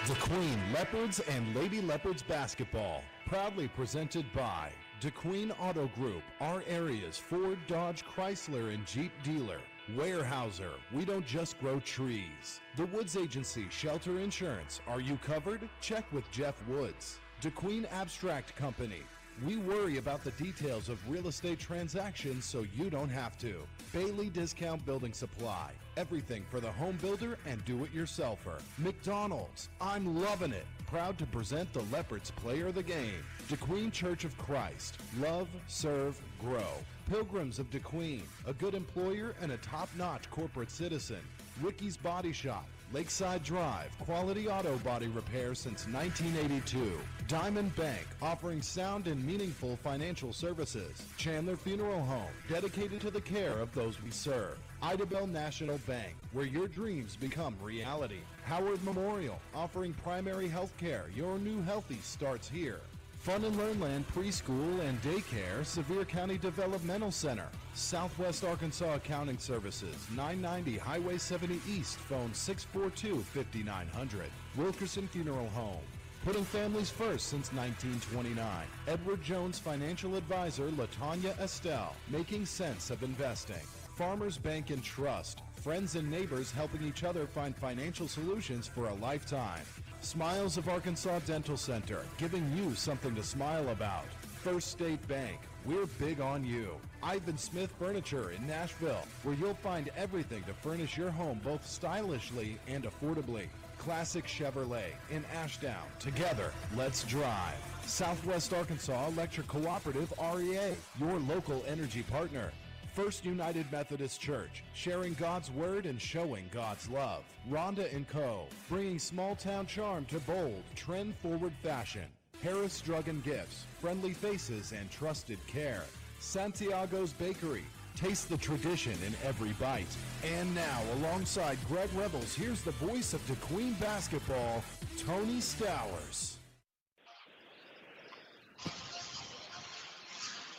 The Queen Leopards and Lady Leopards basketball, proudly presented by DeQueen Auto Group, our area's Ford, Dodge, Chrysler, and Jeep dealer. Weyerhaeuser, we don't just grow trees. The Woods Agency Shelter Insurance, are you covered? Check with Jeff Woods. DeQueen Abstract Company, we worry about the details of real estate transactions so you don't have to. Bailey Discount Building Supply, everything for the home builder and do-it-yourselfer. McDonald's, I'm loving it. Proud to present the Leopards Player of the Game. DeQueen Church of Christ, love, serve, grow. Pilgrims of DeQueen, a good employer and a top-notch corporate citizen. Ricky's Body Shop, Lakeside Drive, quality auto body repair since 1982. Diamond Bank, offering sound and meaningful financial services. Chandler Funeral Home, dedicated to the care of those we serve. Idabel National Bank, where your dreams become reality. Howard Memorial, offering primary health care. Your new healthy starts here. Fun and Learnland Preschool and Daycare, Sevier County Developmental Center. Southwest Arkansas Accounting Services, 990 Highway 70 East, phone 642-5900. Wilkerson Funeral Home, putting families first since 1929. Edward Jones Financial Advisor, LaTanya Estelle, making sense of investing. Farmers Bank and Trust, friends and neighbors helping each other find financial solutions for a lifetime. Smiles of Arkansas Dental Center, giving you something to smile about. First State Bank, we're big on you. Ivan Smith Furniture in Nashville, where you'll find everything to furnish your home both stylishly and affordably. Classic Chevrolet in Ashdown. Together, let's drive. Southwest Arkansas Electric Cooperative REA, your local energy partner. First United Methodist Church, sharing God's Word and showing God's love. Rhonda & Co., bringing small-town charm to bold, trend-forward fashion. Harris Drug and Gifts, friendly faces and trusted care. Santiago's Bakery, taste the tradition in every bite. And now, alongside Greg Rebels, here's the voice of DeQueen basketball, Tony Stowers.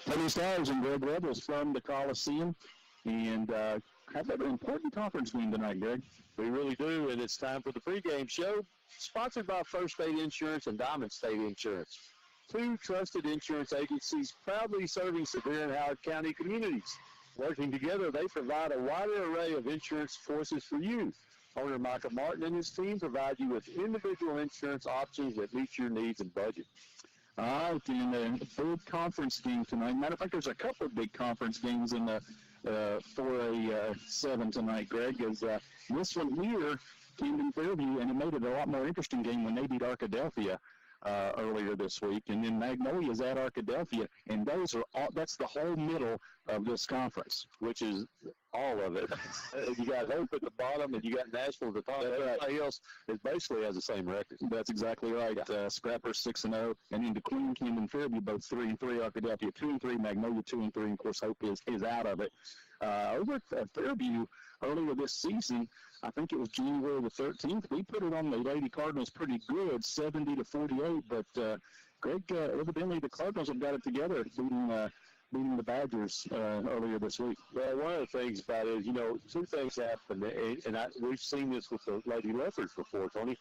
Tony Stowers and Greg Rebels from the Coliseum, and have an important conference game tonight, Greg. We really do, and it's time for the pregame show, sponsored by First State Insurance and Diamond State Insurance, two trusted insurance agencies proudly serving Sevier and Howard County communities. Working together, they provide a wider array of insurance choices for you. Owner Michael Martin and his team provide you with individual insurance options that meet your needs and budget. All right, and a big conference game tonight. Matter of fact, there's a couple of big conference games in the 4A7 tonight, Greg. Is this one here, Camden Fairview, and it made it a lot more interesting game when they beat Arkadelphia earlier this week. And then Magnolia's at Arkadelphia, and those are all, that's the whole middle of this conference, which is all of it. You got Hope at the bottom, and you got Nashville at the top. Everybody else is basically has the same record. That's exactly right. Scrapper 6-0, and then DeQueen, Camden, Fairview both 3-3. Arkadelphia 2-3. Magnolia 2-3. And of course, Hope is out of it. Over at Fairview earlier this season, I think it was January the 13th. We put it on the Lady Cardinals pretty good, 70-48. But Greg, evidently the Cardinals have got it together, beating the Badgers earlier this week. Well, one of the things about it is, two things happen, and we've seen this with the Lady Leopards before, Tony.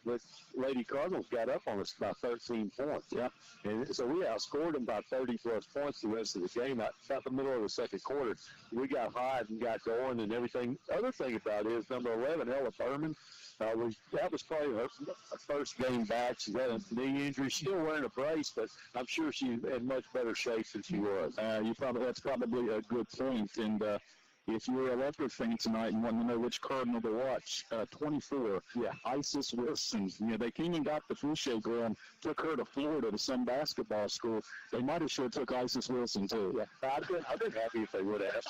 The Lady Cardinals got up on us by 13 points. Yeah. And so we outscored them by 30-plus points the rest of the game. About the middle of the second quarter, we got hot and got going and everything. Other thing about it is number 11, Ella Berman, that was probably her first game back. She had a knee injury. She's still wearing a brace, but I'm sure she's in much better shape than she was. That's probably a good point. And if you're a Leopard fan tonight and want to know which Cardinal to watch, 24, Isis Wilson. They came and got the Fouché girl and took her to Florida to some basketball school. They might have sure took Isis Wilson, too. Yeah, I'd been happy if they would have.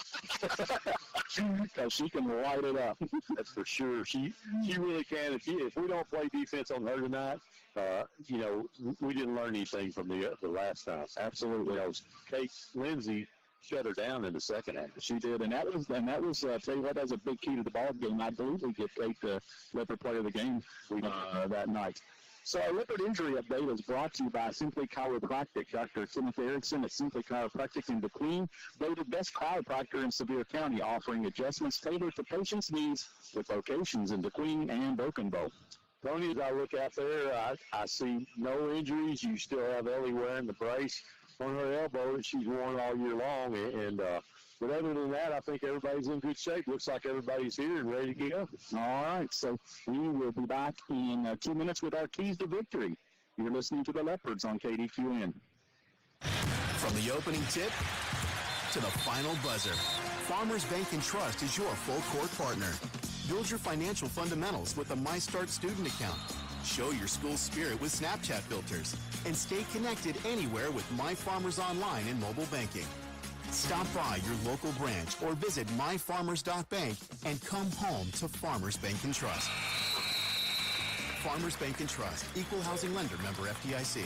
Because she can light it up. That's for sure. She really can. If we don't play defense on her tonight, we didn't learn anything from the last time. Absolutely. Kate Lindsay shut her down in the second half. She did, and that was tell you what, that was a big key to the ball game. I believe we get Kate the Leopard player of the game that night. So our Leopard injury update is brought to you by Simply Chiropractic. Dr. Timothy Erickson at Simply Chiropractic in DeQueen, voted best chiropractor in Sevier County, offering adjustments tailored to patients' needs with locations in DeQueen and Oakenville. Tony, as I look out there, I see no injuries. You still have Ellie wearing the brace on her elbow that she's worn all year long. But other than that, I think everybody's in good shape. Looks like everybody's here and ready to go. All right, so we will be back in 2 minutes with our keys to victory. You're listening to the Leopards on KDQN. From the opening tip to the final buzzer, Farmers Bank and Trust is your full-court partner. Build your financial fundamentals with a MyStart student account. Show your school spirit with Snapchat filters. And stay connected anywhere with My Farmers Online and mobile banking. Stop by your local branch or visit myfarmers.bank and come home to Farmers Bank and Trust. Farmers Bank and Trust, equal housing lender, member FDIC.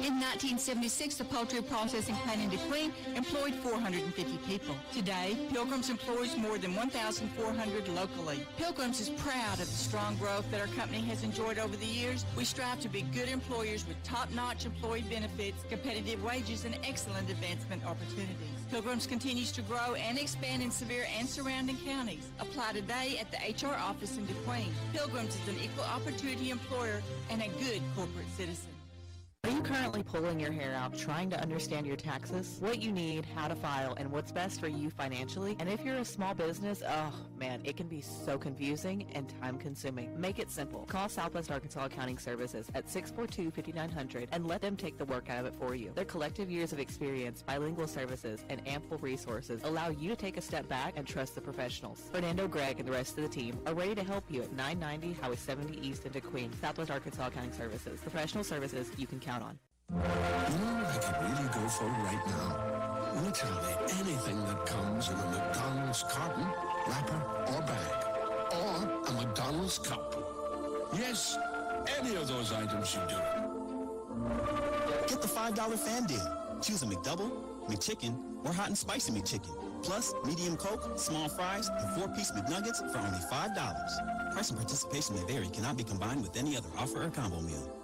In 1976, the poultry processing plant in DeQueen employed 450 people. Today, Pilgrim's employs more than 1,400 locally. Pilgrim's is proud of the strong growth that our company has enjoyed over the years. We strive to be good employers with top-notch employee benefits, competitive wages, and excellent advancement opportunities. Pilgrim's continues to grow and expand in Sevier and surrounding counties. Apply today at the HR office in DeQueen. Pilgrim's is an equal opportunity employer and a good corporate citizen. Are you currently pulling your hair out trying to understand your taxes, what you need, how to file, and what's best for you financially? And if you're a small business, oh man, it can be so confusing and time-consuming. Make it simple. Call Southwest Arkansas Accounting Services at 642-5900 and let them take the work out of it for you. Their collective years of experience, bilingual services, and ample resources allow you to take a step back and trust the professionals. Fernando, Greg, and the rest of the team are ready to help you at 990 Highway 70 East in DeQueen. Southwest Arkansas Accounting Services. Professional services you can count on. You know what I could really go for right now? Literally anything that comes in a McDonald's carton, wrapper, or bag. Or a McDonald's cup. Yes, any of those items you do. Get the $5 fan deal. Choose a McDouble, McChicken, or hot and spicy McChicken. Plus, medium Coke, small fries, and 4-piece McNuggets for only $5. Price and participation may vary. Cannot be combined with any other offer or combo meal.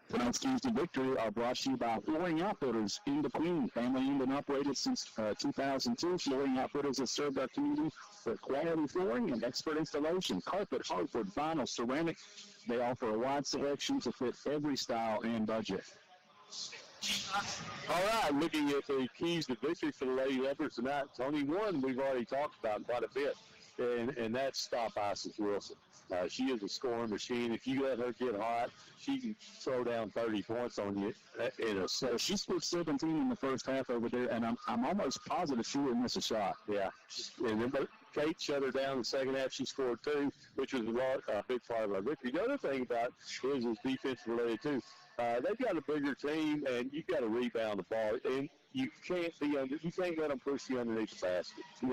Tonight's keys to victory are brought to you by Flooring Outfitters in DeQueen. Family owned and operated since 2002. Flooring Outfitters has served our community with quality flooring and expert installation. Carpet, hardwood, vinyl, ceramic. They offer a wide selection to fit every style and budget. All right, looking at the keys to victory for the Lady Leopards tonight, Tony, one we've already talked about quite a bit, and that's Stop Isis Wilson. She is a scoring machine. If you let her get hot, she can throw down 30 points on you in a set. She scored 17 in the first half over there, and I'm almost positive she wouldn't miss a shot. Yeah. And then Kate shut her down in the second half. She scored 2, which was a big part of our victory. The other thing about is defense related, too. They've got a bigger team, and you've got to rebound the ball. And you can't let them push you underneath the basket. You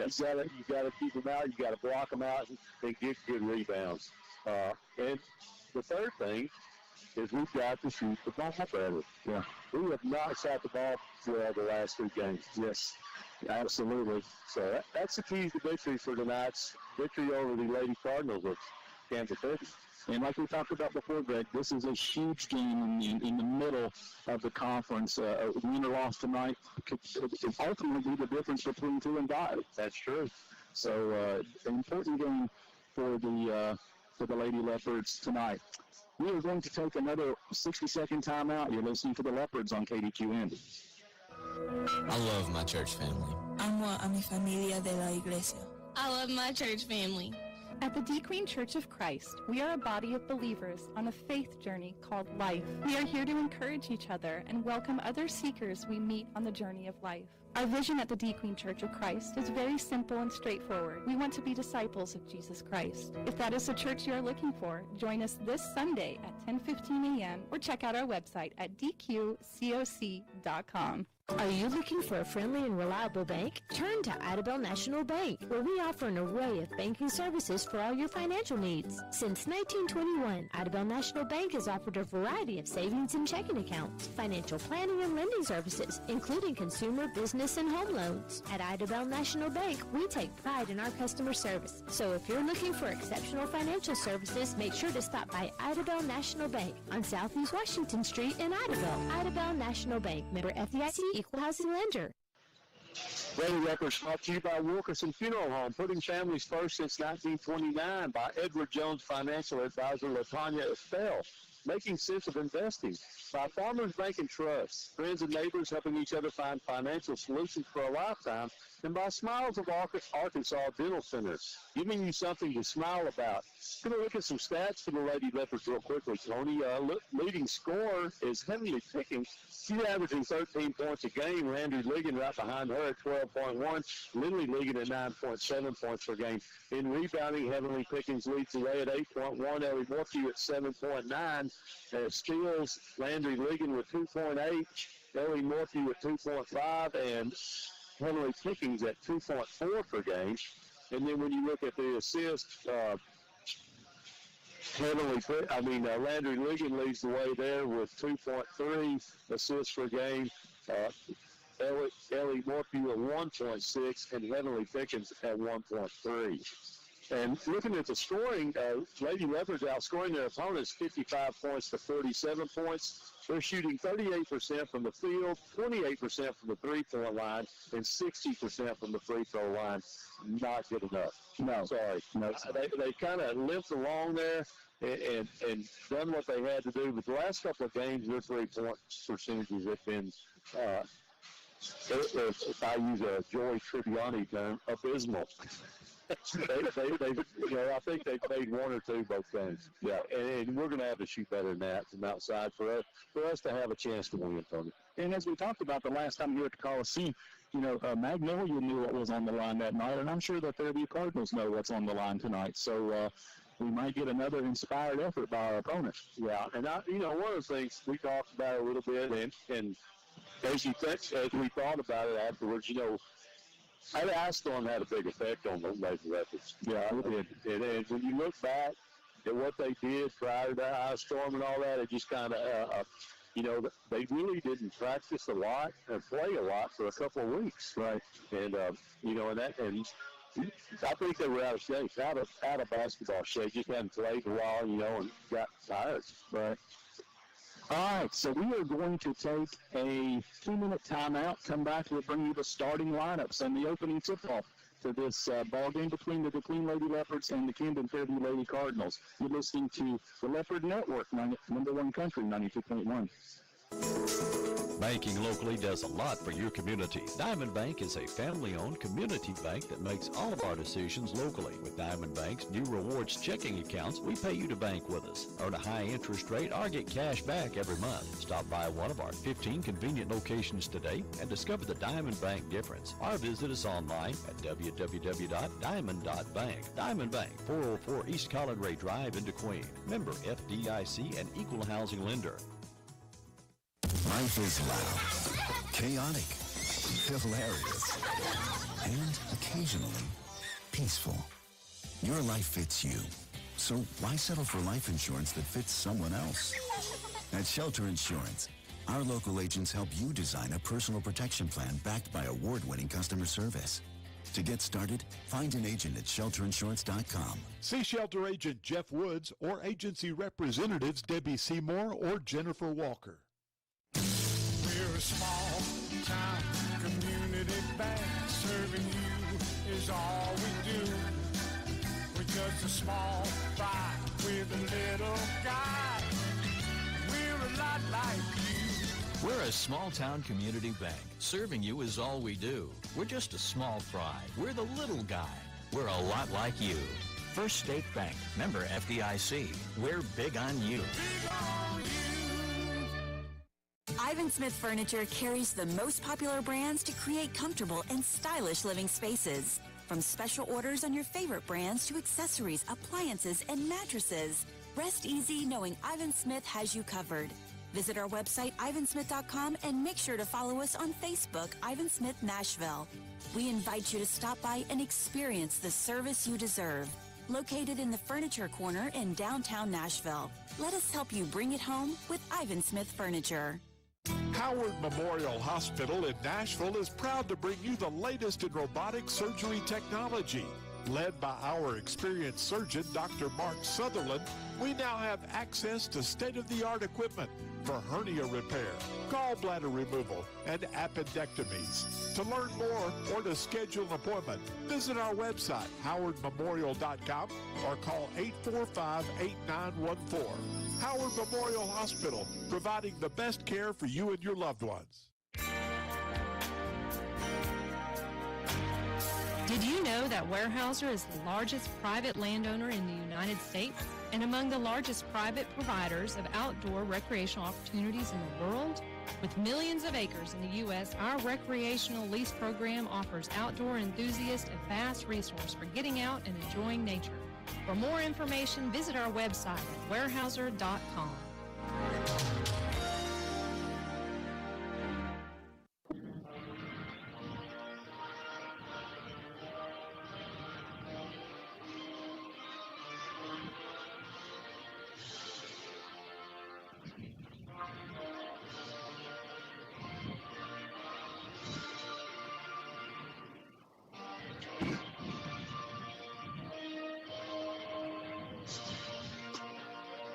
got to keep them out. You got to block them out and get good rebounds. And the third thing is we've got to shoot the ball better. Yeah, we have not shot the ball well the last 3 games. Yes, absolutely. So that's the keys to victory for tonight's victory over the Lady Cardinals of Kansas City. And like we talked about before, Greg, this is a huge game in the middle of the conference. A win or loss tonight could ultimately be the difference between 2 and 5. That's true. So an important game for the Lady Leopards tonight. We are going to take another 60-second timeout. You're listening to the Leopards on KDQN. I love my church family. Amo a mi familia de la iglesia. I love my church family. At the DeQueen Church of Christ, we are a body of believers on a faith journey called life. We are here to encourage each other and welcome other seekers we meet on the journey of life. Our vision at the DeQueen Church of Christ is very simple and straightforward. We want to be disciples of Jesus Christ. If that is the church you are looking for, join us this Sunday at 10:15 a.m. or check out our website at dqcoc.com. Are you looking for a friendly and reliable bank? Turn to Idabel National Bank, where we offer an array of banking services for all your financial needs. Since 1921, Idabel National Bank has offered a variety of savings and checking accounts, financial planning and lending services, including consumer, business, and home loans. At Idabel National Bank, we take pride in our customer service. So if you're looking for exceptional financial services, make sure to stop by Idabel National Bank on Southeast Washington Street in Idabel. Idabel National Bank, member FDIC, equal housing lender. Lady Leopards brought to you by Wilkerson Funeral Home, putting families first since 1929, by Edward Jones Financial Advisor LaTanya Estelle, making sense of investing, by Farmers Bank and Trust, friends and neighbors helping each other find financial solutions for a lifetime, and by Smiles of Arkansas Dental Center, giving you something to smile about. Going to look at some stats for the Lady Leopards real quickly, Tony. Leading scorer is Heavenly Pickens. She's averaging 13 points a game. Landry Ligon right behind her at 12.1. Lindley Ligon at 9.7 points per game. In rebounding, Heavenly Pickens leads the way at 8.1. Ellie Morphew at 7.9. Steals, Landry Ligon with 2.8. Ellie Morphew at 2.5. And Heavenly Pickens at 2.4 per game. And then when you look at the assists, Landry Ligon leads the way there with 2.3 assists per game. Ellie Morphew at 1.6 and Heavenly Pickens at 1.3. And looking at the scoring, Lady Leopards outscoring their opponents 55 points to 37 points. They're shooting 38% from the field, 28% from the three-point line, and 60% from the free throw line. Not good enough. No. Sorry. No. They kind of limped along there and done what they had to do. But the last couple of games, their three-point percentages have been, if I use a Joey Tribbiani term, abysmal. I think they've made one or two both games. Yeah, and we're going to have to shoot better than that from outside for us to have a chance to win, Tony. And as we talked about the last time you were at the Coliseum, Magnolia knew what was on the line that night, and I'm sure the Fairview Cardinals know what's on the line tonight. So we might get another inspired effort by our opponent. Yeah, and one of the things we talked about a little bit, and as we thought about it afterwards, that ice storm had a big effect on the Lady Leopards. Yeah, it did. And when you look back at what they did prior to that ice storm and all that, it just kind of, they really didn't practice a lot and play a lot for a couple of weeks. Right. And, and I think they were out of shape, out of basketball shape. Just hadn't played a while, and got tired. Right. All right, so we are going to take a 2-minute timeout. Come back, we'll bring you the starting lineups and the opening tip-off to this ball game between the DeQueen Lady Leopards and the Camden Fairview Lady Cardinals. You're listening to the Leopard Network, number one country, 92.1. Banking locally does a lot for your community. Diamond Bank is a family-owned community bank that makes all of our decisions locally. With Diamond Bank's new rewards checking accounts, we pay you to bank with us. Earn a high interest rate or get cash back every month. Stop by one of our 15 convenient locations today and discover the Diamond Bank difference. Or visit us online at www.diamond.bank. Diamond Bank, 404 East Collard Ray Drive in DeQueen. Member FDIC and equal housing lender. Life is loud, chaotic, hilarious, and occasionally peaceful. Your life fits you. So why settle for life insurance that fits someone else? At Shelter Insurance, our local agents help you design a personal protection plan backed by award-winning customer service. To get started, find an agent at shelterinsurance.com. See Shelter Agent Jeff Woods or agency representatives Debbie Seymour or Jennifer Walker. We're a small-town community bank. Serving you is all we do. We're just a small fry with a little guy. We're a lot like you. We're a small-town community bank. Serving you is all we do. We're just a small fry. We're the little guy. We're a lot like you. First State Bank. Member FDIC. We're big on you. Big on you. Ivan Smith Furniture carries the most popular brands to create comfortable and stylish living spaces. From special orders on your favorite brands to accessories, appliances, and mattresses. Rest easy knowing Ivan Smith has you covered. Visit our website, ivansmith.com, and make sure to follow us on Facebook, Ivan Smith Nashville. We invite you to stop by and experience the service you deserve. Located in the Furniture Corner in downtown Nashville. Let us help you bring it home with Ivan Smith Furniture. Howard Memorial Hospital in Nashville is proud to bring you the latest in robotic surgery technology. Led by our experienced surgeon, Dr. Mark Sutherland, we now have access to state-of-the-art equipment for hernia repair, gallbladder removal, and appendectomies. To learn more or to schedule an appointment, visit our website, howardmemorial.com, or call 845-8914. Howard Memorial Hospital, providing the best care for you and your loved ones. Did you know that Weyerhaeuser is the largest private landowner in the United States and among the largest private providers of outdoor recreational opportunities in the world? With millions of acres in the U.S., our recreational lease program offers outdoor enthusiasts a vast resource for getting out and enjoying nature. For more information, visit our website at weyerhaeuser.com.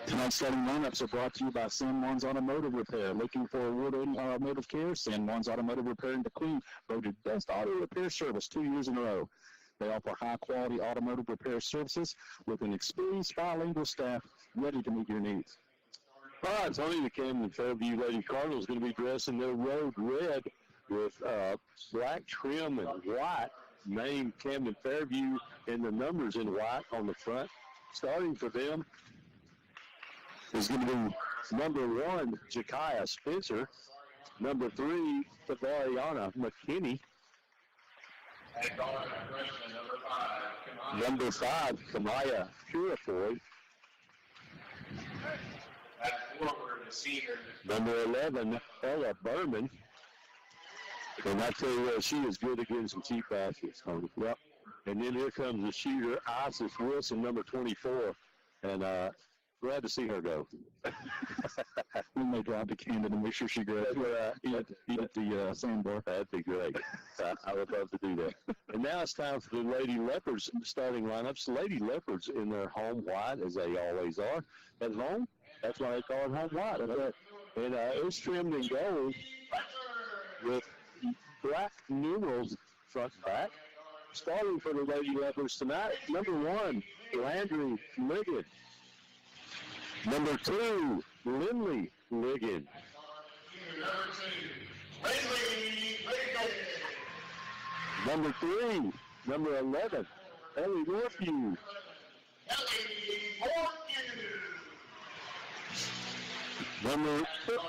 Tonight's starting lineups are brought to you by San Juan's Automotive Repair. Looking for award-winning automotive care? San Juan's Automotive Repair in DeQueen, voted best auto repair service 2 years in a row. They offer high-quality automotive repair services with an experienced bilingual staff ready to meet your needs. All right, Tony, the Camden Fairview Lady Cardinals going to be dressed in their road red with black trim and white. Name Camden Fairview and the numbers in white on the front. Starting for them is going to be number 1, Jakaya Spencer. Number 3, Tavariana McKinney. Number 5, Kamaya Purifoy. Number 11, Ella Berman. And I tell you what, she is good at getting some cheap baskets, Tony. Yep. And then here comes the shooter, Isis Wilson, number 24. And glad to see her go. We may drive to Camden and make sure she goes. Eat at the sandbar. That'd be great. I would love to do that. And now it's time for the Lady Leopards starting lineups. The Lady Leopards in their home white, as they always are. At home, that's why they call it home white. And it's trimmed in gold with black numerals front and back. Starting for the Lady Leopards tonight, number 1, Landry Liggett. Number 2, Lindley Liggett. Number 3, number 11, Ellie Morphew. Number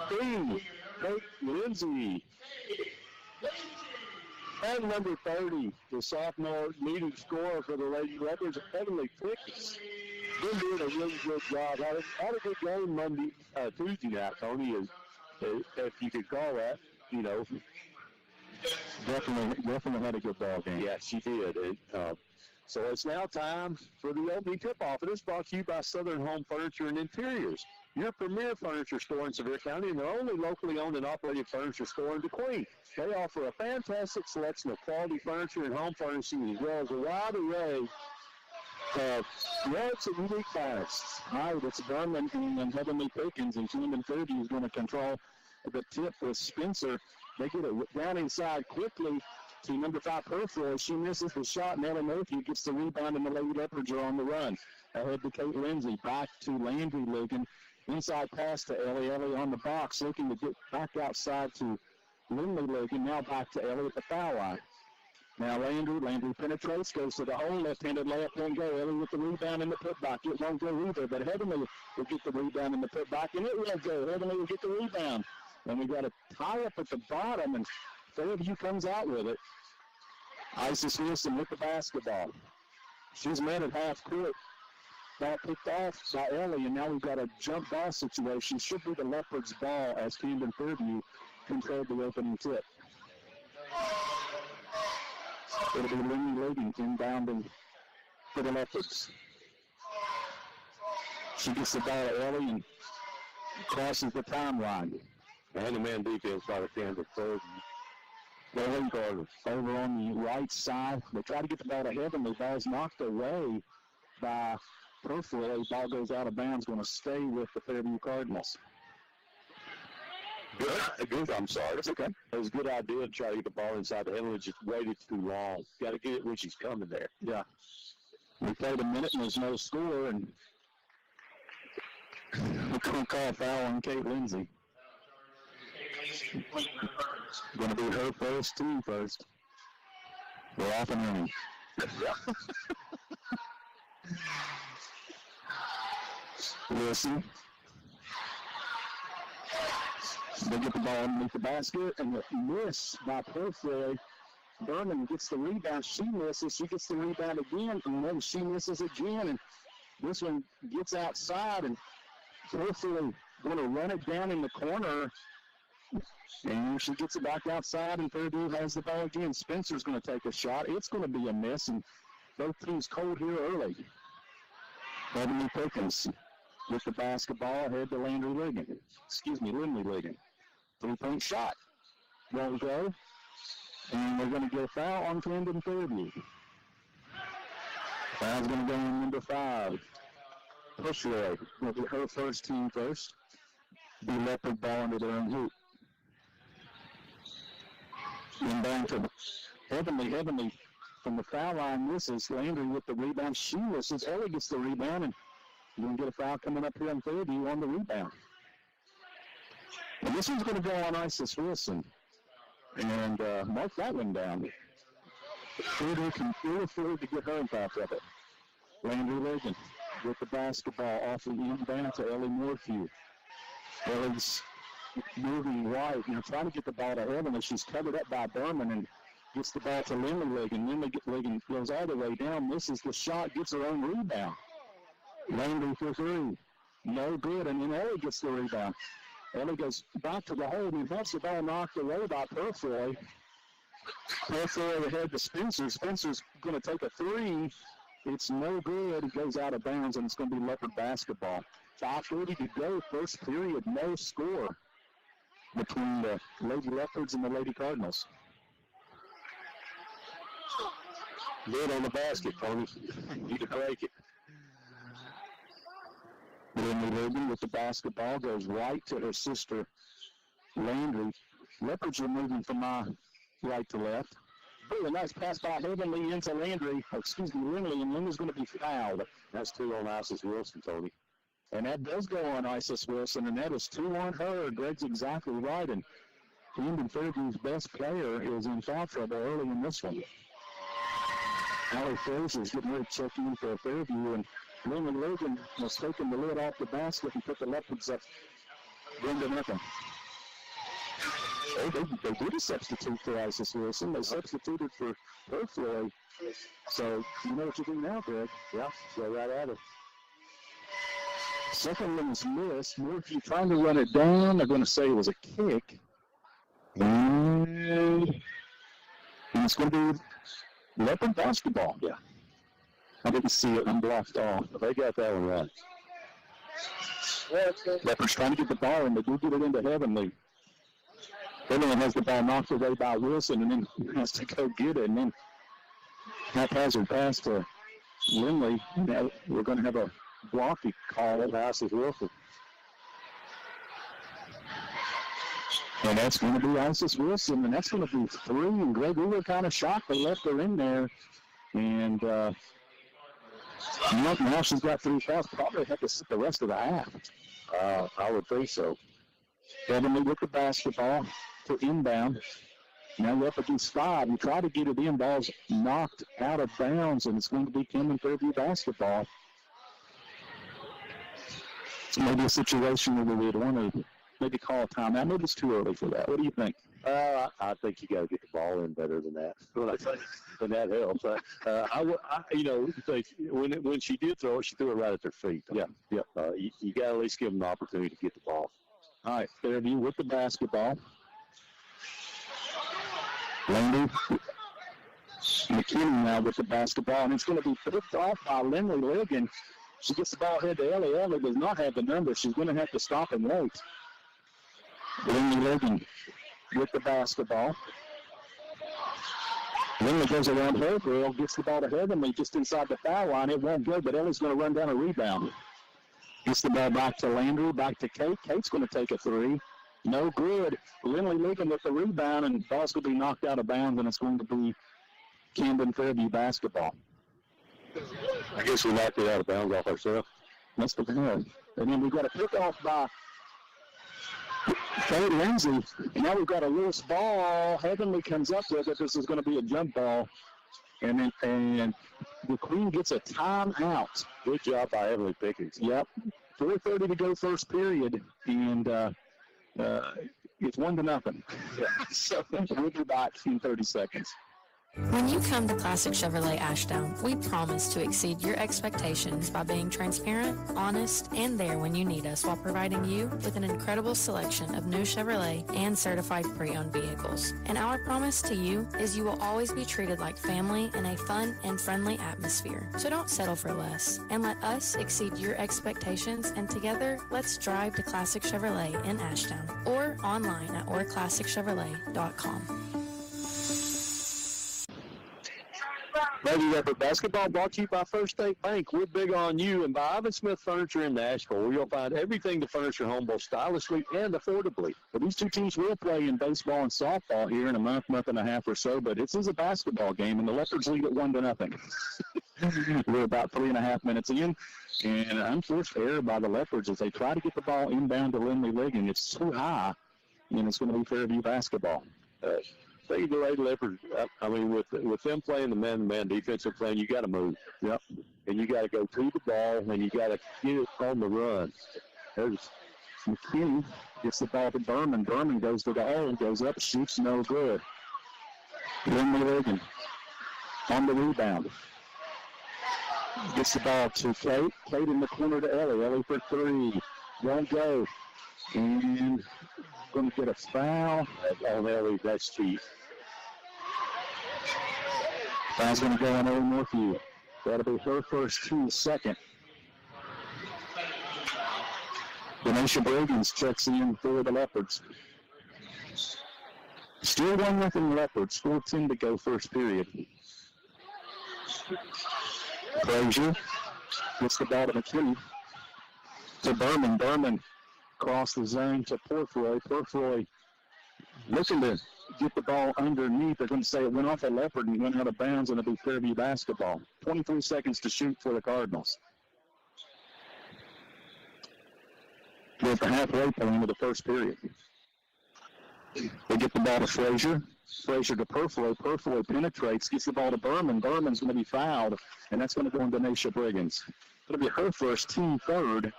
15, Kate Lindsay. And number 30, the sophomore leading scorer for the Lady Leopards, Heavenly Pickens. Been doing a really good job. Had a good game Tuesday night, Tony, if you could call that, you know. Definitely had a good ball game. Yeah, she did. So it's now time for the opening tip-off. It is brought to you by Southern Home Furniture and Interiors, your premier furniture store in Sevier County, and the only locally owned and operated furniture store in DeQueen. They offer a fantastic selection of quality furniture and home furnishings, as well as a wide array of rugs and unique bags. All right, it's Berman and Heavenly Pickens, and Camden Fairview is going to control the tip with Spencer. They get it down inside quickly to number 5, Purfoy. She misses the shot, and Ellie Murphy gets the rebound, and the Lady Leopards are on the run. Ahead to Kate Lindsay, back to Landry Liggett. Inside pass to Ellie. Ellie on the box, looking to get back outside to Lindley Liggett. Now back to Ellie at the foul line. Now Landry penetrates, goes to the hole, left-handed layup, won't go. Ellie with the rebound in the putback. It won't go either, but Heavenly will get the rebound in the putback, and it will go. Heavenly will get the rebound. And we got a tie-up at the bottom, and Fairview comes out with it. Isis Wilson with the basketball. She's met at half court. Ball picked off by Ellie, and now we've got a jump ball situation. Should be the Leopards' ball as Camden Fairview controlled the opening tip. It'll be Lindy Liggett inbounding for the Leopards. She gets the ball to Ellie and crosses the timeline. Man-to-man defense by the Camden Fairview. Lady Cardinals over on the right side. They try to get the ball to Heavenly. Ball's knocked away by Purfley. Ball goes out of bounds. Going to stay with the Fairview Cardinals. Good. I'm sorry. That's okay. It was a good idea to try to get the ball inside the Heavenly. Just waited too long. Got to get it when she's coming there. Yeah. We played a minute and there's no score, and we're going to call a foul on Kate Lindsay. Going to be her first team first. We're off and running. Wilson. They get the ball underneath the basket, and the miss by Purfley. Berman gets the rebound. She misses. She gets the rebound again, and then she misses again. And this one gets outside, and Purfley going to run it down in the corner. And she gets it back outside, and Fairview has the ball again. Spencer's going to take a shot. It's going to be a miss, and both teams cold here early. Beverly Perkins with the basketball ahead to Lindley Ligon. 3-point shot. Won't go. And we're going to get a foul on Camden Fairview. Foul's going to go on number 5. Pushroy will be her first team first. Be Leopard ball into their own hoop. Inbound to Heavenly from the foul line misses. Landry with the rebound. She misses. Ellie gets the rebound, and you're going to get a foul coming up here on Fairview on the rebound. And this one's going to go on Isis Wilson. And mark that one down. Fairview can ill afford to get her impact of it. Landry Ligon with the basketball off the inbound to Ellie Morphew. Ellie's moving right, trying to get the ball to Heavenly. She's covered up by Berman and gets the ball to Lindley Ligon. Lindley Ligon goes all the way down, misses the shot, gets her own rebound. Landry for 3. No good, and then Ellie gets the rebound. Ellie goes back to the hole and has the ball knocked away by Purfley. Purfley ahead to Spencer. Spencer's going to take a 3. It's no good. It goes out of bounds, and it's going to be Leopard basketball. 5:30 to go, first period, no score between the Lady Leopards and the Lady Cardinals. Good on the basket, Tony. You can break it. Lindley Ligon with the basketball goes right to her sister, Landry. Leopards are moving from my right to left. Oh, a nice pass by Heavenly into Landry. Lindley, and Lindley's going to be fouled. That's 2 on Isis Wilson, Tony. And that does go on Isis Wilson, and that is 2 on her. Greg's exactly right, and Camden Fairview's best player is in foul trouble early in this one. Allie Frazier's getting ready to check in for Fairview, and Lindley Ligon was taking the lid off the basket and put the Leopards up 1-0. They did a substitute for Isis Wilson. They substituted for Purfley. So you know what you do now, Greg. Yeah, go right at it. Second one was missed. Murphy trying to run it down. They're going to say it was a kick. And it's going to be Leopard basketball. Yeah. I didn't see it. I'm blocked off. They got that one right. Leopard's trying to get the ball, and they do get it into Heavenly. Heavenly has the ball knocked away by Wilson, and then has to go get it. And then haphazard pass to Lindley. Now we're going to have a blocky call at Isis Wilson. And that's going to be Isis Wilson, and that's going to be 3. And Greg, we were kind of shocked they left her in there. And now she's got 3 fouls. Probably have to sit the rest of the half. I would think so. Heavenly with the basketball to inbound. Now you're up against 5. You try to get it in. Ball's knocked out of bounds, and it's going to be Camden Fairview basketball. It's maybe a situation where we would want to maybe call a timeout. Maybe it's too early for that. What do you think? I think you got to get the ball in better than that. And that helps. When she did throw it, she threw it right at their feet. Yeah. You got to at least give them an opportunity to get the ball. All right, Fairview with the basketball. Lindy McKinney now with the basketball, and it's going to be picked off by Lindley Ligon. She gets the ball ahead to Ellie. Ellie does not have the number. She's going to have to stop and wait. Lindley Ligon with the basketball. Lindley goes around her girl, gets the ball to Heavenly just inside the foul line. It won't go, but Ellie's going to run down a rebound. Gets the ball back to Landry, back to Kate. Kate's going to take a three. No good. Lindley Ligon with the rebound, and the ball's going to be knocked out of bounds, and it's going to be Camden Fairview basketball. I guess we knocked it out of bounds off ourselves. Must have been it. And then we've got a pick-off by Kate Lindsay. And now we've got a loose ball. Heavenly comes up with it. This is going to be a jump ball. And the Queen gets a timeout. Good job by Heavenly Pickens. Yep. 4:30 to go first period. And it's 1-0. Yeah. So we'll be back in 30 seconds. When you come to Classic Chevrolet Ashdown, we promise to exceed your expectations by being transparent, honest, and there when you need us while providing you with an incredible selection of new Chevrolet and certified pre-owned vehicles. And our promise to you is you will always be treated like family in a fun and friendly atmosphere. So don't settle for less and let us exceed your expectations, and together, let's drive to Classic Chevrolet in Ashdown or online at orclassicchevrolet.com. Lady Leopard basketball brought to you by First State Bank. We're big on you, and by Ivan Smith Furniture in Nashville, where you'll find everything to furnish your home both stylishly and affordably. Well, these two teams will play in baseball and softball here in a month and a half or so, but this is a basketball game, and the Leopards lead at 1-0. We're about 3.5 minutes in, and an unforced error by the Leopards as they try to get the ball inbound to Lindley Ligon. It's too high, and it's going to be Fairview basketball. The Lady Leopards, I mean, with them playing the man-to-man defensive plan, you got to move. Yep. And you got to go to the ball, and you got to get it on the run. There's McKinney gets the ball to Berman. Berman goes to the hole, goes up, shoots, no good. Lindley Ligon on the rebound. Gets the ball to Kate. Kate in the corner to Ellie. Ellie for three. Won't go. And going to get a foul on Ellie. That's cheap. Foul's going to go on Ellie Morphew. That'll be her first, team second. Denisha Bragans checks in for the Leopards. Still 1-0 Leopards. 4:10 to go first period. Frazier gets the ball to McKinney. To Berman. Berman across the zone to Portroy. Portroy looking to get the ball underneath. They're going to say it went off a Leopard and went out of bounds, and it'll be Fairview basketball. 23 seconds to shoot for the Cardinals. We're at the halfway point of the first period. They get the ball to Frazier. Frazier to Purfoy. Purfoy penetrates, gets the ball to Berman. Berman's going to be fouled, and that's going to go on Denisha Brigans. It'll be her first, team third.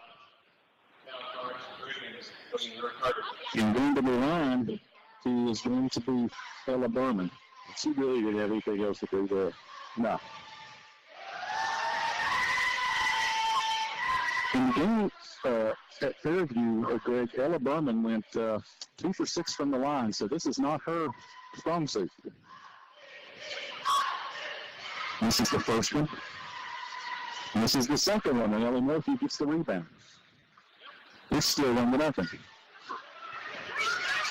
And going to the line is going to be Ella Berman. She really didn't have anything else to do there. No. In the game at Fairview, Greg, Ella Berman went 2 for 6 from the line, so this is not her strong suit. This is the first one. And this is the second one, and Ellie Murphy gets the rebound. It's still 1-0.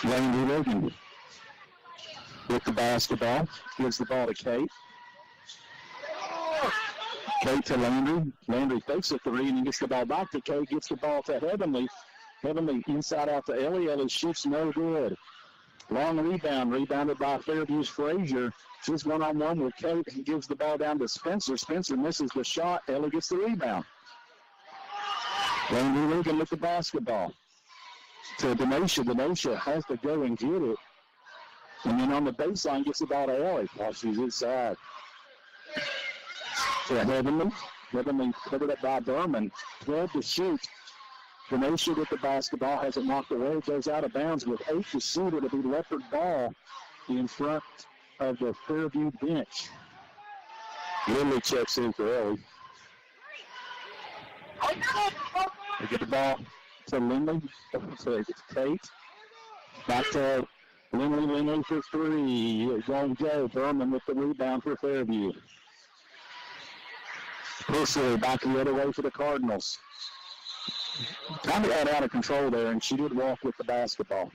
Landry Logan with the basketball. Gives the ball to Kate. Kate to Landry. Landry fakes a three, and he gets the ball back to Kate. Gets the ball to Heavenly. Heavenly inside out to Ellie. Ellie shoots no good. Long rebound. Rebounded by Fairview's Frazier. She's one-on-one with Kate. He gives the ball down to Spencer. Spencer misses the shot. Ellie gets the rebound. Landry Logan with the basketball. To Denisha. Denisha has to go and get it. And then on the baseline gets the ball to Ellie while she's inside. To Heavenly. Heavenly covered up by Berman. 12 to shoot. Denisha with the basketball has it knocked away. Goes out of bounds with 8 to shoot. It'll be Leopard ball in front of the Fairview bench. Lindley checks in for Ellie. They get the ball to Lindley. So it's Kate. Back to Lindley. Lindley for three. It won't go. Berman with the rebound for Fairview. Pursley back the other way for the Cardinals. Kind of got out of control there, and she did walk with the basketball.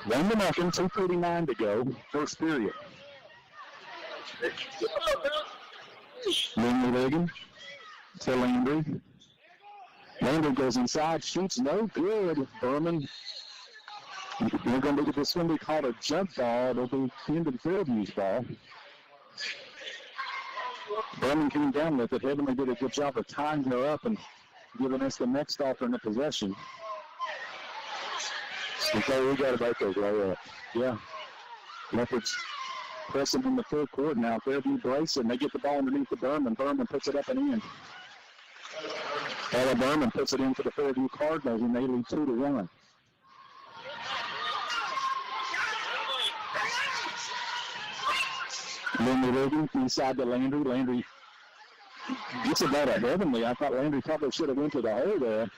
1-0, 2:39 to go, first period. Lindley Ligon to Landry. Landry goes inside, shoots no good. Berman, they're going to get this one. They call it a jump ball. It'll be Camden Fairview's ball. Berman came down with it. Heavenly did a good job of tying her up and giving us the next alternate possession. Okay, we got to make those right up. Yeah. Leopards pressing in the full court now. Fairview bracing. They get the ball underneath the Berman. Berman puts it up and in. Ella Berman puts it in for the Fairview Cardinals, and they lead 2-1. Lindley Ligon inside to Landry. Landry gets it out of Heavenly. I thought Landry probably should have went to the hole there.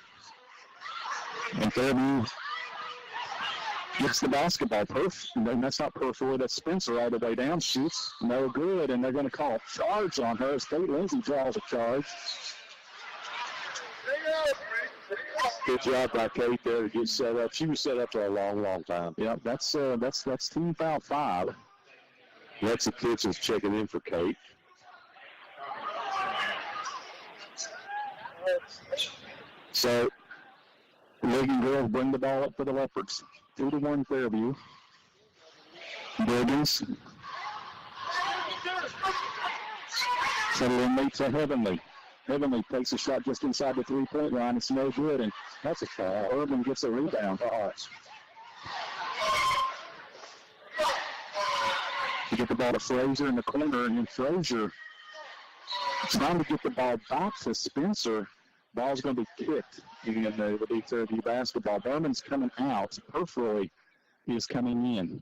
And Fairview gets the basketball. That's not Perfoy. That's Spencer all the way down. Shoots no good, and they're going to call a charge on her. State Lindsay draws a charge. Good job by Kate there to get set up. She was set up for a long, long time. Yeah, that's team foul 5. Lexi Kitchens checking in for Kate. So, Ligon girls bring the ball up for the Leopards. 2-1 Fairview. Biggins. So Lindley to Heavenly. Heavenly takes a shot just inside the three-point line. It's no good, and that's a foul. Urban gets a rebound. You get the ball to Frazier in the corner, and then Frazier trying to get the ball back to Spencer. Ball's going to be kicked in the Fairview basketball. Berman's coming out. Perfoy is coming in.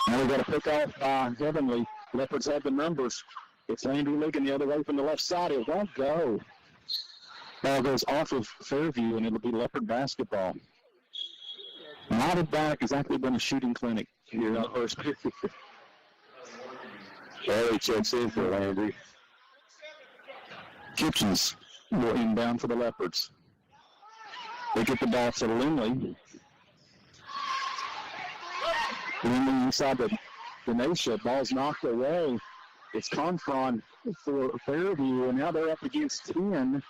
Now we got a pick off by Heavenly. Leopards have the numbers. It's Landry Ligon the other way from the left side. It won't go. Ball goes off of Fairview, and it'll be Leopard basketball. Knotted back has actually been a shooting clinic here in the first period. Ellie checks in for Landry. Kitchens will inbound for the Leopards. They get the ball to Lindley. Lindley inside the Denacia. Ball's knocked away. It's Confron for Fairview, and now they're up against 10.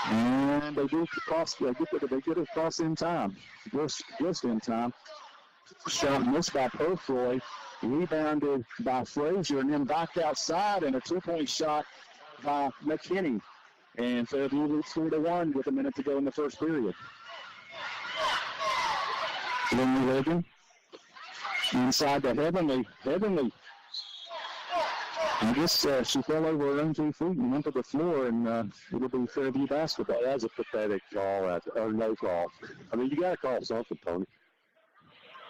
And they do cross. They get it across in time. Just in time. Shot missed by Perfoy. Rebounded by Frazier, and then backed outside, and a 2-point shot by McKinney. And Fairview leads 3-1 with a minute to go in the first period. Lindley Ligon inside to Heavenly. Heavenly. I guess she fell over her own 2 feet and went to the floor, and it'll be Fairview basketball. That's a pathetic call, or no call. I mean, you got to call something, Tony.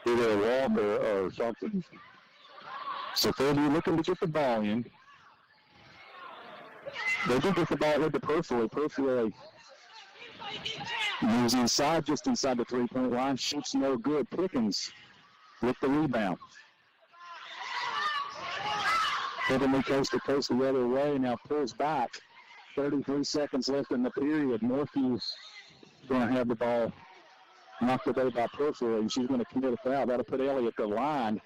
Either a walk or something. So Fairview looking to get the ball in. They do get the ball with the Perfoy. Perfoy moves inside, just inside the 3-point line. Shoots no good. Pickens with the rebound. Heavenly coast to coast the other way, now pulls back. 33 seconds left in the period. Morphew's going to have the ball knocked away by Perfoy, and she's going to commit a foul. That'll put Ellie at the line.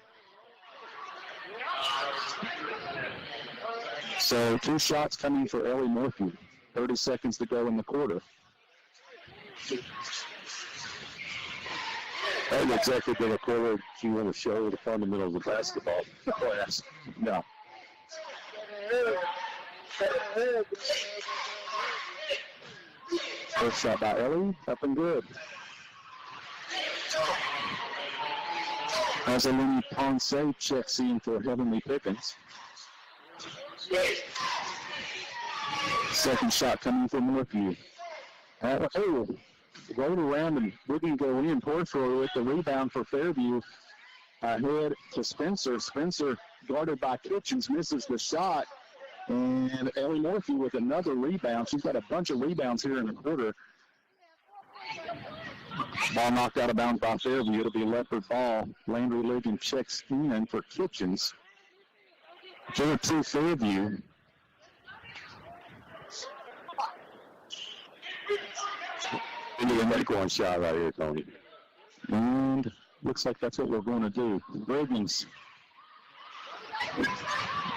So 2 shots coming for Ellie Morphew. 30 seconds to go in the quarter. Hasn't exactly been a quarter you want to show the fundamentals of basketball class. No. First shot by Ellie, up and good. Azalini Ponce checks in for Heavenly Pickens. Second shot coming from Morphew. Rolled around and wouldn't go in. Porfiro with the rebound for Fairview. Ahead to Spencer. Spencer guarded by Kitchens, misses the shot. And Ellie Morphew with another rebound. She's got a bunch of rebounds here in the quarter. Ball knocked out of bounds by Fairview. It'll be Leopard ball. Landry Ligon checks in for Kitchens. 4-2 Fairview. And you can make one shot right here, Tony. And looks like that's what we're going to do. Briggins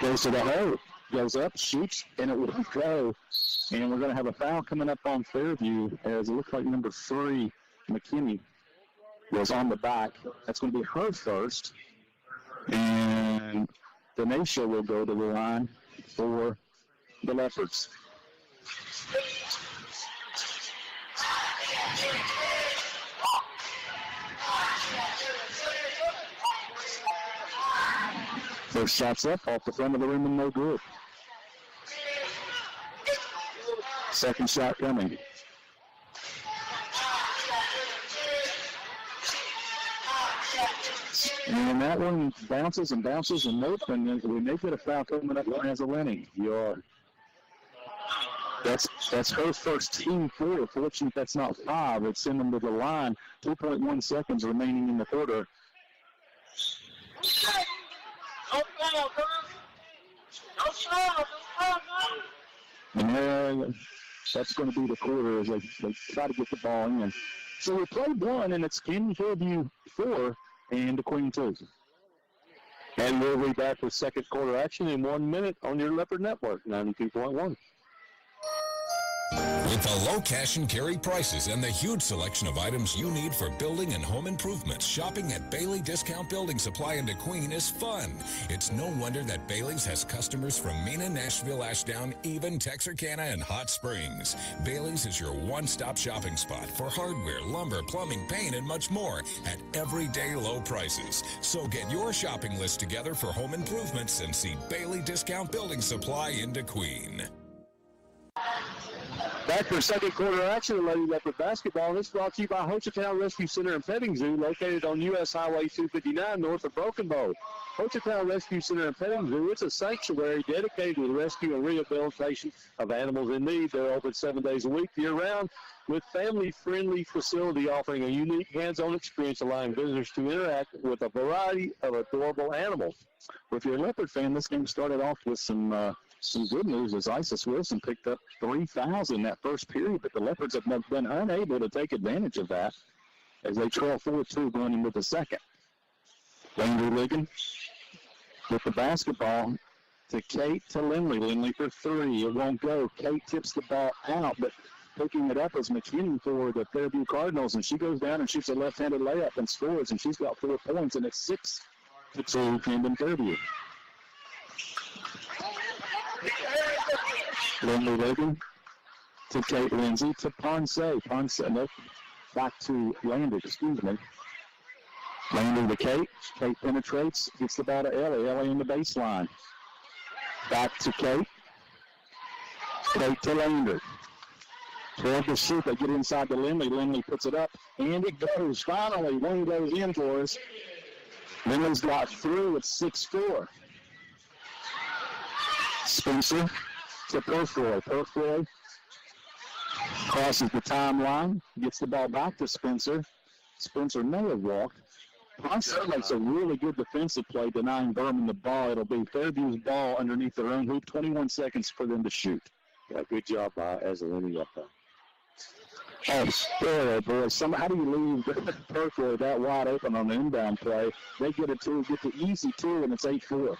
goes to the hole, goes up, shoots, and it will go. And we're going to have a foul coming up on Fairview as it looks like number 3, McKinney, was on the back. That's going to be her first. And Denisha will go to the line for the Leopards. First shot's up off the front of the rim and no good. Second shot coming. And that one bounces and bounces and nope, and then we may get a foul coming up on Anzalini. That's her first team 4. Fortunate that's not 5. It's send them to the line. 2.1 seconds remaining in the quarter. And that's going to be the quarter as they try to get the ball in. So we played 1, and it's Camden Fairview 4 and the Queen 2. And we'll be back with second quarter action in 1 minute on your Leopard Network, 92.1. With the low cash and carry prices and the huge selection of items you need for building and home improvements, shopping at Bailey Discount Building Supply in DeQueen is fun. It's no wonder that Bailey's has customers from Mena, Nashville, Ashdown, even Texarkana, and Hot Springs. Bailey's is your one-stop shopping spot for hardware, lumber, plumbing, paint, and much more at everyday low prices. So get your shopping list together for home improvements and see Bailey Discount Building Supply in DeQueen. Back for second quarter action in Lady Leopard basketball. This brought to you by Hochatown Rescue Center and Petting Zoo, located on U.S. Highway 259 north of Broken Bow. Hochatown Rescue Center and Petting Zoo, it's a sanctuary dedicated to the rescue and rehabilitation of animals in need. They're open 7 days a week, year-round, with family-friendly facility offering a unique hands-on experience, allowing visitors to interact with a variety of adorable animals. Well, if you're a Leopard fan, this game started off with some good news as Isis Wilson picked up 3,000 that first period, but the Leopards have been unable to take advantage of that as they trail 4-2 going into the second. Landry Ligon with the basketball to Kate to Lindley. Lindley for 3. It won't go. Kate tips the ball out, but picking it up is McKinney for the Fairview Cardinals, and she goes down and shoots a left-handed layup and scores, and she's got 4 points, and it's 6-2 Camden Fairview. Lindley Logan to Kate Lindsay to Ponce. No, back to Landry, excuse me. Landry to Kate. Kate penetrates, gets the ball to Ellie. Ellie in the baseline. Back to Kate. Kate to Landry. 12 to shoot. They get inside to Lindley. Lindley puts it up, and it goes. Finally, one goes in for us. Lindley's got through at 6-4. Spencer to Purfroy. Purfroy crosses the timeline, gets the ball back to Spencer. Spencer may have walked. Ponce makes a really good defensive play denying Berman the ball. It'll be Fairview's ball underneath their own hoop. 21 seconds for them to shoot. Yeah, good job by Anzalini up there. Oh, boy. How do you leave Purfroy that wide open on the inbound play? They get the easy 2, and it's 8-4.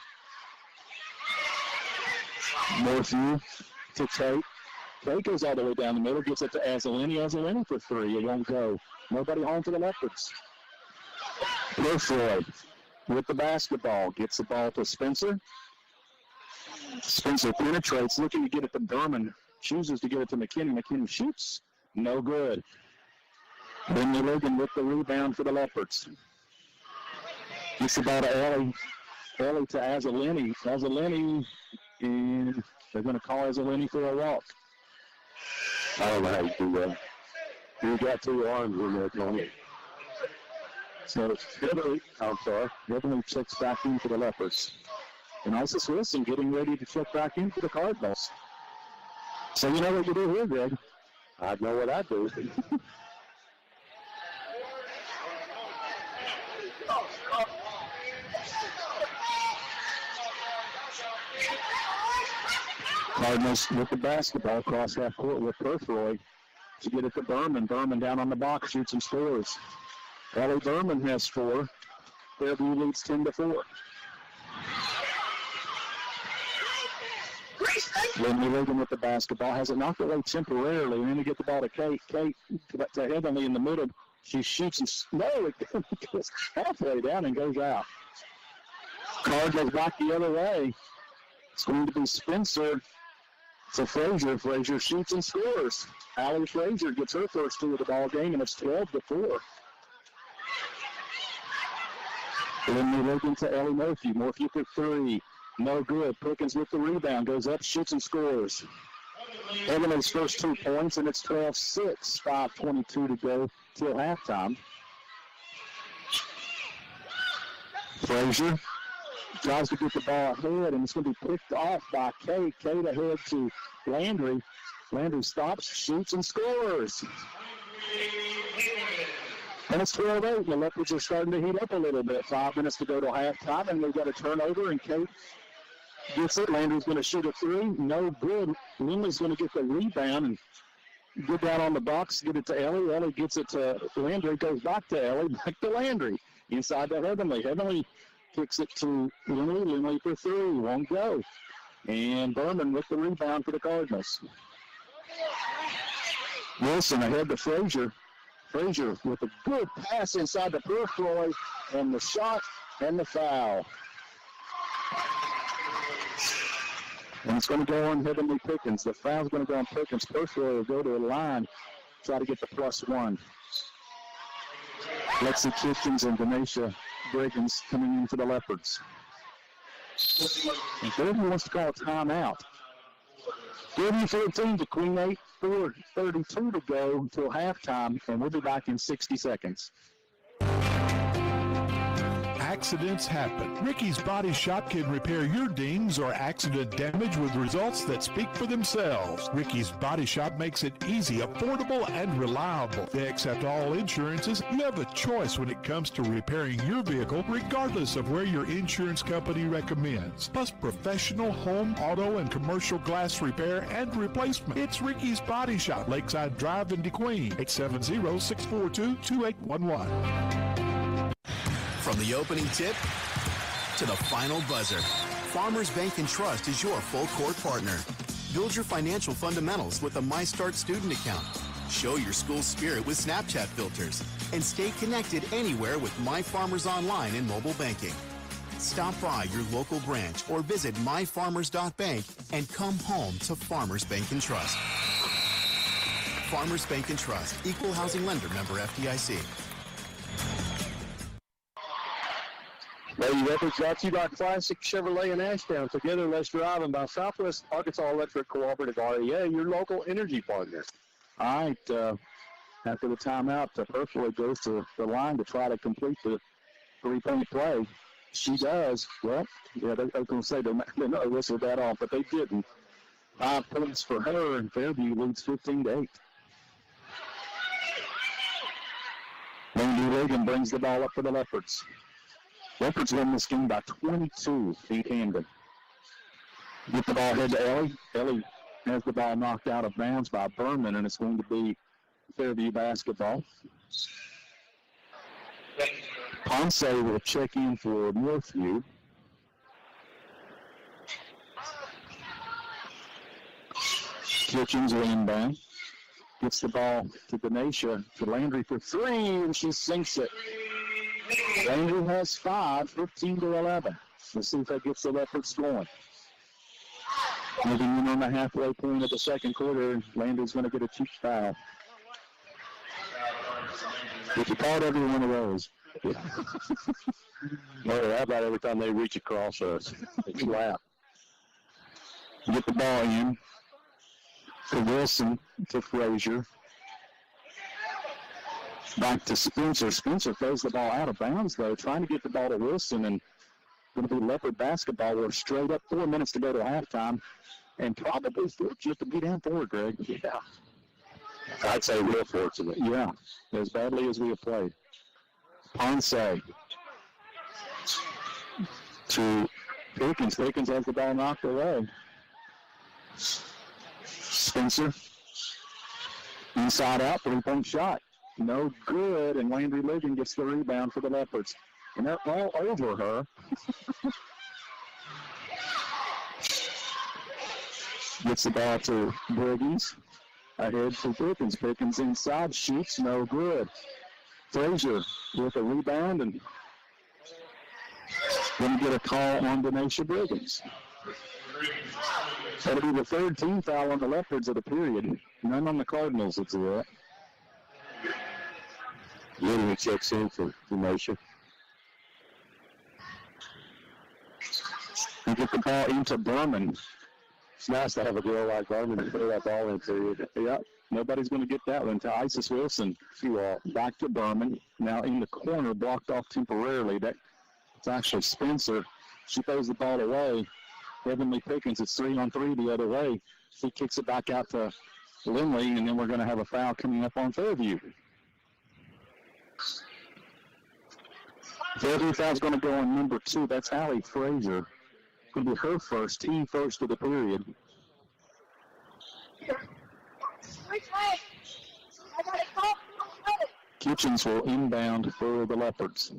Morphew to Tate. Tate goes all the way down the middle, gets it to Anzalini. Anzalini for 3. It won't go. Nobody home for the Leopards. Purfroy with the basketball. Gets the ball to Spencer. Spencer penetrates, looking to get it to Berman. Chooses to get it to McKinney. McKinney shoots. No good. Lindley Logan with the rebound for the Leopards. Gets the ball to Ellie. Ellie to Anzalini. Anzalini, and they're going to call Anzalini for a walk. I don't know how you do that. You got 2 arms in there, Tony. So Beverly checks back in for the Leopards. And Isis Wilson getting ready to check back in for the Cardinals. So you know what you do here, Greg? I know what I do. Cardinals with the basketball across half court with Purfroy. to get it to Berman. Berman down on the box, shoots and scores. Ellie Berman has 4. Fairview leads 10-4. Lindley Reagan with the basketball. Has it knocked away temporarily, and then to get the ball to Kate. Kate to Heavenly in the middle. She shoots and it goes halfway down and goes out. Card goes back the other way. It's going to be Spencer to Frazier. Frazier shoots and scores. Allie Frazier gets her first 2 of the ball game, and it's 12-4. Lindley Reagan to Ellie Murphy. Murphy for 3. No good. Pickens with the rebound. Goes up, shoots, and scores. Heavenly's first 2 points, and it's 12-6. 5:22 to go till halftime. Frazier tries to get the ball ahead, and it's going to be picked off by Kate. Kate ahead to Landry. Landry stops, shoots, and scores. And it's 12-8. The Leopards are starting to heat up a little bit. 5 minutes to go to halftime, and we've got a turnover, and Kate gets it. Landry's going to shoot a 3. No good. Lindley's going to get the rebound and get down on the box, get it to Ellie. Ellie gets it to Landry, goes back to Ellie, back to Landry. Inside to Heavenly. Heavenly kicks it to Lindley. Lindley for 3. Won't go. And Berman with the rebound for the Cardinals. Wilson ahead to Frazier. Frazier with a good pass inside the periphery, and the shot and the foul. And it's going to go on Heavenly Pickens. The foul's going to go on Pickens. Periphery will go to the line, try to get the +1. Lexi Kitchens and Denisha Briggins coming in for the Leopards. And Fairview wants to call a timeout. Fairview 14 to Queen 8, 4:32 to go until halftime, and we'll be back in 60 seconds. Accidents happen. Ricky's Body Shop can repair your dings or accident damage with results that speak for themselves. Ricky's Body Shop makes it easy, affordable, and reliable. They accept all insurances. You have a choice when it comes to repairing your vehicle, regardless of where your insurance company recommends. Plus professional home, auto, and commercial glass repair and replacement. It's Ricky's Body Shop, Lakeside Drive in DeQueen, 870-642-2811. From the opening tip to the final buzzer, Farmers Bank and Trust is your full court partner. Build your financial fundamentals with a MyStart student account. Show your school spirit with Snapchat filters. And stay connected anywhere with My Farmers Online and mobile banking. Stop by your local branch or visit myfarmers.bank and come home to Farmers Bank and Trust. Farmers Bank and Trust, equal housing lender, member FDIC. Lady Leopards brought to you by Classic Chevrolet in Ashdown. Together, let's drive them by Southwest Arkansas Electric Cooperative REA, your local energy partner. All right, after the timeout, Perkwood goes to the line to try to complete the 3-point play. She does. Well, yeah, I was going to say they not whistled that off, but they didn't. 5 points for her, and Fairview leads 15-8. Lindy Reagan brings the ball up for the Leopards. Leopards win this game by 22, beat Camden. Get the ball ahead to Ellie. Ellie has the ball knocked out of bounds by Berman, and it's going to be Fairview basketball. Ponce will check in for Northview. Kitchens will inbound. Gets the ball to Denisha, to Landry for 3, and she sinks it. Landry has 5, 15-11. Let's see if that gets the Leopards going. Moving in on the halfway point of the second quarter, Landry's going to get a cheap foul. If you caught every one of those. Yeah. Well, how about every time they reach across us? It's lap. Get the ball in to Wilson, to Frazier. Back to Spencer. Spencer throws the ball out of bounds, though, trying to get the ball to Wilson, and going to be Leopard basketball. We're straight up 4 minutes to go to halftime, and probably fortunate to be down 4, Greg. Yeah. I'd say real fortunate. Yeah, as badly as we have played. Ponce to Pickens. Pickens has the ball knocked away. Spencer Inside out, 3-point shot. No good, and Landry Ligon gets the rebound for the Leopards. And they're all over her. Gets the ball to Briggs. Ahead to Pickens. Pickens inside, shoots, no good. Frazier with a rebound and going to get a call on Denasia Briggs. That'll be the third team foul on the Leopards of the period. None on the Cardinals, it's that. Literally checks in for Denasia. You get the ball into Berman. It's nice to have a girl like Berman to throw that ball into. Yep. Nobody's going to get that one to Isis Wilson. Back to Berman. Now in the corner, blocked off temporarily. It's actually Spencer. She throws the ball away. Heavenly Pickens, it's 3-on-3 the other way. She kicks it back out to Lindley, and then we're going to have a foul coming up on Fairview. Fairview foul's going to go on number 2. That's Allie Frazier. Going to be her first, team first of the period. Kitchens will inbound for the Leopards.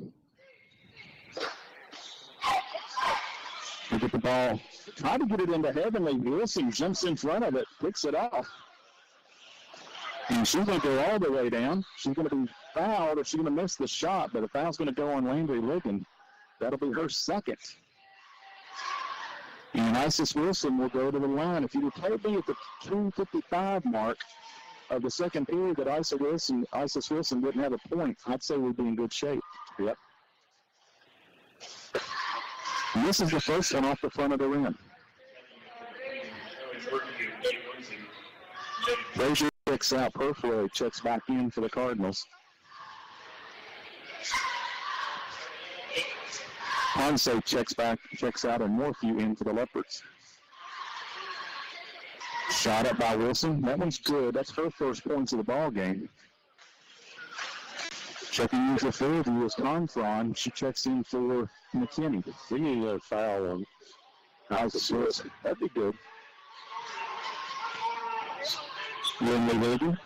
They get the ball. Try to get it into Heavenly. Wilson jumps in front of it, picks it off. And she's going to go all the way down. She's going to be fouled, or she's going to miss the shot, but the foul's going to go on Landry Ligon. That'll be her second. And Isis Wilson will go to the line. If you had told me at the 2:55 mark of the second period that Isis Wilson didn't have a point, I'd say we'd be in good shape. Yep. And this is the first one off the front of the rim. Frazier checks out. Purfroy checks back in for the Cardinals. Ponce checks out, and Morphew in for the Leopards. Shot up by Wilson. That one's good. That's her first points of the ball game. Checking in for Fairview is Confron. She checks in for McKinney. We need a foul on Isis Wilson. That'd be good. Lindley Ligon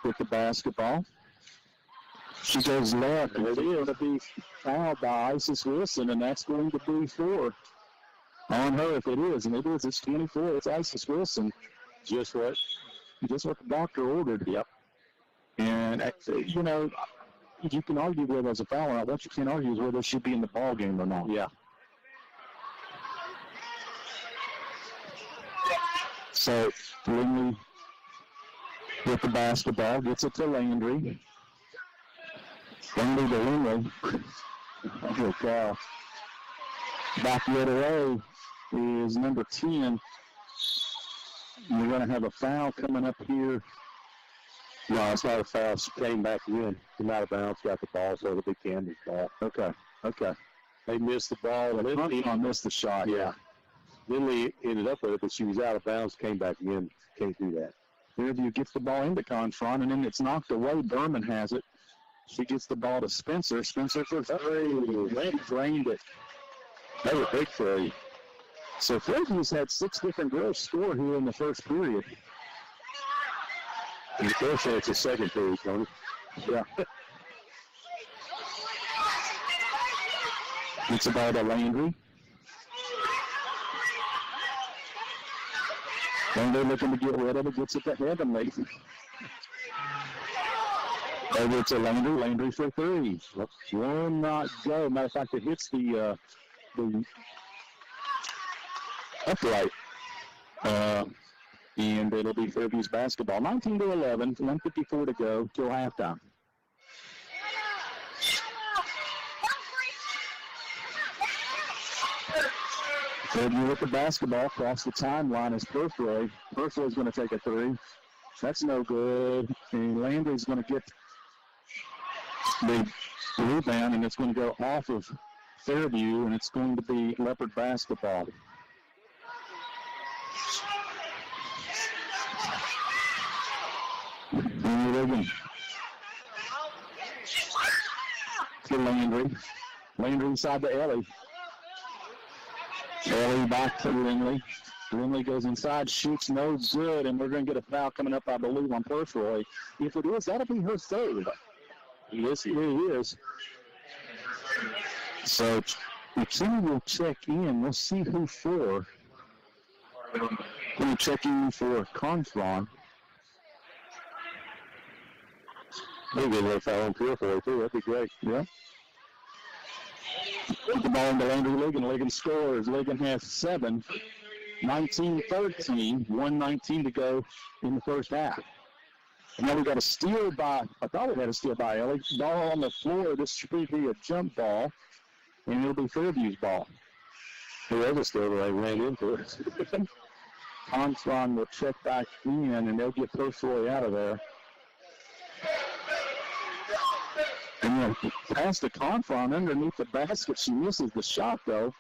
with the basketball. She goes left, and it's going to be fouled by Isis Wilson, and that's going to be 4 on her if it is. And it is. It's 24. It's Isis Wilson. Just what the doctor ordered. Yep. And, you can argue whether there's a foul or not. What you can't argue is whether she should be in the ball game or not. Yeah. So, Lindley with the basketball, gets it to Landry. Landry to Lindley. Oh, God. Back the other way is number 10. We're going to have a foul coming up here. No, it's not a foul. She came back in. Came out of bounds, got the ball, so it'll be Camden's ball. Okay. They missed the ball. Lindley missed the shot. Yeah. Lindley ended up with it, but she was out of bounds, came back in. Can't do that. Fairview gets the ball into Confront, and then it's knocked away. Berman has it. She gets the ball to Spencer. Spencer for 3. Drained it. That was a big 3. So Fairview's had 6 different girls score here in the first period. Unfortunately, it's the second period, Tony. Yeah. Gets the ball to Landry. Landry looking to get rid of it, gets it to Heavenly. Over to Landry. Landry for 3. Will not go. Matter of fact, it hits the upright. And it'll be Fairview's basketball. 19-11, 1:54 to go till halftime. Fairview with the basketball across the timeline is Purfroy. Purfroy's going to take a 3. That's no good. And Landry's going to get the rebound, and it's going to go off of Fairview, and it's going to be Leopard basketball. Ligon to Landry. Landry inside to Ellie. Ellie back to Lindley. Brimley goes inside, shoots no good, and we're going to get a foul coming up, I believe, on Purfoy. If it is, that'll be her third. Yes, it is. So McKinney will check in. We'll see who for. We'll check in for Confron. Maybe a little foul on Purfoy, too. That'd be great. Yeah. Put the ball into Landry Ligon. Ligon scores. Ligon has 7. 19-13. 1:19 to go in the first half. And now we got a steal by, I thought we had a steal by Ellie. Ball on the floor. This should be a jump ball, and it'll be Fairview's ball. Whoever still they ran into it. Confron will check back in, and they'll get Purfoy out of there. And then pass to Confron underneath the basket. She misses the shot, though,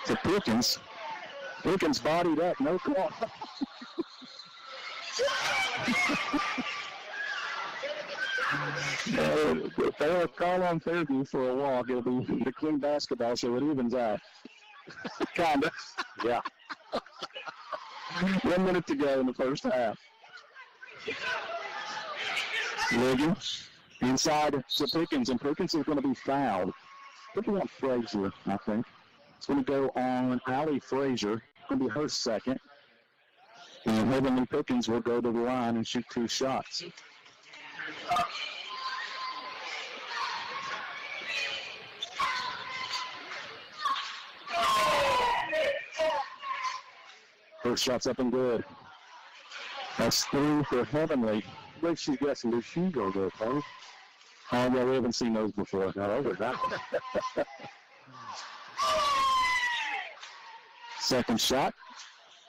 to Pickens. Pickens bodied up, no call. If they will call on Fairview for a walk, it'll be the clean basketball, so it evens out. Kinda. Yeah. 1 minute to go in the first half. Ligon inside to Pickens, and Pickens is going to be fouled. Put on Frazier, I think. It's going to go on Allie Frazier. Going to be her second. And Heavenly Pickens will go to the line and shoot 2 shots. First shot's up and good. That's 3 for Heavenly. I think she's got some new shoes on there, Tony. Oh, yeah, we haven't seen those before. No, those are not. Second shot.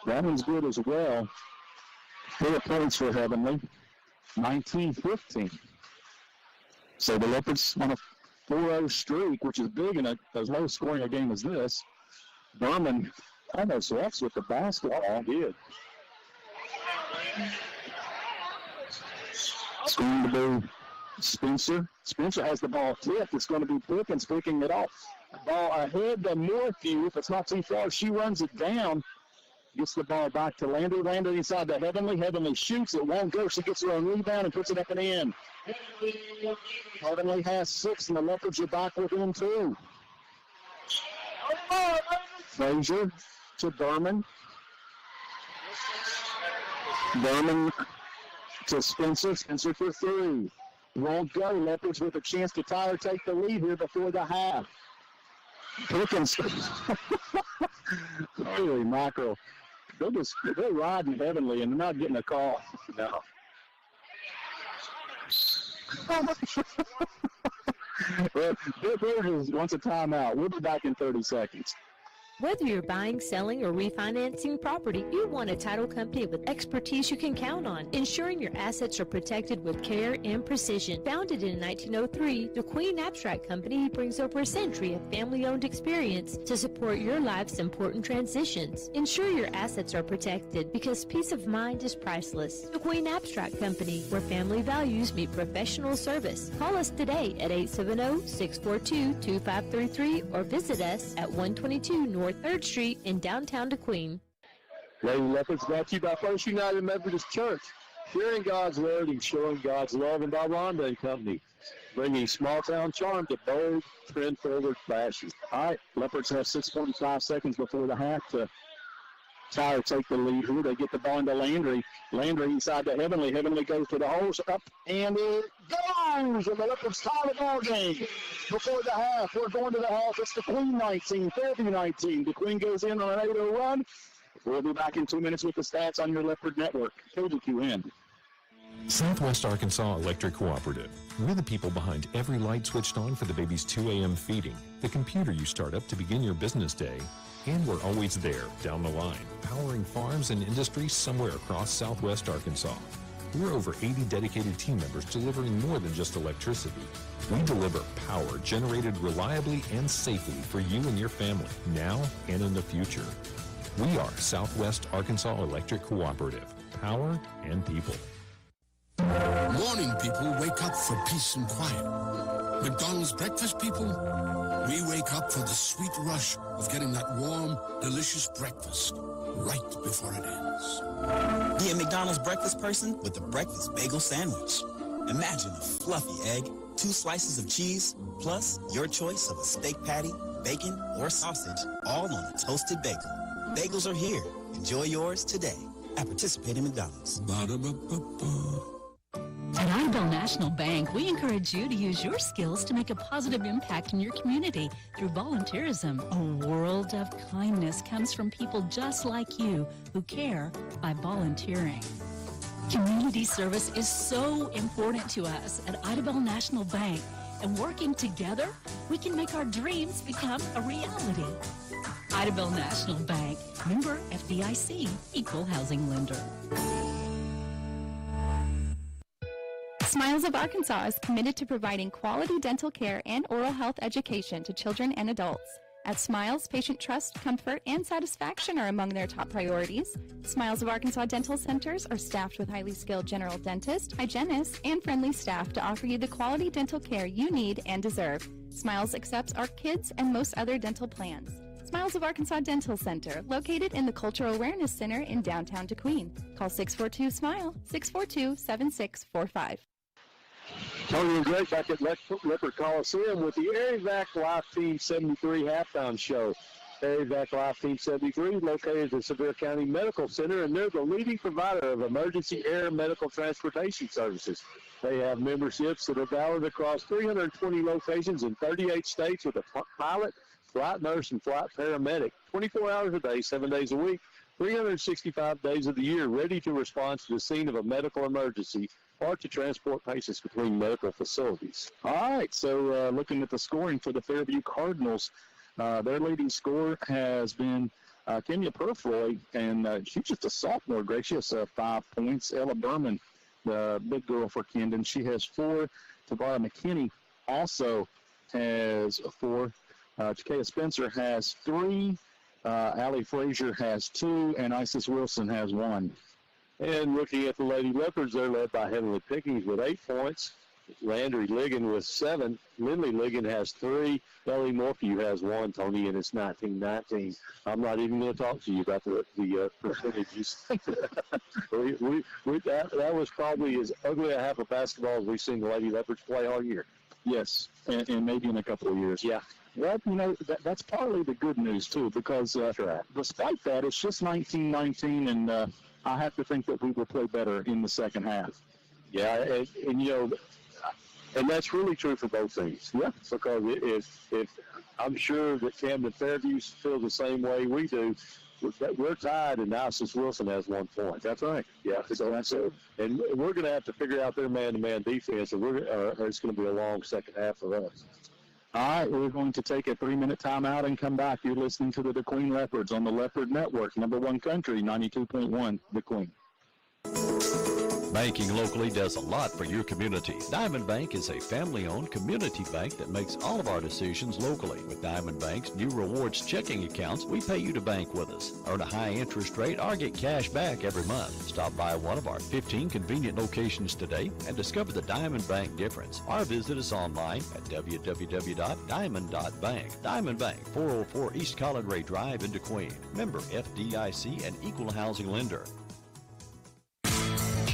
That one's good as well. 4 points for Heavenly. 19-15. So the Leopards on a 4-0 streak, which is big in as low scoring a game as this. Berman almost walks with the basketball. Did. It's going to be Spencer. Spencer has the ball tipped. It's going to be Pickens picking it off. Ball ahead to Morphew. If it's not too far, she runs it down. Gets the ball back to Landry. Landry inside to Heavenly. Heavenly shoots. It won't go. She gets her own rebound and puts it up and in. Heavenly has 6, and the Leopards are back within 2. Frazier to Berman. Berman to Spencer. Spencer for 3. Won't go. Leopards with a chance to tie or take the lead here before the half. Pickens. Holy mackerel. They're riding Heavenly and they're not getting a call. No. Well, Bill Burgess wants a timeout. We'll be back in 30 seconds. Whether you're buying, selling, or refinancing property, you want a title company with expertise you can count on, ensuring your assets are protected with care and precision. Founded in 1903, the Queen Abstract Company brings over a century of family-owned experience to support your life's important transitions. Ensure your assets are protected because peace of mind is priceless. The Queen Abstract Company, where family values meet professional service. Call us today at 870-642-2533 or visit us at 122 North 3rd Street in downtown DeQueen. Lady Leopards brought to you by First United Methodist Church, sharing God's word and showing God's love, and by Rondé Company, bringing small-town charm to bold, trend-forward fashion. All right, Leopards have 6.5 seconds before the half to tie or take the lead here. They get the ball into Landry. Landry inside to Heavenly. Heavenly goes to the holes, up, and it goes! And the Leopards tie the ball game before the half. We're going to the half. It's DeQueen 19, Fairview 19. DeQueen goes in on an 8-0 run. We'll be back in 2 minutes with the stats on your Leopard Network. KDQN. Southwest Arkansas Electric Cooperative. We're the people behind every light switched on for the baby's 2 a.m. feeding, the computer you start up to begin your business day, and we're always there, down the line, powering farms and industries somewhere across Southwest Arkansas. We're over 80 dedicated team members delivering more than just electricity. We deliver power generated reliably and safely for you and your family, now and in the future. We are Southwest Arkansas Electric Cooperative. Power and people. Morning people wake up for peace and quiet. McDonald's breakfast people We wake up for the sweet rush of getting that warm, delicious breakfast right before it ends. Be a McDonald's breakfast person with the breakfast bagel sandwich. Imagine a fluffy egg, 2 slices of cheese, plus your choice of a steak patty, bacon, or sausage, all on a toasted bagel. Bagels are here. Enjoy yours today at participating McDonald's. At Idabel National Bank, we encourage you to use your skills to make a positive impact in your community through volunteerism. A world of kindness comes from people just like you who care by volunteering. Community service is so important to us at Idabel National Bank, and working together, we can make our dreams become a reality. Idabel National Bank, member FDIC, equal housing lender. Smiles of Arkansas is committed to providing quality dental care and oral health education to children and adults. At Smiles, patient trust, comfort, and satisfaction are among their top priorities. Smiles of Arkansas dental centers are staffed with highly skilled general dentists, hygienists, and friendly staff to offer you the quality dental care you need and deserve. Smiles accepts our kids and most other dental plans. Smiles of Arkansas Dental Center, located in the Cultural Awareness Center in downtown DeQueen. Call 642-SMILE, 642-7645. Tony and Greg back at Leopard Coliseum with the Air-Evac Life Team 73 halftime show. Air-Evac Life Team 73 located at the Sevier County Medical Center, and they're the leading provider of emergency air medical transportation services. They have memberships that are valid across 320 locations in 38 states with a pilot, flight nurse, and flight paramedic, 24 hours a day, 7 days a week, 365 days of the year, ready to respond to the scene of a medical emergency or to transport patients between medical facilities. All right, so looking at the scoring for the Fairview Cardinals, their leading scorer has been Kenya Purfroy, and she's just a sophomore, Greg. She has 5 points. Ella Berman, the big girl for Camden, she has 4. Tabara McKinney also has 4. Takea Spencer has 3. Allie Frazier has 2, and Isis Wilson has 1. And looking at the Lady Leopards, they're led by Heavenly Pickings with 8 points. Landry Ligon with 7. Lindley Ligon has 3. Ellie Morphew has 1, Tony, and it's 19-19. I'm not even going to talk to you about the percentages. that was probably as ugly a half of basketball as we've seen the Lady Leopards play all year. Yes, and maybe in a couple of years. Yeah. Well, that's partly the good news, too, because despite that, it's just 19-19, and I have to think that we will play better in the second half. Yeah, and that's really true for both teams. Yeah. Because if I'm sure that Camden Fairview feels the same way we do, we're tied, and Isis Wilson has 1 point. That's right. Yeah. So and we're going to have to figure out their man-to-man defense, and it's going to be a long second half for us. All right, we're going to take a 3-minute timeout and come back. You're listening to the DeQueen Leopards on the Leopard Network, #1 country, 92.1 DeQueen. Banking locally does a lot for your community. Diamond Bank is a family-owned community bank that makes all of our decisions locally. With Diamond Bank's new rewards checking accounts, we pay you to bank with us. Earn a high interest rate or get cash back every month. Stop by one of our 15 convenient locations today and discover the Diamond Bank difference. Or visit us online at www.diamond.bank. Diamond Bank, 404 East Collinray Drive in DeQueen. Member FDIC and equal housing lender.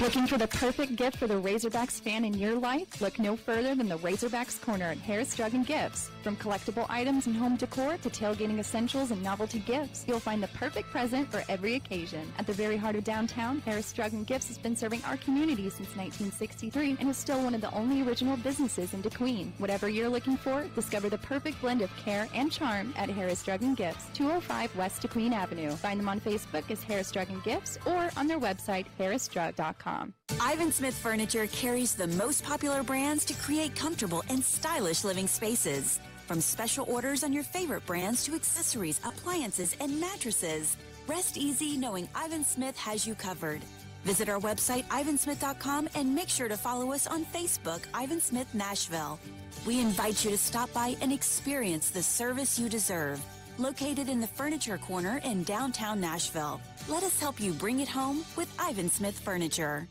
Looking for the perfect gift for the Razorbacks fan in your life? Look no further than the Razorbacks Corner at Harris Drug & Gifts. From collectible items and home decor to tailgating essentials and novelty gifts, you'll find the perfect present for every occasion. At the very heart of downtown, Harris Drug & Gifts has been serving our community since 1963 and is still one of the only original businesses in DeQueen. Whatever you're looking for, discover the perfect blend of care and charm at Harris Drug & Gifts, 205 West DeQueen Avenue. Find them on Facebook as Harris Drug & Gifts or on their website, harrisdrug.com. Ivan Smith Furniture carries the most popular brands to create comfortable and stylish living spaces. From special orders on your favorite brands to accessories, appliances, and mattresses. Rest easy knowing Ivan Smith has you covered. Visit our website, ivansmith.com, and make sure to follow us on Facebook, Ivan Smith Nashville. We invite you to stop by and experience the service you deserve. Located in the Furniture Corner in downtown Nashville. Let us help you bring it home with Ivan Smith Furniture.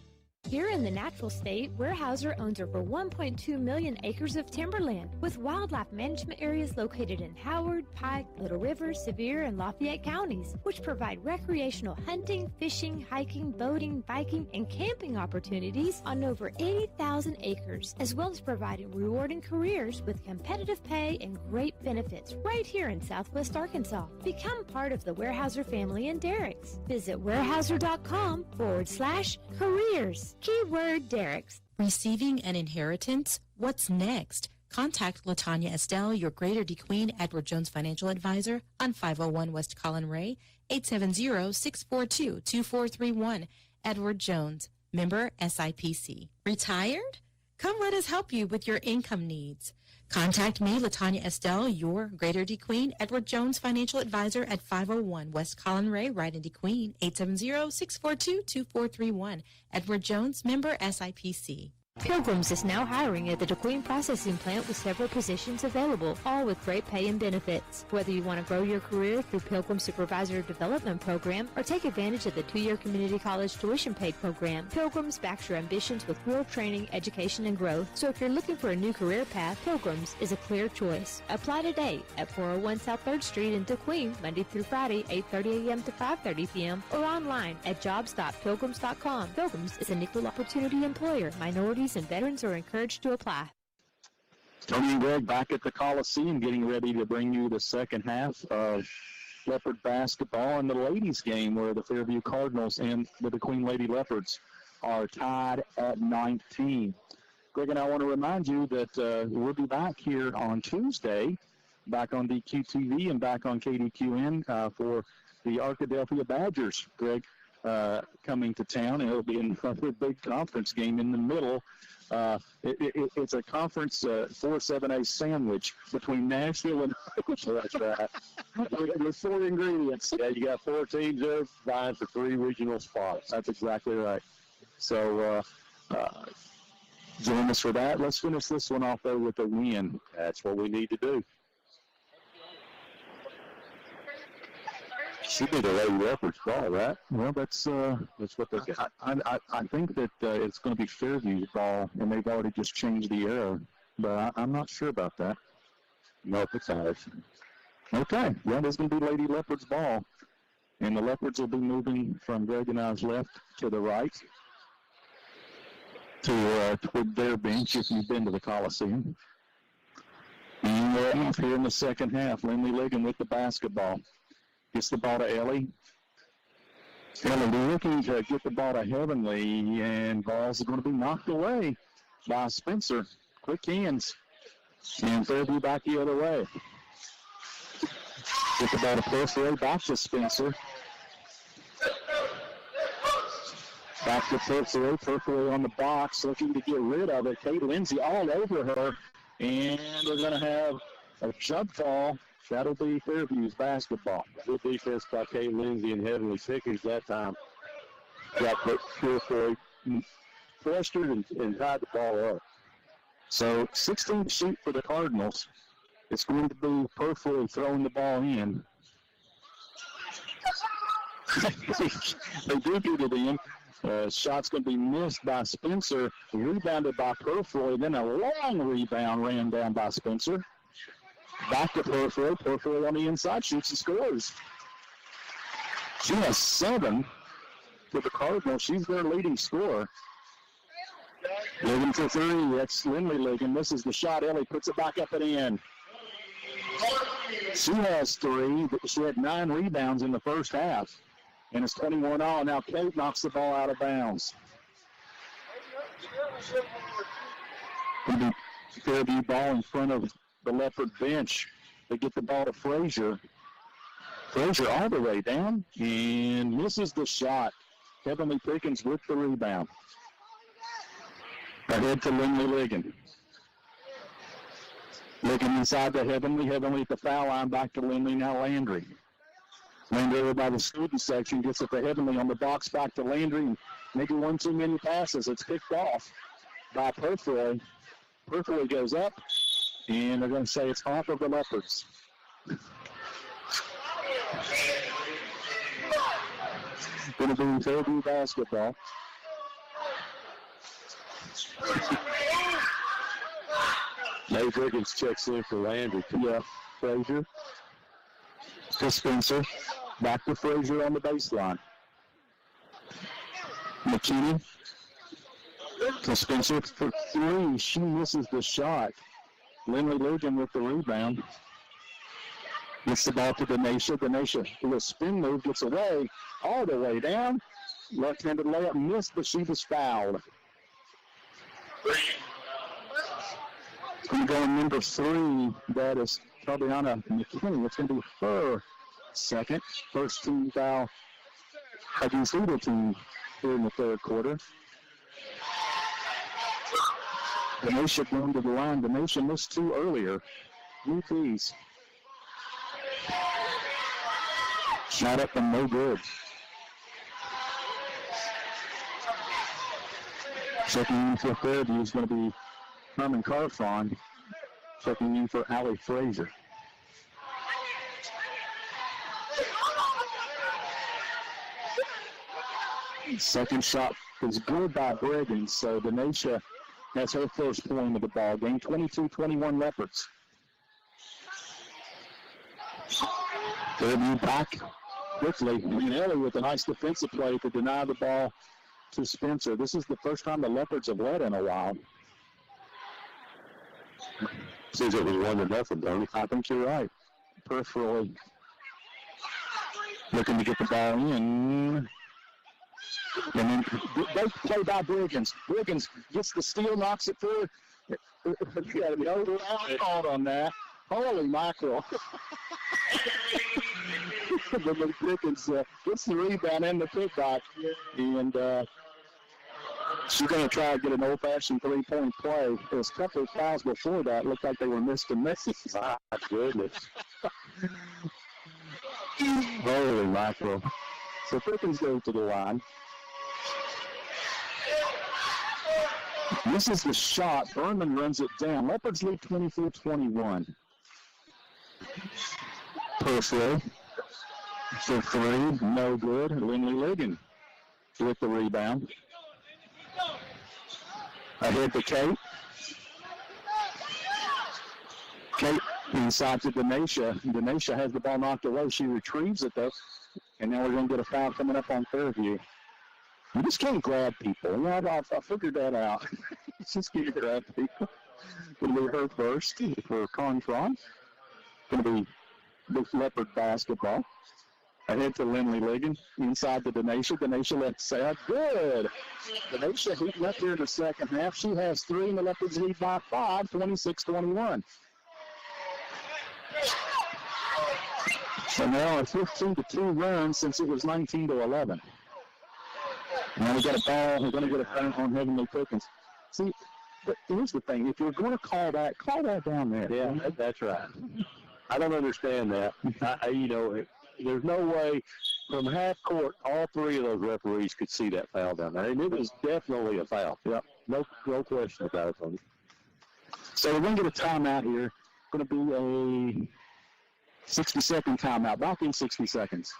Here in the natural state, Weyerhaeuser owns over 1.2 million acres of timberland, with wildlife management areas located in Howard, Pike, Little River, Sevier, and Lafayette counties, which provide recreational hunting, fishing, hiking, boating, biking, and camping opportunities on over 80,000 acres, as well as providing rewarding careers with competitive pay and great benefits right here in Southwest Arkansas. Become part of the Weyerhaeuser family in Derricks. Visit weyerhaeuser.com/careers. Keyword Derricks. Receiving an inheritance? What's next? Contact LaTanya Estelle, your Greater DeQueen Edward Jones financial advisor, on 501 West Collin Ray, 870-642-2431. Edward Jones, member SIPC. Retired? Come let us help you with your income needs. Contact me, LaTanya Estelle, your Greater DeQueen Edward Jones financial advisor at 501 West Collin Ray, right in DeQueen, 870-642-2431. Edward Jones, member SIPC. Pilgrims is now hiring at the DeQueen processing plant with several positions available, all with great pay and benefits. Whether you want to grow your career through Pilgrim Supervisor Development Program or take advantage of the 2-year community college tuition paid program, Pilgrims backs your ambitions with real training, education, and growth. So if you're looking for a new career path, Pilgrims is a clear choice. Apply today at 401 South 3rd Street in DeQueen, Monday through Friday, 8:30 a.m. to 5:30 p.m. or online at jobs.pilgrims.com. Pilgrims is an equal opportunity employer. Minorities and veterans are encouraged to apply. Tony and Greg back at the Coliseum getting ready to bring you the second half of Leopard basketball and the ladies game where the Fairview Cardinals and the DeQueen Lady Leopards are tied at 19. Greg and I want to remind you that we'll be back here on Tuesday, back on DQTV and back on KDQN for the Arkadelphia Badgers. Greg, coming to town, and it'll be another big conference game in the middle. It's a conference 4-7A sandwich between Nashville and that's right. With 4 ingredients. Yeah, you got 4 teams there vying for 3 regional spots. That's exactly right. So join us for that. Let's finish this one off, though, with a win. That's what we need to do. Should be the Lady Leopards ball, right? Well, that's what they got. I think that it's going to be Fairview's ball, and they've already just changed the arrow. But I'm not sure about that. Nope, it's ours. Okay, yeah, this is going to be Lady Leopards ball. And the Leopards will be moving from Greg and I's left to the right toward their bench if you've been to the Coliseum. And we're off here in the second half. Lindley Ligon with the basketball. Gets the ball to Ellie. Ellie looking to get the ball to Heavenly, and balls are going to be knocked away by Spencer. Quick hands. And Fairview back the other way. Get the ball to Perforay, back to Spencer. Back to Perforay. Perforay on the box, looking to get rid of it. Kate Lindsay all over her, and they're going to have a jump ball. That'll be Fairview's basketball. Good defense by Kate Lindsay and Heavenly Pickens that time. Got Perforay flustered and tied the ball up. So 16 to shoot for the Cardinals. It's going to be Perforay throwing the ball in. They do get it in. Shot's going to be missed by Spencer. Rebounded by Perforay. Then a long rebound ran down by Spencer. Back to Perforay. Perforay on the inside shoots and scores. She has 7 for the Cardinals. She's their leading scorer. Ligon for 3. That's Lindley Ligon. Misses the shot. Ellie puts it back up and in. She has 3. She had 9 rebounds in the first half. And it's 21 all. Now Kate knocks the ball out of bounds. Fairview ball in front of the Leopard bench. They get the ball to Frazier. Frazier all the way down and misses the shot. Heavenly Pickens with the rebound. Ahead to Lindley Ligon. Ligon inside to Heavenly. Heavenly at the foul line. Back to Lindley. Now Landry. Landry over by the student section. Gets it to Heavenly on the box. Back to Landry. And maybe one too many passes. It's picked off by Perforay. Perforay goes up. And they're going to say it's off of the Leopards. Going to be Fairview basketball. Nate Wiggins checks in for Landry. Yeah, Frazier to Spencer. Back to Frazier on the baseline. McKinney to Spencer for 3. She misses the shot. Lindley Logan with the rebound. Gets the ball to Denisha. Denisha with a spin move gets away all the way down. Left-handed layup missed, but she was fouled. It's going to go in number 3. That is Fabiana McKinney. It's going to be her second. First team foul against either team here in the third quarter. Denisha going to the line. Denisha missed 2 earlier. UP's. Shot up and no good. Checking in for Fairview is going to be Herman Carfon. Checking in for Allie Frazier. Second shot is good by Bregan, so Denisha has her first point of the ball game. 22-21 Leopards. Fairview back quickly. Minelli with a nice defensive play to deny the ball to Spencer. This is the first time the Leopards have led in a while. Seems it was 1-0, Tony. I think you're right. Peripherally looking to get the ball in. And then they play by Briggins. Briggins gets the steal, knocks it forward. You got to be called on that. Holy mackerel. But Briggins gets the rebound and the putback. And she's going to try to get an old-fashioned three-point play. There's a couple of fouls before that. Looked like they were missed and missed. My goodness. Holy mackerel. So Briggins goes to the line. This is the shot. Berman runs it down. Leopards lead 24-21. Pursley for 3. No good. Lindley Ligon with the rebound. Ahead to Kate. Kate inside to Denisha. Denisha has the ball knocked away. She retrieves it, though. And now we're going to get a foul coming up on Fairview. You just can't grab people. You know, I figured that out. Just can't grab people. Going to be her first for Contron. Going to be the Leopard basketball. Ahead to Lindley Ligon. Inside to Denisha. Denisha left side. Good. Denisha heating up here in the second half. She has 3, and the Leopards lead by 5, 26-21. So now a 15-2 run since it was 19-11. Now we got a ball. We're going to get a foul on Heavenly Pickens. See, but here's the thing. If you're going to call that down there. Yeah, that's right. I don't understand that. There's no way from half court all 3 of those referees could see that foul down there. And it was definitely a foul. Yep. No question about it, Tony. So we're going to get a timeout here. Going to be a 60-second timeout. Back in 60 seconds.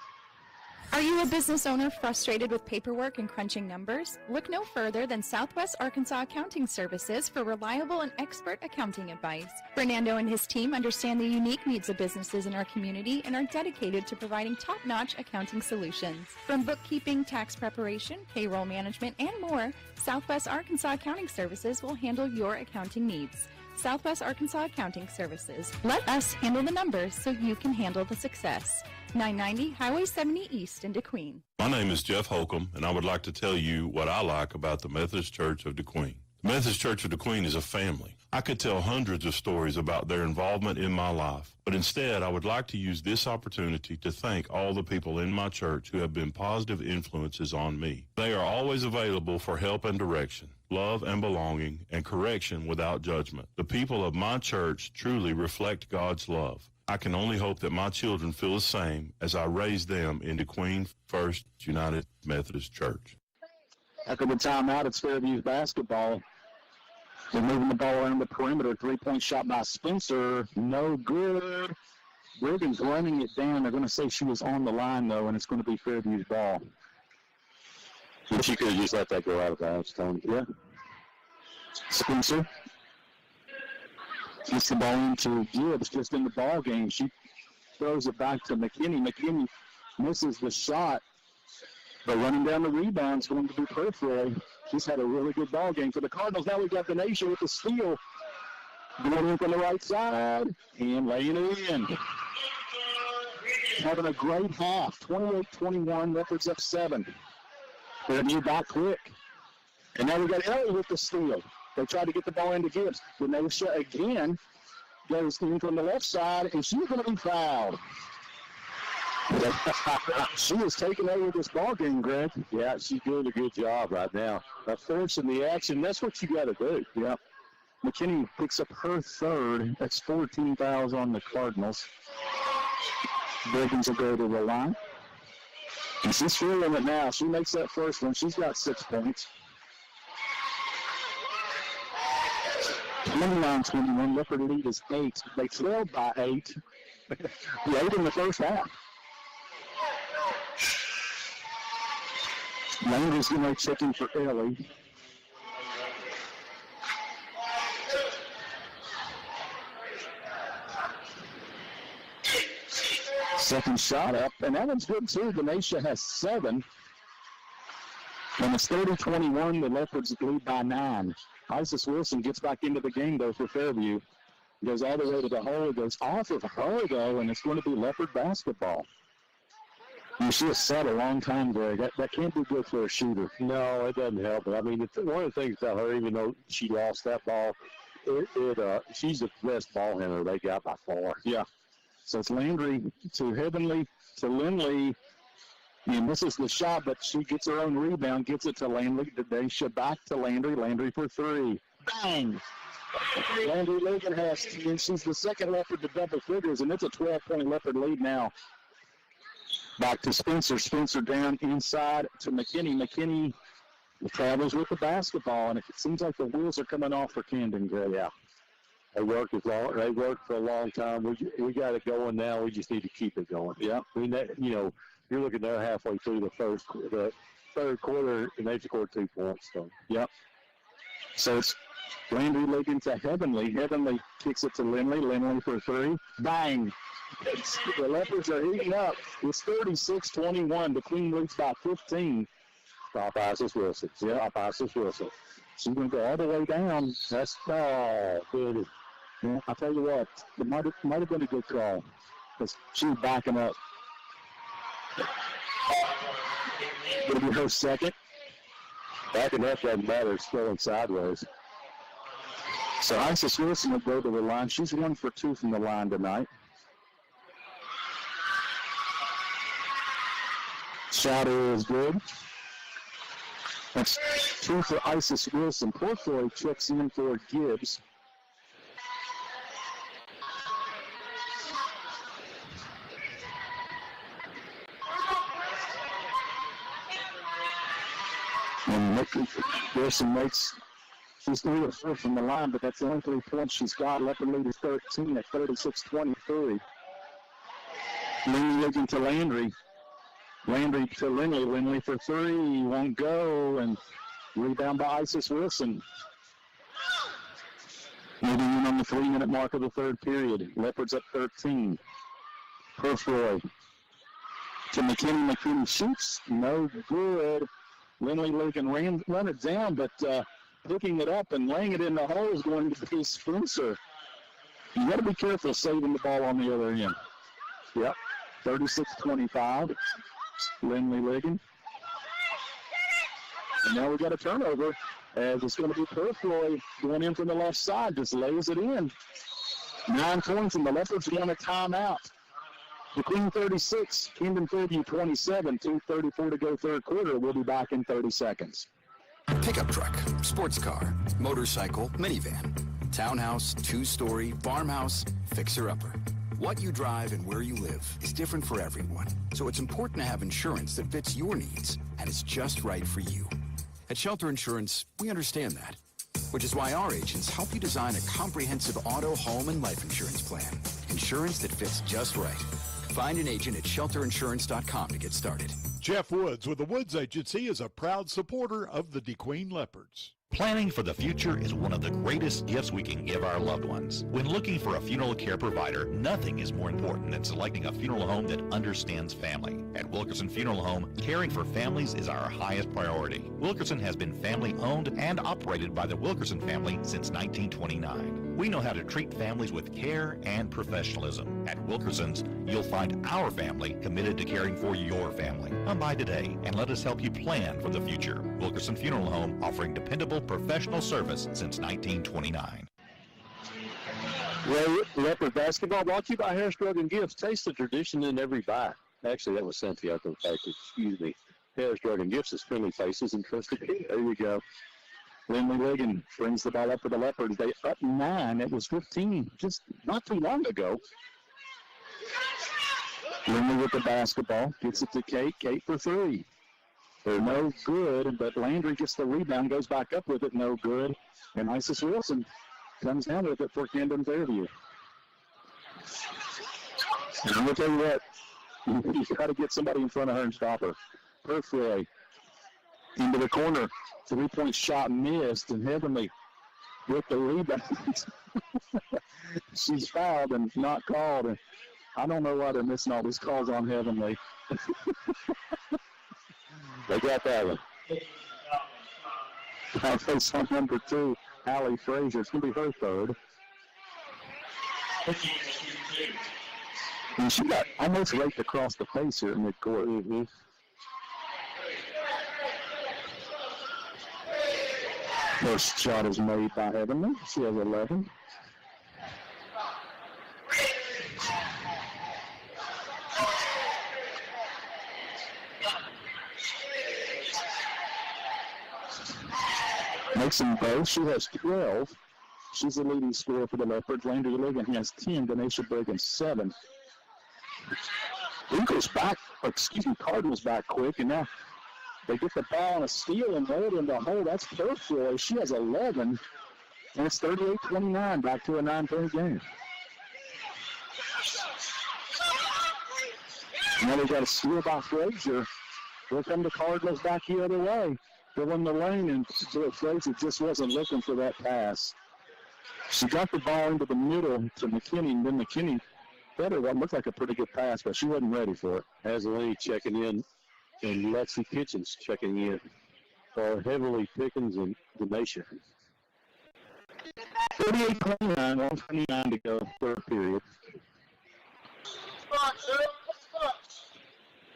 Are you a business owner frustrated with paperwork and crunching numbers? Look no further than Southwest Arkansas Accounting Services for reliable and expert accounting advice. Fernando and his team understand the unique needs of businesses in our community and are dedicated to providing top-notch accounting solutions. From bookkeeping, tax preparation, payroll management, and more, Southwest Arkansas Accounting Services will handle your accounting needs. Southwest Arkansas Accounting Services. Let us handle the numbers so you can handle the success. 990 Highway 70 East in DeQueen. My name is Jeff Holcomb, and I would like to tell you what I like about the Methodist Church of DeQueen. The Methodist Church of DeQueen is a family. I could tell hundreds of stories about their involvement in my life, but instead I would like to use this opportunity to thank all the people in my church who have been positive influences on me. They are always available for help and direction, love and belonging, and correction without judgment. The people of my church truly reflect God's love. I can only hope that my children feel the same as I raised them in DeQueen First United Methodist Church. After the timeout, it's Fairview's basketball. They're moving the ball around the perimeter. 3-point shot by Spencer. No good. Briggins running it down. They're going to say she was on the line, though, and it's going to be Fairview's ball. But she could have just let that go out of bounds, Tony. Yeah. Spencer gets the ball into Gibbs just in the ball game. She throws it back to McKinney. McKinney misses the shot, but running down the rebound is going to be Purfroy. She's had a really good ball game for the Cardinals. Now we've got the Nation with the steal. Going in from the right side and laying it in. Having a great half. 28-21. Leopards up 7. Fairview back quick. And now we got Ellie with the steal. They tried to get the ball into Gibbs. Denosha again goes in from the left side, and she's going to be fouled. She is taking over this ball game, Greg. Yeah, she's doing a good job right now. Forcing the action, that's what you got to do. Yeah. McKinney picks up her third. That's 14 fouls on the Cardinals. Briggins will go to the line. And she's feeling it now. She makes that first one. She's got 6 points. 29-21. Leopard lead is 8. They trailed by 8 late in the first half. Landry's going to check in for Ellie. Second shot up, and that one's good too. Denosha has 7. And it's 30-21. The Leopards lead by 9. Isis Wilson gets back into the game, though, for Fairview. Goes all the way to the hole. Goes off of her, though, and it's going to be Leopard basketball. And she has set a long time, Greg. That can't be good for a shooter. No, it doesn't help. But I mean, one of the things about her, even though she lost that ball, she's the best ball handler they got by far. Yeah. So it's Landry to Heavenly to Lindley. And this is the shot, but she gets her own rebound, gets it to Landry. Denosha back to Landry. Landry for 3. Bang! Landry Logan has 10. She's the second Leopard to double figures, and it's a 12-point Leopard lead now. Back to Spencer. Spencer down inside to McKinney. McKinney travels with the basketball, and it seems like the wheels are coming off for Camden, Greg. Yeah. They worked for a long time. We got it going now. We just need to keep it going. Yeah. I mean, you're looking there halfway through the third quarter, and they've scored 2 points. So. Yep. So it's Landry looking to Heavenly. Heavenly kicks it to Lindley. Lindley for 3. Bang! The Leopards are heating up. It's 36-21. The Queen leads by 15. Stop Isis Wilson. Stop Isis Wilson. She's going to go all the way down. That's good. Yeah, I'll tell you what, it might have been a good call because she was backing up. It'll be her second. Backing up doesn't matter. It's going sideways. So Isis Wilson will go to the line. She's 1 for 2 from the line tonight. Shot is good. That's 2 for Isis Wilson. Portfoy checks in for Gibbs. And Wilson makes, she's 3 or 4 from the line, but that's the only 3 points she's got. Leopard lead is 13 at 36-23. Lindley looking to Landry. Landry to Lindley. Lindley for 3. Won't go. And rebound by Isis Wilson. Moving in on the 3-minute mark of the third period. Leopards up 13. Purfroy to McKinney. McKinney shoots. No good. Lindley looking run it down, but picking it up and laying it in the hole is going to be Spencer. You got to be careful saving the ball on the other end. Yep. 36-25. Lindley Ligon. And now we got a turnover as it's going to be Purfroy going in from the left side. Just lays it in. 9 points, and the Leopards want a timeout. The Queen 36, Camden Fairview 27, 2:34 to go third quarter. We'll be back in 30 seconds. Pickup truck, sports car, motorcycle, minivan, townhouse, 2-story, farmhouse, fixer-upper. What you drive and where you live is different for everyone, so it's important to have insurance that fits your needs and is just right for you. At Shelter Insurance, we understand that, which is why our agents help you design a comprehensive auto, home, and life insurance plan. Insurance that fits just right. Find an agent at shelterinsurance.com to get started. Jeff Woods with the Woods Agency is a proud supporter of the DeQueen Leopards. Planning for the future is one of the greatest gifts we can give our loved ones. When looking for a funeral care provider, nothing is more important than selecting a funeral home that understands family. At Wilkerson Funeral Home, caring for families is our highest priority. Wilkerson has been family-owned and operated by the Wilkerson family since 1929. We know how to treat families with care and professionalism. At Wilkerson's, you'll find our family committed to caring for your family. Come by today and let us help you plan for the future. Wilkerson Funeral Home, offering dependable professional service since 1929. Leopard basketball brought to you by Harris-Drug and Gifts. Taste the tradition in every bite. Actually, that was Cynthia at the factory. Excuse me. Harris-Drug and Gifts is friendly faces and trusted care. There you go. Lindley Ligon brings the ball up for the Leopards. They up 9. It was 15 just not too long ago. Lindley with the basketball. Gets it to Kate. Kate for 3. They're no good, but Landry gets the rebound, goes back up with it, no good. And Isis Wilson comes down with it for Camden Fairview. And I'm going to tell you what, you've got to get somebody in front of her and stop her. Perfroy into the corner. 3-point shot missed, and Heavenly with the rebound. She's fouled and not called. And I don't know why they're missing all these calls on Heavenly. They got that one. Now face on number 2, Allie Frazier. It's going to be her third. And she got almost raked across the face here at midcourt. Mm-hmm. First shot is made by Heavenly. She has 11. Makes them both. She has 12. She's the leading scorer for the Leopards. Landry Ligon has 10. Denisha Brigham 7. Eagles back, Cardinals back quick, and now they get the ball on a steal and roll it in the hole. That's Perfroy. She has 11, and it's 38-29, back to a 9-point game. Now they got a steal by Frazier. Here come the Cardinals back the other way. Filling the lane, and Frazier just wasn't looking for that pass. She got the ball into the middle to McKinney, and then McKinney better what looked like a pretty good pass, but she wasn't ready for it. Azalea checking in, and Lexi Kitchens checking in for Heavenly Pickens and Denisha. 38-29, 1:29 to go, third period.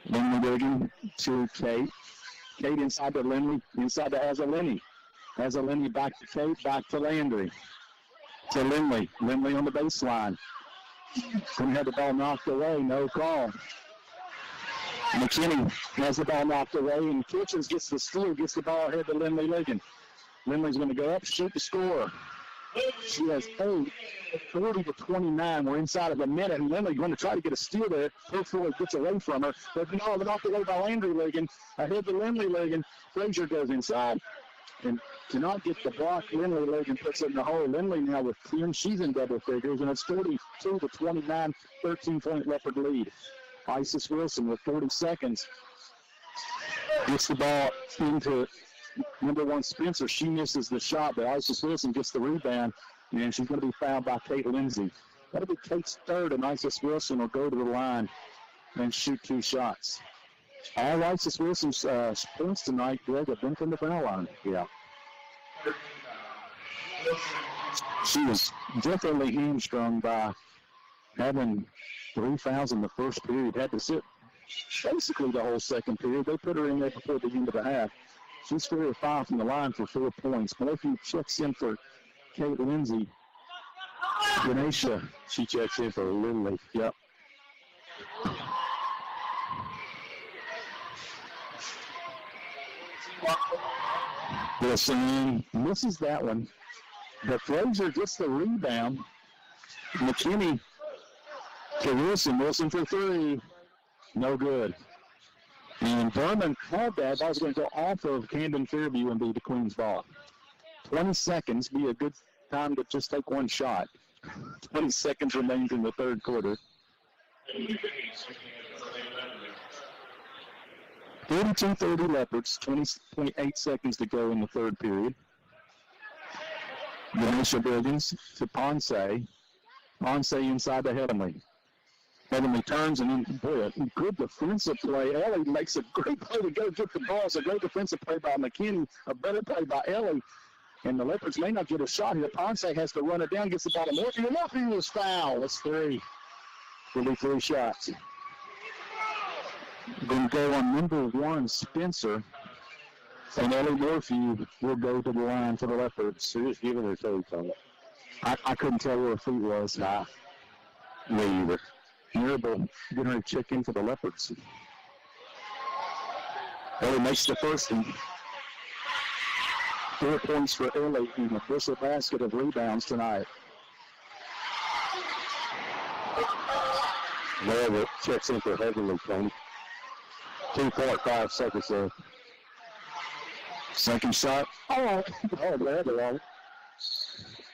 Lindley Wiggin to Kate. Kate inside to Lindley, inside to Azalini. Azalini back to Kate, back to Landry. To Lindley. Lindley on the baseline. Couldn't have the ball knocked away, no call. McKinney has the ball knocked away, and Kitchens gets the steal, gets the ball ahead to Lindley Ligon. Lindley's going to go up, shoot the score. She has 8, 40-29. We're inside of a minute, and Lindley going to try to get a steal there. Perfroy gets away from her, but no, they're knocked away by Landry Ligon. Ahead to Lindley Ligon. Frazier goes inside and cannot get the block. Lindley Ligon puts it in the hole. Lindley now with 10. She's in double figures, and it's 42-29, 13-point Leopard lead. Isis Wilson with 40 seconds gets the ball into number 1 Spencer. She misses the shot, but Isis Wilson gets the rebound, and she's going to be fouled by Kate Lindsay. That'll be Kate's third, and Isis Wilson will go to the line and shoot 2 shots. All Isis Wilson's points tonight, Greg, have been from the foul line. Yeah. She was definitely hamstrung by having 3 fouls in the first period. Had to sit basically the whole second period. They put her in there before the end of the half. She scored a foul from the line for 4 points. Murphy checks in for Kate Lindsay. Denisha, she checks in for Lindley. Yep. Wilson misses that one. But Frazier gets the rebound. McKinney to Wilson. Wilson for 3. No good. And Berman called that. That was going to go off of Camden Fairview and be the Queen's ball. 20 seconds, be a good time to just take 1 shot. 20 seconds remains in the third quarter. 32-30 Leopards, 20.8 seconds to go in the third period. Denisha Biggins to Ponce. Ponce inside to Heavenly. Heavenly turns, and then, boy, a good defensive play. Ellie makes a great play to go get the ball. It's a great defensive play by McKinney, a better play by Ellie. And the Leopards may not get a shot here. Ponce has to run it down, gets the ball to Murphy. And Murphy was foul. That's three. Will be 3 shots. Going to go on number 1, Spencer. And Ellie Murphy will go to the line for the Leopards. So just giving her toe, Tom. I couldn't tell where her feet was. Nah. Me either. Mirabel getting her to check in for the Leopards. Ellie makes the first one. 4 points for Ellie in a bushel basket of rebounds tonight. Mirabel checks in for Heavenly, Tony. 2.5 seconds left. Second shot. Oh, Mirabel.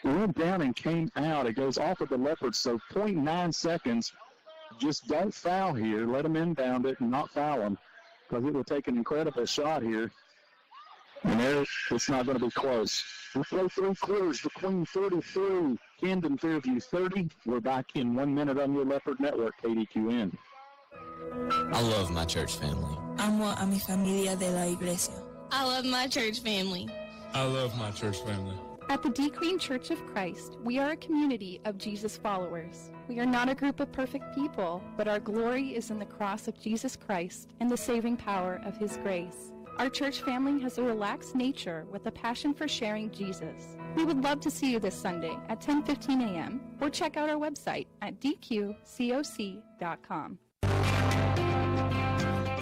Went down and came out. It goes off of the Leopards, so 0.9 seconds. Just don't foul here. Let them inbound it and not foul them, because it will take an incredible shot here. And there, it's not going to be close. We play 3 quarters. The Queen 33, Camden Fairview 30. We're back in 1 minute on your Leopard Network, KDQN. I love my church family. Amo a mi familia de la iglesia. I love my church family. I love my church family. At the D Queen Church of Christ, we are a community of Jesus followers. We are not a group of perfect people, but our glory is in the cross of Jesus Christ and the saving power of His grace. Our church family has a relaxed nature with a passion for sharing Jesus. We would love to see you this Sunday at 10:15 a.m. or check out our website at dqcoc.com.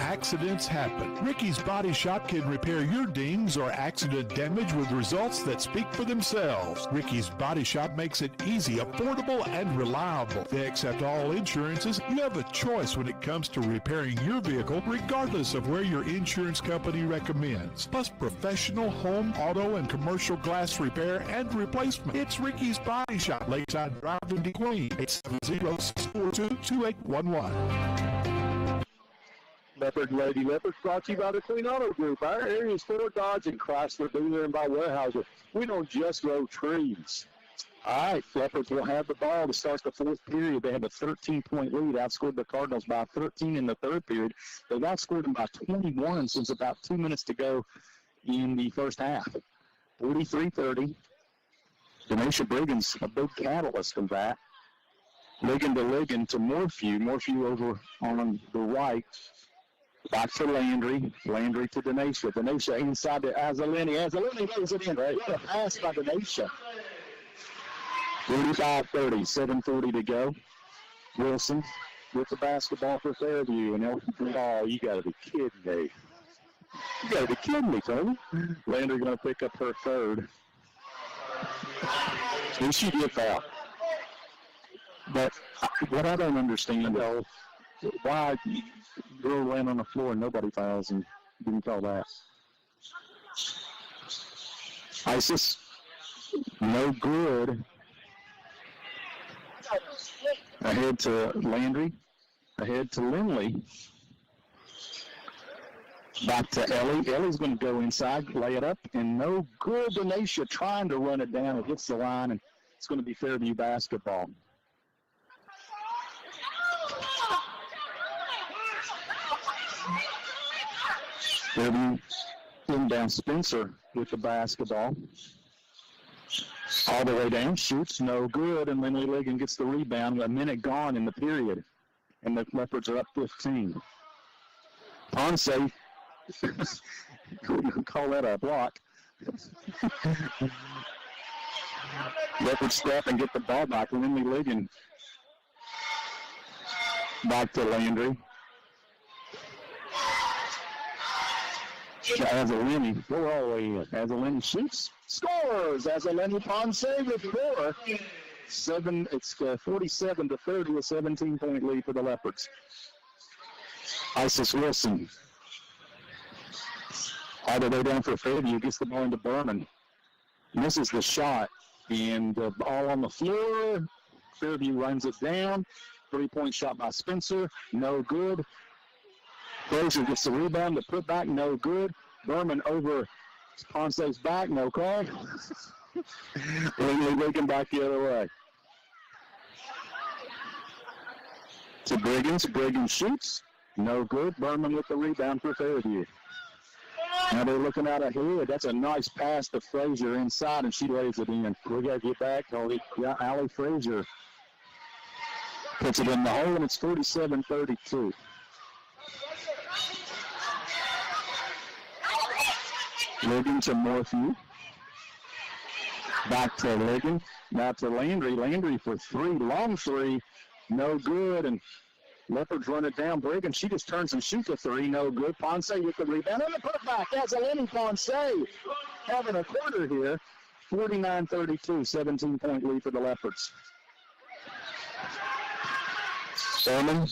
Accidents happen. Ricky's Body Shop can repair your dings or accident damage with results that speak for themselves. Ricky's Body Shop makes it easy, affordable, and reliable. They accept all insurances. You have a choice when it comes to repairing your vehicle, regardless of where your insurance company recommends. Plus professional home, auto, and commercial glass repair and replacement. It's Ricky's Body Shop, Lakeside Drive in DeQueen, 870-642-2811. Leopard Lady Leopards brought to you by the Queen Auto Group. Our area's Ford, Dodge, and Chrysler dealer, and by Weyerhaeuser. We don't just grow trees. All right, Leopards will have the ball to start the 4th period. They have a 13-point lead, outscored the Cardinals by 13 in the 3rd period. They've outscored them by 21 since about 2 minutes to go in the first half. 43-30. Denisha Briggins, a big catalyst in that. Ligon to Ligon to Morphew. Morphew over on the right. Back to Landry. Landry to Denisha. Denisha inside to Azalini. Azalini lays it in. Right. What a pass by Denisha. 45-30. 7:40 to go. Wilson with the basketball for Fairview. And oh, you got to be kidding me. You got to be kidding me, Tony. Landry going to pick up her 3rd. And she did foul. But what I don't understand is why girl ran on the floor and nobody fouls and didn't call that. Isis, no good. Ahead to Landry. Ahead to Lindley. Back to Ellie. Ellie's going to go inside, lay it up, and no good. Denisha trying to run it down. It hits the line, and it's going to be Fairview basketball. Fairview inbound Spencer with the basketball. All the way down, shoots, no good, and Lindley Ligon gets the rebound. A minute gone in the period, and the Leopards are up 15. Ponce, call that a block. Leopards step and get the ball back. Lindley Ligon back to Landry. Azalini, go all the way in. Azalini shoots, scores. Azalini Ponce with 4. It's 47-30, a 17-point lead for the Leopards. Isis Wilson, all the way down for Fairview, gets the ball into Berman. Misses the shot, and the ball on the floor. Fairview runs it down. 3-point shot by Spencer, no good. Frazier gets the rebound, the put back, no good. Berman over Ponce's back, no call. Looking back the other way. To Briggins. Briggins shoots. No good. Berman with the rebound for Fairview. Now they're looking out ahead. That's a nice pass to Frazier inside, and she lays it in. We got to get back, Cody. Yeah, Allie Frazier puts it in the hole, and it's 47-32. Ligon to Morphew. Back to Ligon. Now to Landry. Landry for three. Long three. No good. And Leopards run it down. Brigham, she just turns and shoots a three. No good. Ponce with the rebound. And the putback. That's Eleni Ponce having a quarter here. 49-32. 17-point lead for the Leopards. Thurman.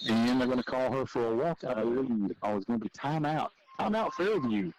And they're going to call her for a walkout lead. Oh, it's going to be timeout. Timeout Fairview.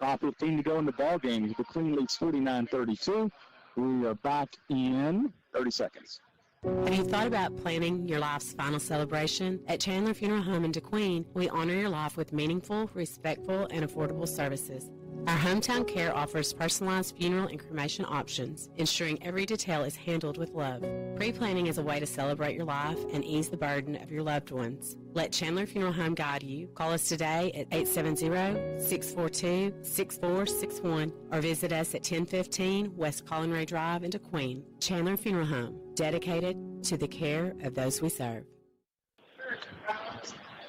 5:15 to go in the ball game. The Queen leads 49-32. We are back in 30 seconds. Have you thought about planning your life's final celebration? At Chandler Funeral Home in DeQueen, we honor your life with meaningful, respectful, and affordable services. Our hometown care offers personalized funeral and cremation options, ensuring every detail is handled with love. Pre-planning is a way to celebrate your life and ease the burden of your loved ones. Let Chandler Funeral Home guide you. Call us today at 870-642-6461 or visit us at 1015 West Collinray Drive in DeQueen. Chandler Funeral Home, dedicated to the care of those we serve.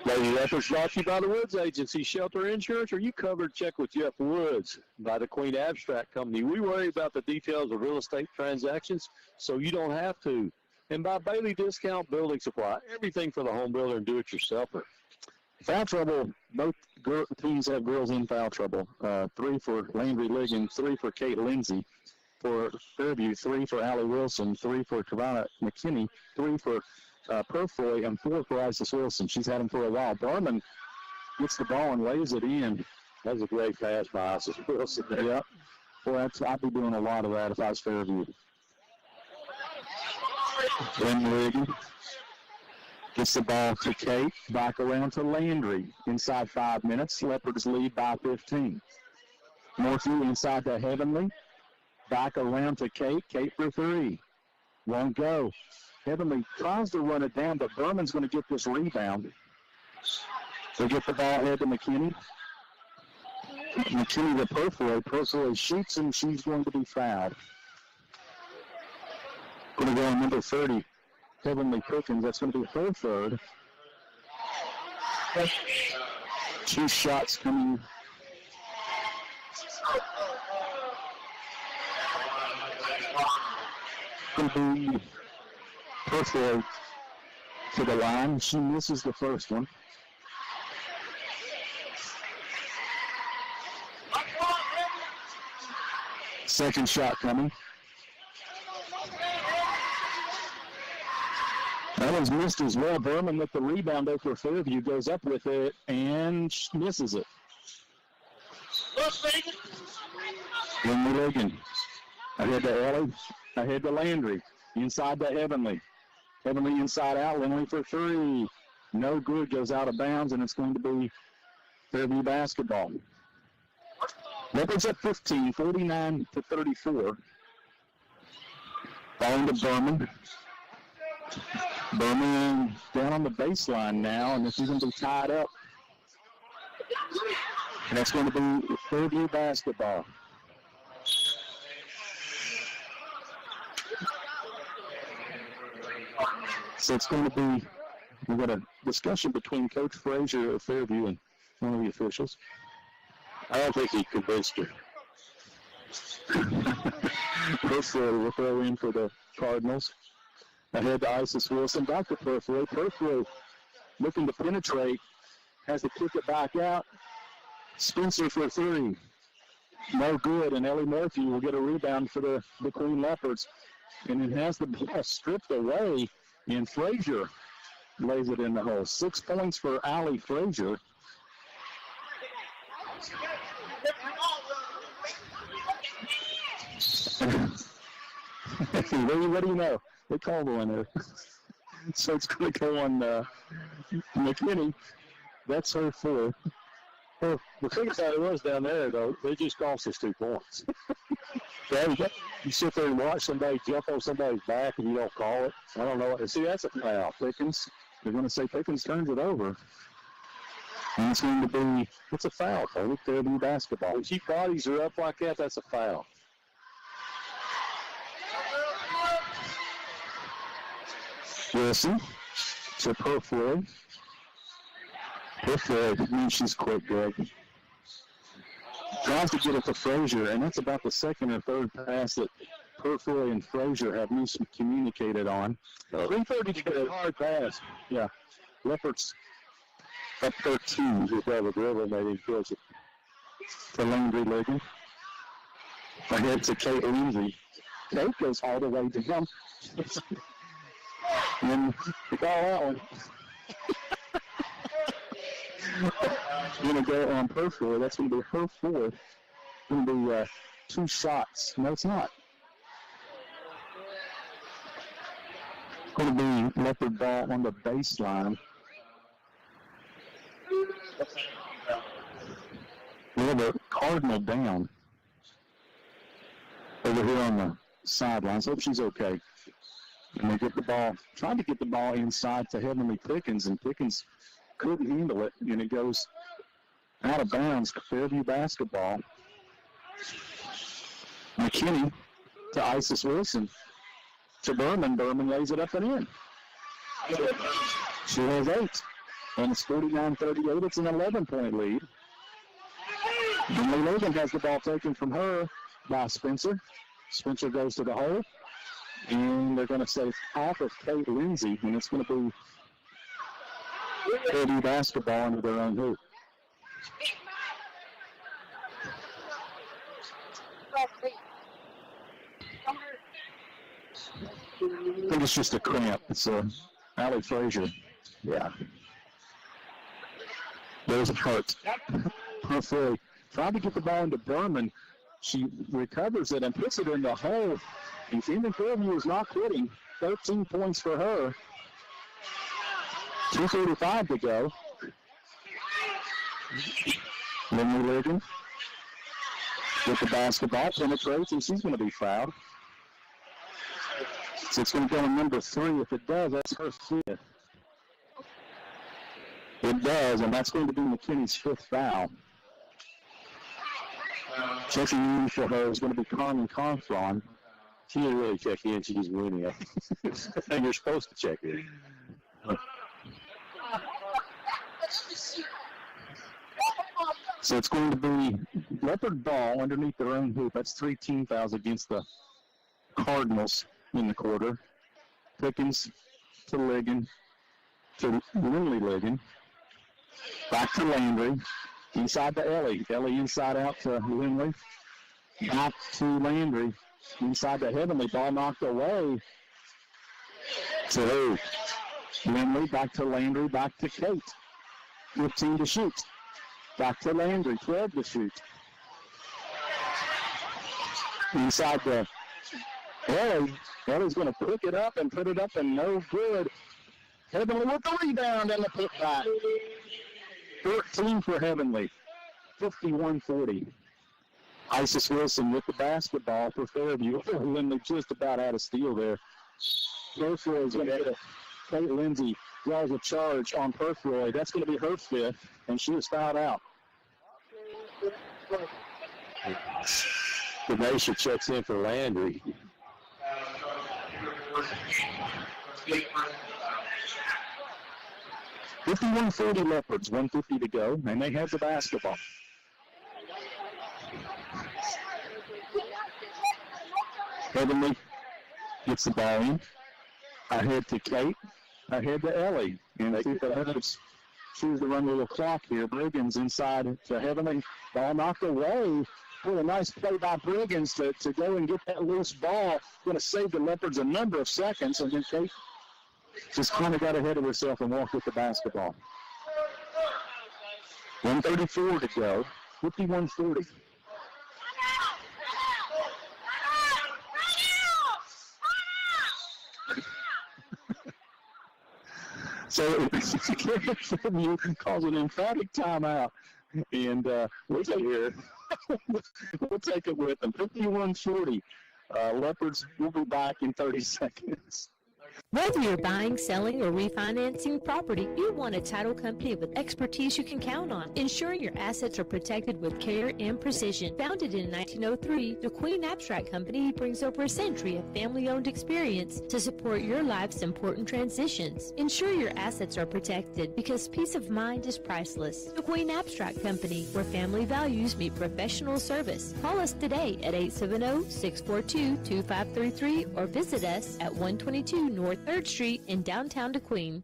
Lady efforts brought to you by the Woods Agency Shelter Insurance. Are you covered? Check with Jeff Woods by the Queen Abstract Company. We worry about the details of real estate transactions so you don't have to. And by Bailey Discount Building Supply, everything for the home builder and do-it-yourselfer. Foul trouble, both teams have girls in foul trouble. 3 for Landry Ligon, 3 for Kate Lindsay. For Fairview, 3 for Allie Wilson, 3 for Kavana McKinney, 3 for Purfoy, and 4 for Isis Wilson. She's had him for a while. Berman gets the ball and lays it in. That's a great pass by Isis Wilson. Yep. Boy, I'd be doing a lot of that if I was Fairview. Then Ligon gets the ball to Kate. Back around to Landry. Inside 5 minutes. Leopards lead by 15. Morphew inside to Heavenly. Back around to Kate. Kate for 3. Won't go. Heavenly tries to run it down, but Berman's going to get this rebound. They get the ball ahead to McKinney. McKinney to Purfoy. Purfoy shoots, and she's going to be fouled. Going to go on number 30, Heavenly Perkins. That's going to be her third. 2 shots coming. Going to be Purfoy to the line. She misses the first one. Second shot coming. That one's missed as well. Berman with the rebound though for Fairview, goes up with it and misses it. Lindsay Ligon. Ahead to Ellie. Ahead to Landry. Inside to Heavenly. Heavenly inside out. Lindley for 3. No good. Goes out of bounds, and it's going to be Fairview basketball. Leopards at 15, 49-34. Ball to Berman. Berman down on the baseline now, and this is going to be tied up. And that's going to be Fairview basketball. So it's going to be, we've got a discussion between Coach Frazier of Fairview and one of the officials. I don't think he convinced her. Purfoy will throw in for the Cardinals. Ahead to Isis Wilson. Back to Purfoy. Purfoy looking to penetrate. Has to kick it back out. Spencer for 3. No good. And Ellie Murphy will get a rebound for the Queen Leopards. And it has the ball stripped away. And Frazier lays it in the hole. 6 points for Allie Frazier. What do you know? They called one there. So it's going to go on McKinney. That's her 4. Well, the thing about it was down there, though, they just cost us 2 points. Yeah, you sit there and watch somebody jump on somebody's back and you don't call it. I don't know. See, that's a foul. Pickens, they're going to say Pickens turns it over. And it's going to be, it's a foul, Tony. Fairview basketball. When she bodies her up like that, that's a foul. Wilson to Purfley. Purfley means she's quick, Greg. Tries to get it to Frazier, and that's about the second or third pass that Purfley and Frazier have miscommunicated on. 3:30 to go. Hard pass. Yeah. Leopards up 13. If that was dribble, they didn't catch it. To Landry Ligon. Ahead to Kate Lindsay. Kate goes all the way to him. And we call that one. Going to go on Purfley. That's going to be her fourth. Going to be 2 shots. No, it's not. Going to be Leopard ball on the baseline. We have a Cardinal down over here on the sidelines. Hope she's okay. And they get the ball, tried to get the ball inside to Heavenly Pickens, and Pickens couldn't handle it, and it goes out of bounds. Fairview basketball. McKinney to Isis Wilson. To Berman. Berman lays it up and in. She has 8. And it's 49-38. It's an 11-point lead. Emily Logan has the ball taken from her by Spencer. Spencer goes to the hole. And they're going to say it's off of Kate Lindsay, and it's going to be Fairview basketball into their own hoop. I think it's just a cramp. It's Allie Frazier. Yeah. There's a hurt. Purfley tried to get the ball into Berman. She recovers it and puts it in the hole. And Camden Fairview is not quitting. 13 points for her. 2:35 to go. Lindley Ligon with the basketball, penetrates, and she's going to be fouled. So it's going to go to number 3. If it does, that's her 5th. It does, and that's going to be McKinney's 5th foul. Checking in for her is going to be Carmen Confron. She didn't really check in. She just went in. And you're supposed to check in. So it's going to be Leopard ball underneath their own hoop. That's 3 team fouls against the Cardinals in the quarter. Pickens to Ligon, to Lindley Ligon. Back to Landry. Inside to Ellie. Ellie inside out to Lindley. Back to Landry. Inside to Heavenly. Ball knocked away. To who? Lindley. Back to Landry. Back to Kate. 15 to shoot. Back to Landry. 12 to shoot. Inside to Ellie. Ellie's going to pick it up and put it up and no good. Heavenly with the rebound and the putback. 13 for Heavenly. 51-40. Isis Wilson with the basketball for Fairview. Lindley just about had a steal there. Purfley is going to get it. Kate Lindsay draws a charge on Purfley. That's going to be her 5th, and she is fouled out. Denasia checks in for Landry. $51-40 Leopards, 1:50 to go, and they have the basketball. Heavenly gets the ball in. Ahead to Kate. Ahead to Ellie. And I think the Leopards choose to run a little clock here. Briggins inside to Heavenly. Ball knocked away. What a nice play by Briggins to go and get that loose ball. Going to save the Leopards a number of seconds. And then Kate just kind of got ahead of herself and walked with the basketball. 1:34 to go. 51-40. So Fairview calls an emphatic timeout. And we can hear We'll take it with them. 51-40. Leopards will be back in 30 seconds. Whether you're buying, selling, or refinancing property, you want a title company with expertise you can count on, ensuring your assets are protected with care and precision. Founded in 1903, the Queen Abstract Company brings over a century of family-owned experience to support your life's important transitions. Ensure your assets are protected because peace of mind is priceless. The Queen Abstract Company, where family values meet professional service. Call us today at 870-642-2533 or visit us at 122 North 3rd Street in downtown DeQueen.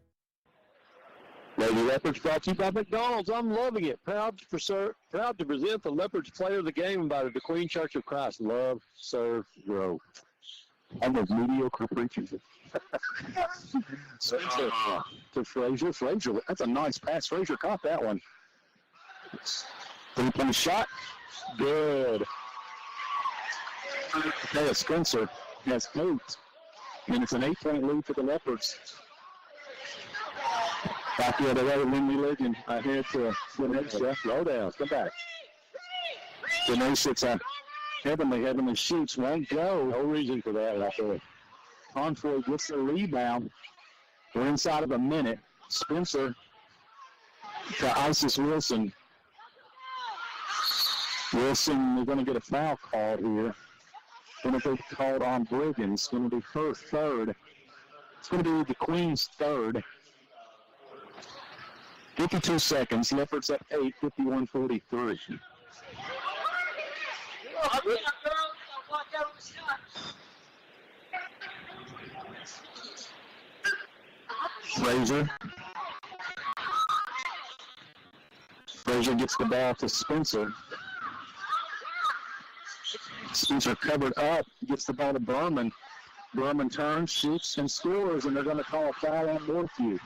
Lady Leopards brought to you by McDonald's. I'm loving it. Proud to present the Leopards Player of the Game by the DeQueen Church of Christ. Love, serve, grow. I'm a mediocre preacher. To Frazier. Frazier, that's a nice pass. Frazier caught that one. 3-point shot. Good. Okay, Spencer has 8. And it's an 8-point lead for the Leopards. Back the other way, Lindy Ligon ahead to Denisha. Low down, come back. Denisha, Heavenly shoots, won't go. No reason for that, I feel. Confoy gets the rebound. We're inside of a minute. Spencer to Isis Wilson. Wilson, we're going to get a foul called here. Going to be called on Briggs. It's going to be her third. It's going to be the Queen's third. 52 seconds. Leopards at 8, 51-43. Frazier gets the ball to Spencer. Spencer covered up, gets the ball to Berman. Berman turns, shoots, and scores, and they're going to call a foul on Northview.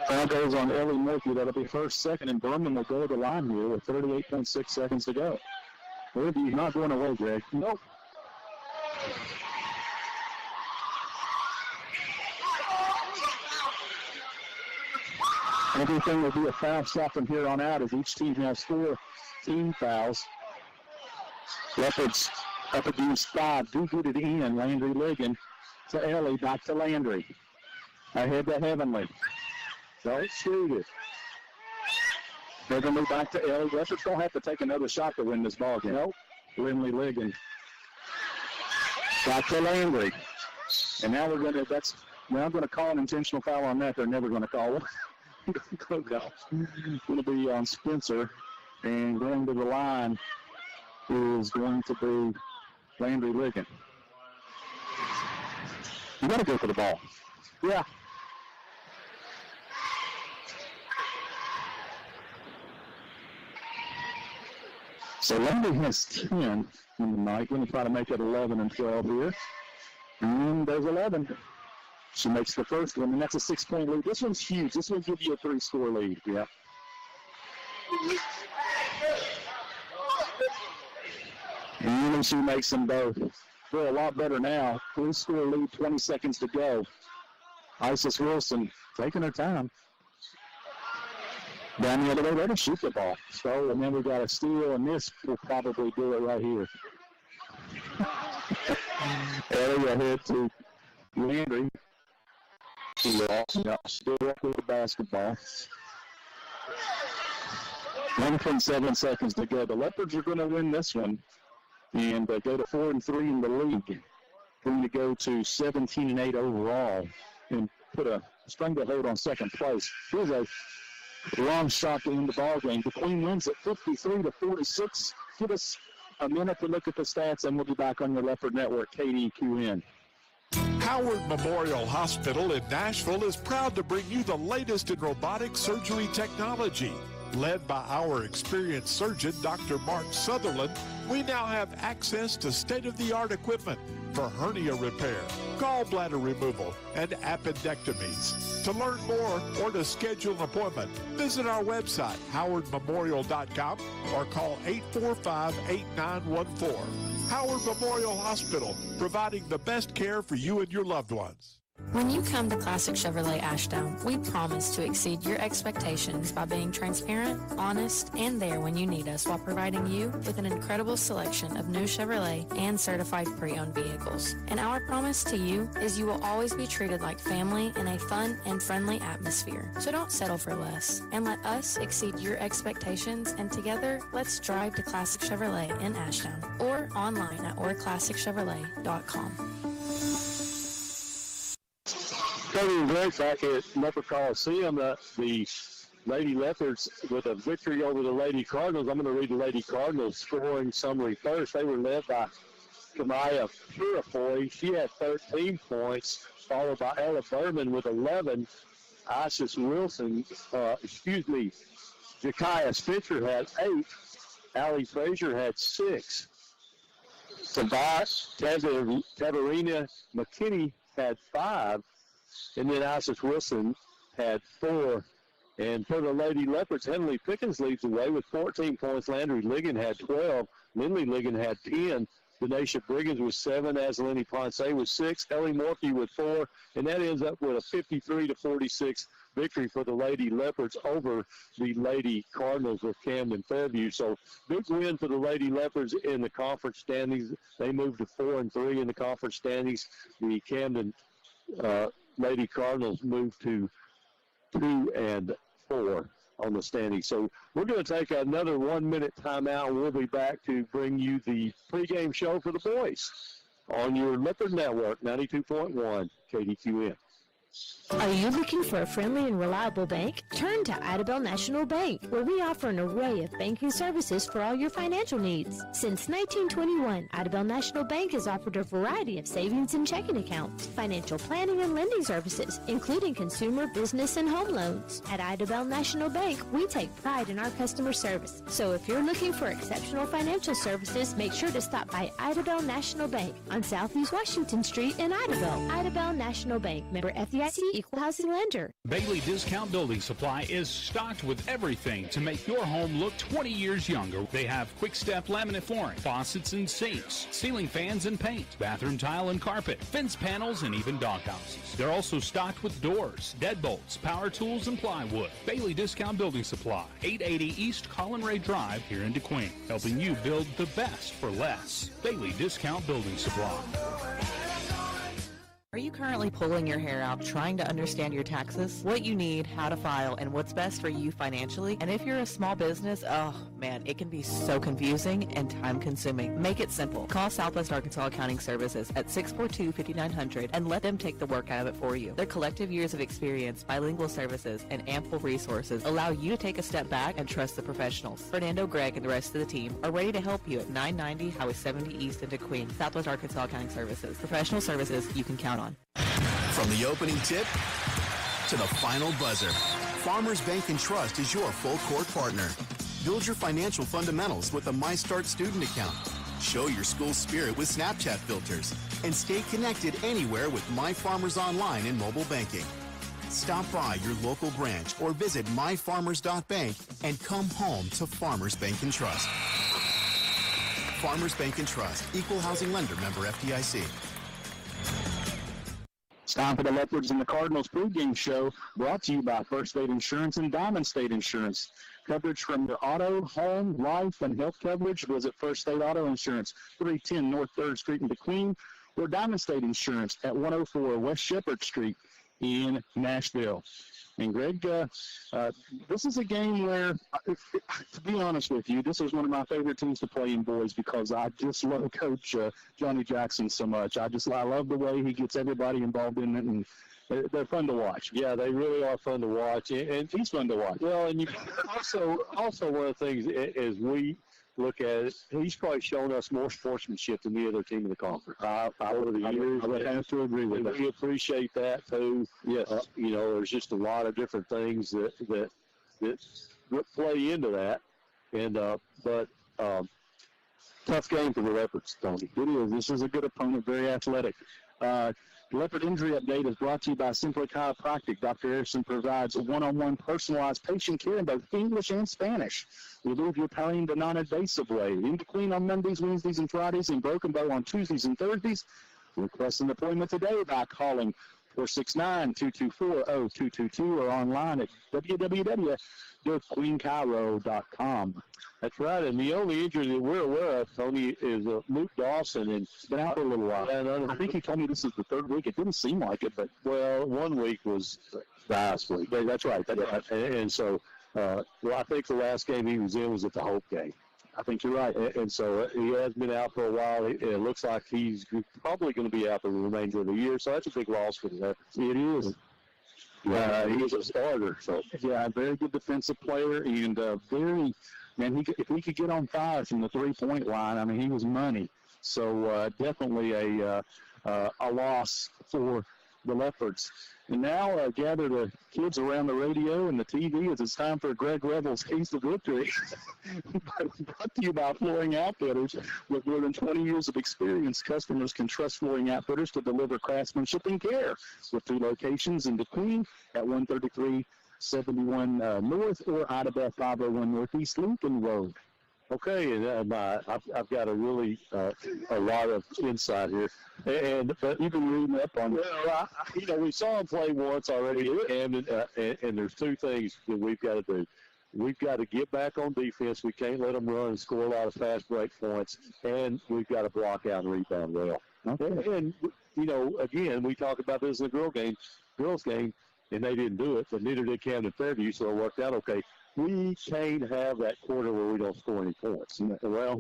Foul goes on Ellie Northview. That'll be first, second, and Berman will go to the line here with 38.6 seconds to go. Northview's not going away, Greg. Nope. Everything will be a foul shot from here on out as each team has 4 team fouls. Leopards up against 5. Do get it in. Landry Ligon to Ellie. Back to Landry. Ahead to Heavenly. Don't shoot it. Heavenly back to Ellie. Leopards don't have to take another shot to win this ball game. Nope. Landry Ligon. Back to Landry. And now we're going to call an intentional foul on that. They're never going to call one. Going to be on Spencer, and going to the line is going to be Landry Ligon. You got to go for the ball. Yeah. So Landry has 10 in the night. Going to try to make it 11 and 12 here. And there's 11. She makes the first one, and that's a 6-point lead. This one's huge. This one gives you a 3-score lead. Yeah. And she makes them both. They're a lot better now. 3-score lead, 20 seconds to go. Isis Wilson taking her time. Down the other way, let her shoot the ball. So, and then we got a steal, and this will probably do it right here. Ellie ahead to Landry. Still with the basketball. 1.7 seconds to go. The Leopards are going to win this one and go to 4-3 in the league. Going to go to 17-8 overall and put a stranglehold on second place. Here's a long shot to end the ball game. The Queen wins at 53-46. Give us a minute to look at the stats, and we'll be back on your Leopard Network, KDQN. Howard Memorial Hospital in Nashville is proud to bring you the latest in robotic surgery technology. Led by our experienced surgeon, Dr. Mark Sutherland, we now have access to state-of-the-art equipment for hernia repair, gallbladder removal, and appendectomies. To learn more or to schedule an appointment, visit our website, howardmemorial.com, or call 845-8914. Howard Memorial Hospital, providing the best care for you and your loved ones. When you come to Classic Chevrolet Ashdown, we promise to exceed your expectations by being transparent, honest, and there when you need us while providing you with an incredible selection of new Chevrolet and certified pre-owned vehicles. And our promise to you is you will always be treated like family in a fun and friendly atmosphere. So don't settle for less and let us exceed your expectations, and together, let's drive to Classic Chevrolet in Ashdown or online at orclassicchevrolet.com. Cody and Greg back at Leopard Coliseum. The Lady Leopards with a victory over the Lady Cardinals. I'm going to read the Lady Cardinals scoring summary first. They were led by Kamaya Purifoy. She had 13 points, followed by Ella Berman with 11. Isis Wilson, Jakaya Spencer had 8. Allie Frazier had 6. Tabarina McKinney had 5. And then Isis Wilson had 4. And for the Lady Leopards, Henley Pickens leads the way with 14 points. Landry Ligon had 12. Lindley Ligon had 10. Denisha Briggins with 7. Azalini Ponce with 6. Ellie Morkey with 4. And that ends up with a 53-46 victory for the Lady Leopards over the Lady Cardinals with Camden Fairview. So big win for the Lady Leopards in the conference standings. They moved to 4-3 in the conference standings. The Camden Lady Cardinals moved to 2-4 on the standings. So we're going to take another 1-minute timeout, and we'll be back to bring you the pregame show for the boys on your Leopard Network, 92.1 KDQN. Are you looking for a friendly and reliable bank? Turn to Idabel National Bank, where we offer an array of banking services for all your financial needs. Since 1921, Idabel National Bank has offered a variety of savings and checking accounts, financial planning and lending services, including consumer, business, and home loans. At Idabel National Bank, we take pride in our customer service. So if you're looking for exceptional financial services, make sure to stop by Idabel National Bank on Southeast Washington Street in Idabel. Idabel National Bank, member FDIC, equal housing lender. Bailey Discount Building Supply is stocked with everything to make your home look 20 years younger. They have quick-step laminate flooring, faucets and sinks, ceiling fans and paint, bathroom tile and carpet, fence panels, and even doghouses. They're also stocked with doors, deadbolts, power tools, and plywood. Bailey Discount Building Supply, 880 East Colin Ray Drive here in DeQueen, helping you build the best for less. Bailey Discount Building Supply. Are you currently pulling your hair out trying to understand your taxes, what you need, how to file, and what's best for you financially? And if you're a small business, oh man, it can be so confusing and time-consuming. Make it simple. Call Southwest Arkansas Accounting Services at 642-5900 and let them take the work out of it for you. Their collective years of experience, bilingual services, and ample resources allow you to take a step back and trust the professionals. Fernando, Greg, and the rest of the team are ready to help you at 990 Highway 70 East in DeQueen. Southwest Arkansas Accounting Services. Professional services you can count on. From the opening tip to the final buzzer, Farmers Bank & Trust is your full-court partner. Build your financial fundamentals with a MyStart student account. Show your school spirit with Snapchat filters. And stay connected anywhere with My Farmers Online and mobile banking. Stop by your local branch or visit myfarmers.bank and come home to Farmers Bank & Trust. Farmers Bank & Trust, equal housing lender, member FDIC. It's time for the Leopards and the Cardinals pregame show, brought to you by First State Insurance and Diamond State Insurance. Coverage from your auto, home, life, and health coverage. Visit First State Auto Insurance, 310 North 3rd Street in DeQueen, or Diamond State Insurance at 104 West Shepherd Street in Nashville. And Greg, this is a game where, to be honest with you, this is one of my favorite teams to play in boys because I just love Coach Johnny Jackson so much. I love the way he gets everybody involved in it, and they're fun to watch. Yeah, they really are fun to watch, and he's fun to watch. Well, and you also one of the things is we look at it, he's probably shown us more sportsmanship than the other team in the conference. I would have to agree with that. We appreciate that too. Yes. There's just a lot of different things that play into that, and but tough game for the Leopards, Tony. It is. This is a good opponent, very athletic. The Leopard Injury Update is brought to you by Simply Chiropractic. Dr. Harrison provides one-on-one personalized patient care in both English and Spanish. Remove your pain the non-invasive way. In DeQueen on Mondays, Wednesdays, and Fridays, and Broken Bow on Tuesdays and Thursdays. Request an appointment today by calling 469-224-0222 or online at www.queencairo.com. That's right, and the only injury that we're aware of, Tony, is Luke Dawson, and He's been out for a little while. And I think he told me this is the third week. It didn't seem like it, but well, 1 week was last week. That's right. And so, I think the last game he was in was at the Hope game. I think you're right. And so he has been out for a while. It looks like he's probably going to be out for the remainder of the year, so that's a big loss for them. It is. He's a starter. So yeah, very good defensive player, and if he could get on fire from the three-point line, I mean, he was money. So definitely a loss for the Leopards. And now gather the kids around the radio and the TV as it's time for Greg Revel's Taste of Victory. Brought to you by Flooring Outfitters. With more than 20 years of experience, customers can trust Flooring Outfitters to deliver craftsmanship and care. With 2 locations in DeQueen at 13371 North or Idabeth 501 Northeast Lincoln Road. Okay, and I've got a really a lot of insight here, but you've been reading up on. Well, we saw him play once already at Camden, and there's 2 things that we've got to do. We've got to get back on defense. We can't let them run and score a lot of fast break points, and we've got to block out and rebound well. Okay. And again, we talked about this in the girls game, and they didn't do it, but neither did Camden Fairview, so it worked out okay. We can't have that quarter where we don't score any points. Well,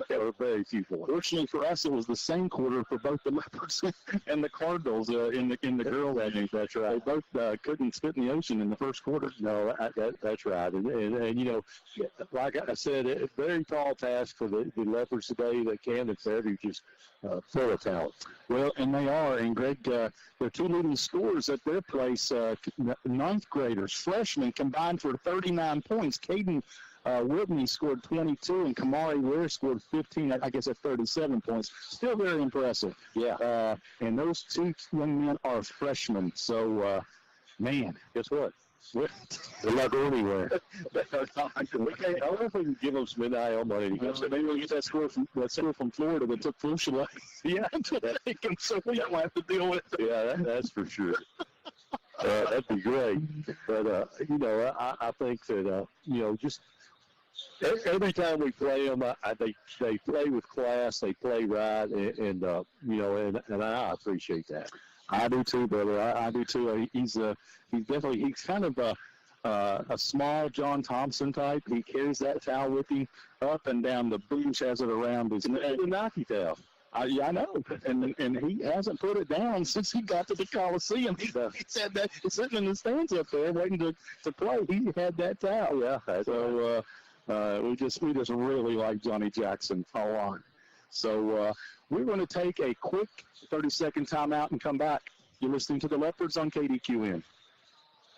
there were very few points. Fortunately for us, it was the same quarter for both the Leopards and the Cardinals in the girls' game. That's right. They both couldn't spit in the ocean in the first quarter. No, that's right. And like I said, a very tall task for the Leopards today. That Camden Fairview just full of talent. Well, and they are. And Greg, their 2 leading scorers at their place, 9th graders, freshmen, combined for 39 points. Caden Whitney scored 22, and Kamari Ware scored 15, I guess at 37 points. Still very impressive. Yeah. And those 2 young men are freshmen. So, man, guess what? They're not going anywhere. I wonder if we can give them some NIL money. Maybe we'll get that score from Florida that took Flushla. Yeah, so we don't have to deal with it. Yeah, that's for sure. That'd be great. But, I think that, just every time we play them, they play with class, they play right, and I appreciate that. I do too, brother. I do too. He's kind of a small John Thompson type. He carries that towel with him up and down the bench, has it around his neck. The Nike towel. Yeah, I know, and he hasn't put it down since he got to the Coliseum. He said that he's sitting in the stands up there waiting to play. He had that towel. Yeah. So we just really like Johnny Jackson a lot. So we're going to take a quick 30-second timeout and come back. You're listening to the Leopards on KDQN.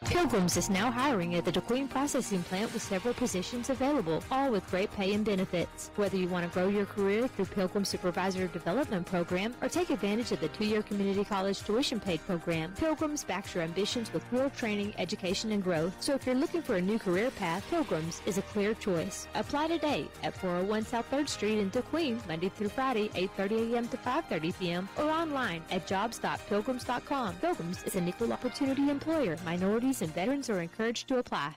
Pilgrims is now hiring at the DeQueen processing plant with several positions available, all with great pay and benefits. Whether you want to grow your career through Pilgrim Supervisor Development Program or take advantage of the 2-year community college tuition paid program, Pilgrims backs your ambitions with real training, education, and growth. So if you're looking for a new career path, Pilgrims is a clear choice. Apply today at 401 South 3rd Street in DeQueen, Monday through Friday, 8:30 a.m. to 5:30 p.m. or online at jobs.pilgrims.com. Pilgrims is an equal opportunity employer. Minorities and veterans are encouraged to apply.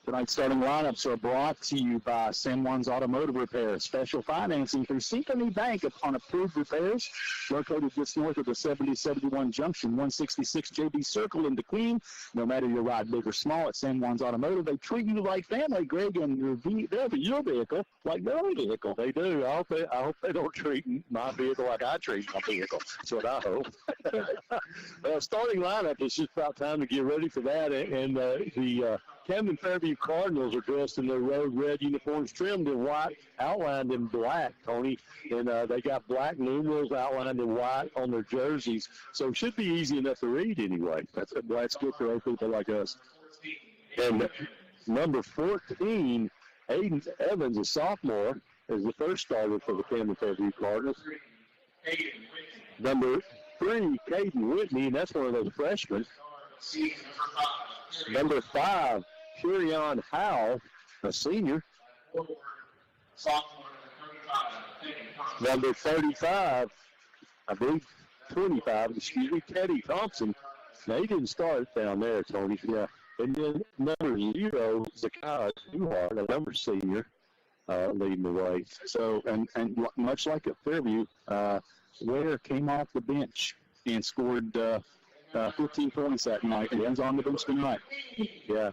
Tonight's starting lineups are brought to you by San Juan's Automotive Repair. Special financing through Synchrony Bank upon approved repairs. Located just north of the 7071 Junction, 166 JB Circle in DeQueen. No matter your ride, big or small, at San Juan's Automotive, they treat you like family, Greg, and your vehicle like their own vehicle. They do. I hope they don't treat my vehicle like I treat my vehicle. That's what I hope. Starting lineup, it's just about time to get ready for that. And the Camden Fairview Cardinals are dressed in their road red uniforms, trimmed in white, outlined in black, Tony. And they got black numerals outlined in white on their jerseys. So it should be easy enough to read anyway. That's good for old people like us. And number 14, Aiden Evans, a sophomore, is the first starter for the Camden Fairview Cardinals. Number 3, Caden Whitney, and that's one of those freshmen. Number 5, Shurion Howell, a senior. Number 35, I believe 25, Teddy Thompson, Now, he didn't start down there, Tony. Yeah. And then number 0, Zakiah Duhart, a number senior, leading the way. So, and much like at Fairview, Ware came off the bench and scored 15 points that night, and he's on the bench tonight. Yeah.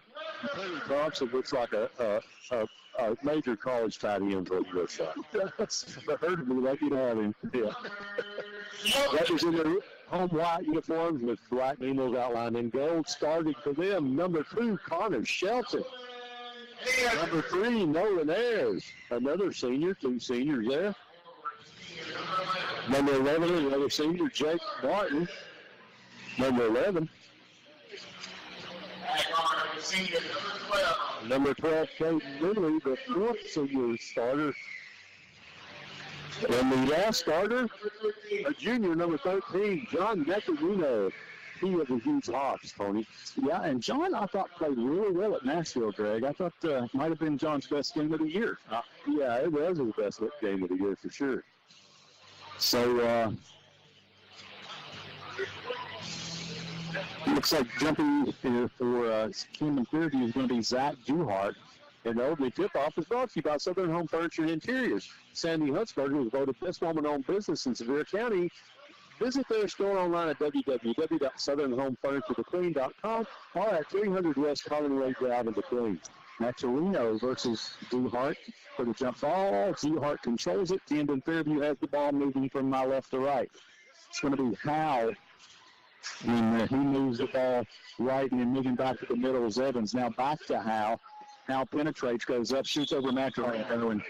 Thompson looks like a major college tight end for the side. That's heard to be lucky to have him. Yeah. That was in their home white uniforms with black numerals outlined in gold. Starting for them, number 2, Connor Shelton. Number 3, Nolan Ayers, another senior, 2 seniors there. Number 11, another senior, Jake Martin. Number 11. Number 12, Kate Lilly, the 4th senior starter. And the last starter, a junior, number 13, John Nectarino. He of the huge Hawks, Tony. Yeah, and John, I thought, played really well at Nashville, Greg. I thought might have been John's best game of the year. Yeah, it was his best game of the year for sure. So, looks like jumping for Camden Fairview is going to be Zach Duhart. And the opening tip-off is brought to you by Southern Home Furniture and Interiors. Sandy Huntsberger was voted best woman-owned business in Sevier County. Visit their store online at www.southernhomefurniturethequeen.com or at 300 West Collinwood Drive in the Queen. Maturino versus Duhart for the jump ball. Duhart controls it. Camden Fairview has the ball moving from my left to right. It's going to be Howe. And he moves the ball right and then moving back to the middle is Evans. Now back to Howe. Howe penetrates, goes up, shoots over Maturino, and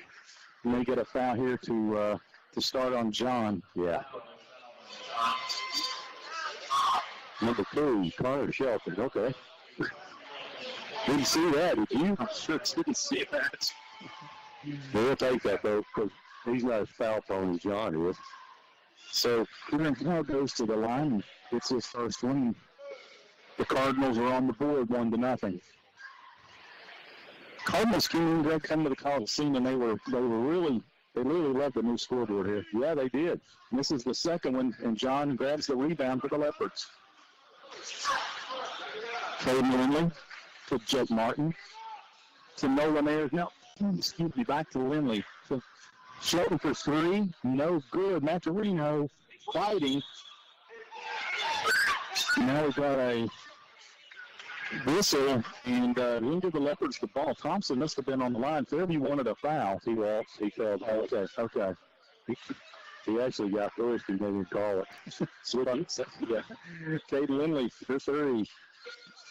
they get a foul here to start on John. Yeah. Number 2, Connor Shelton. Okay. Didn't see that, did you? I sure didn't see that. We'll take that, though, because he's not as foul prone as John is. So, Howe goes to the line and gets his first one. The Cardinals are on the board 1-0. Cardinals came to the Coliseum, and they really loved the new scoreboard here. Yeah, they did. And this is the second one, and John grabs the rebound for the Leopards. Caden Lindley to Jake Martin to Nolan Ayers. Now, excuse me, back to Lindley. So Shelton for 3, no good. Maturino fighting. Now we've got a whistle, and we'll give the Leopards the ball. Thompson must have been on the line. Fairview wanted a foul. He called. Okay. He actually got pushed and didn't call it. Yeah. Cade Lindley for 3.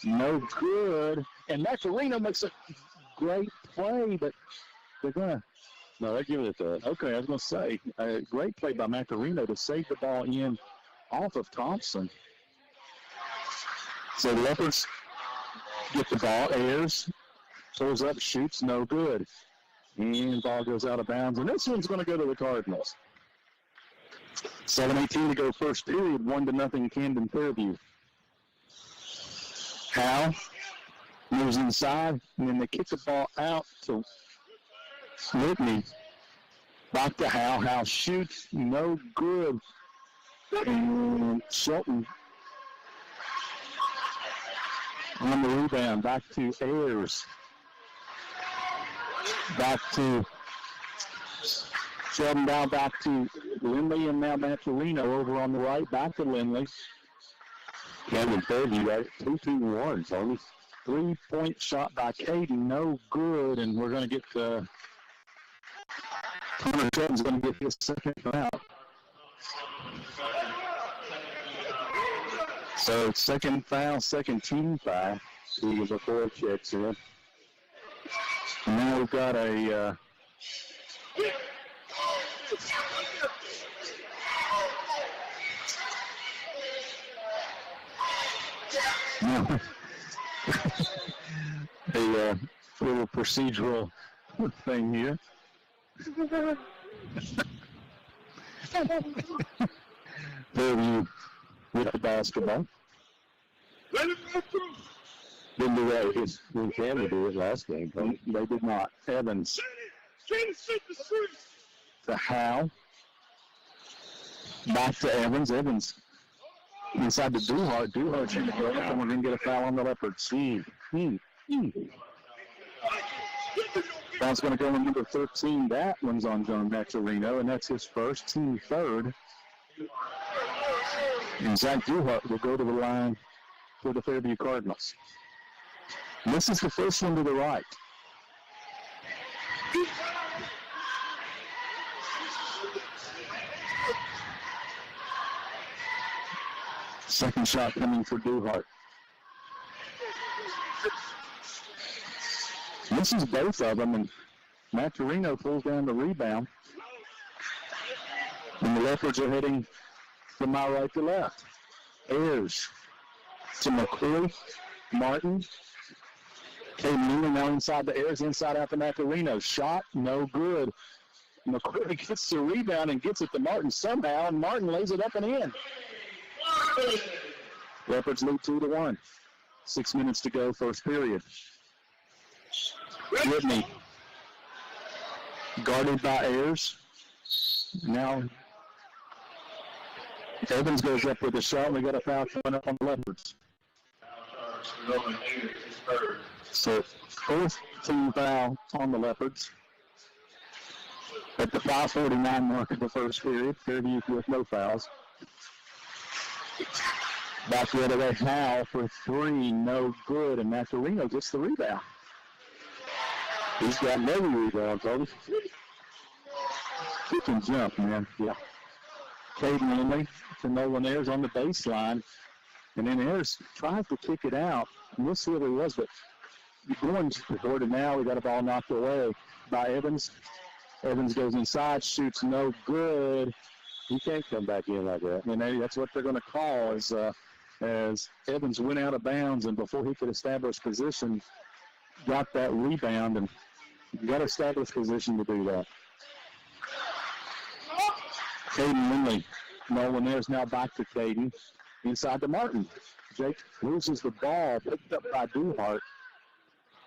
No good. And Maturino makes a great play, but they're going to. No, they're giving it to. Okay, I was going to say, a great play by Maturino to save the ball in off of Thompson. So the Leopards get the ball. Ayers pulls up, shoots, no good. And the ball goes out of bounds. And this one's going to go to the Cardinals. 7:18 to go first period, 1-0 Camden Fairview. Howe moves inside, and then they kick the ball out to Whitney. Back to Howe. Howe shoots, no good. And Shelton on the rebound. Back to Ayers. Back to Shelton down back to Lindley, and now Maturino over on the right. Back to Lindley. Camden Fairview at 2-2-1, Tony. 3-point shot by Caden, no good, and we're going to get Connor Shelton's going to get his second foul. So second foul, second team foul. See before it checks in. And now we've got a a little procedural thing here. Fairview with the basketball. Didn't do that. We can do it last game, but they did not. Evans. To Howe. Back to Evans. Evans Inside to Duhart. Duhart's going to go. Someone didn't get a foul on the Leopards. Foul's going to go on number 13. That one's on John Maturino, and that's his first, team third. And Zach Duhart will go to the line for the Fairview Cardinals. And this is the first one to the right. Second shot coming for Duhart. This is both of them, and Maturino pulls down the rebound. And the Leopards are heading from my right to left. Ayers to McCoy, Martin. Caden Newman now inside the Ayers, inside out to Maturino. Shot, no good. McCoy gets the rebound and gets it to Martin somehow, and Martin lays it up and in. Leopards lead 2-1. 6 minutes to go, first period. Whitney guarded by Ayers. Now Evans goes up with a shot. We got a foul coming up on the Leopards. So fourth team foul on the Leopards. At the 5:49 mark of the first period, Fairview with no fouls. Back the other way, Howe for three, no good, and Maturino gets the rebound. He's got no rebound, Toby. He can jump, man. Yeah. Caden Lindley to Nolan Ayers on the baseline. And then Ayers tries to kick it out. And we'll see what it was, but going toward it now. We got a ball knocked away by Evans. Evans goes inside, shoots no good. He can't come back in like that. And that's what they're going to call as Evans went out of bounds, and before he could establish position, got that rebound, and got to establish position to do that. Caden Lindley. Nolan there's now back to Caden. Inside to Martin. Jake loses the ball, picked up by Duhart,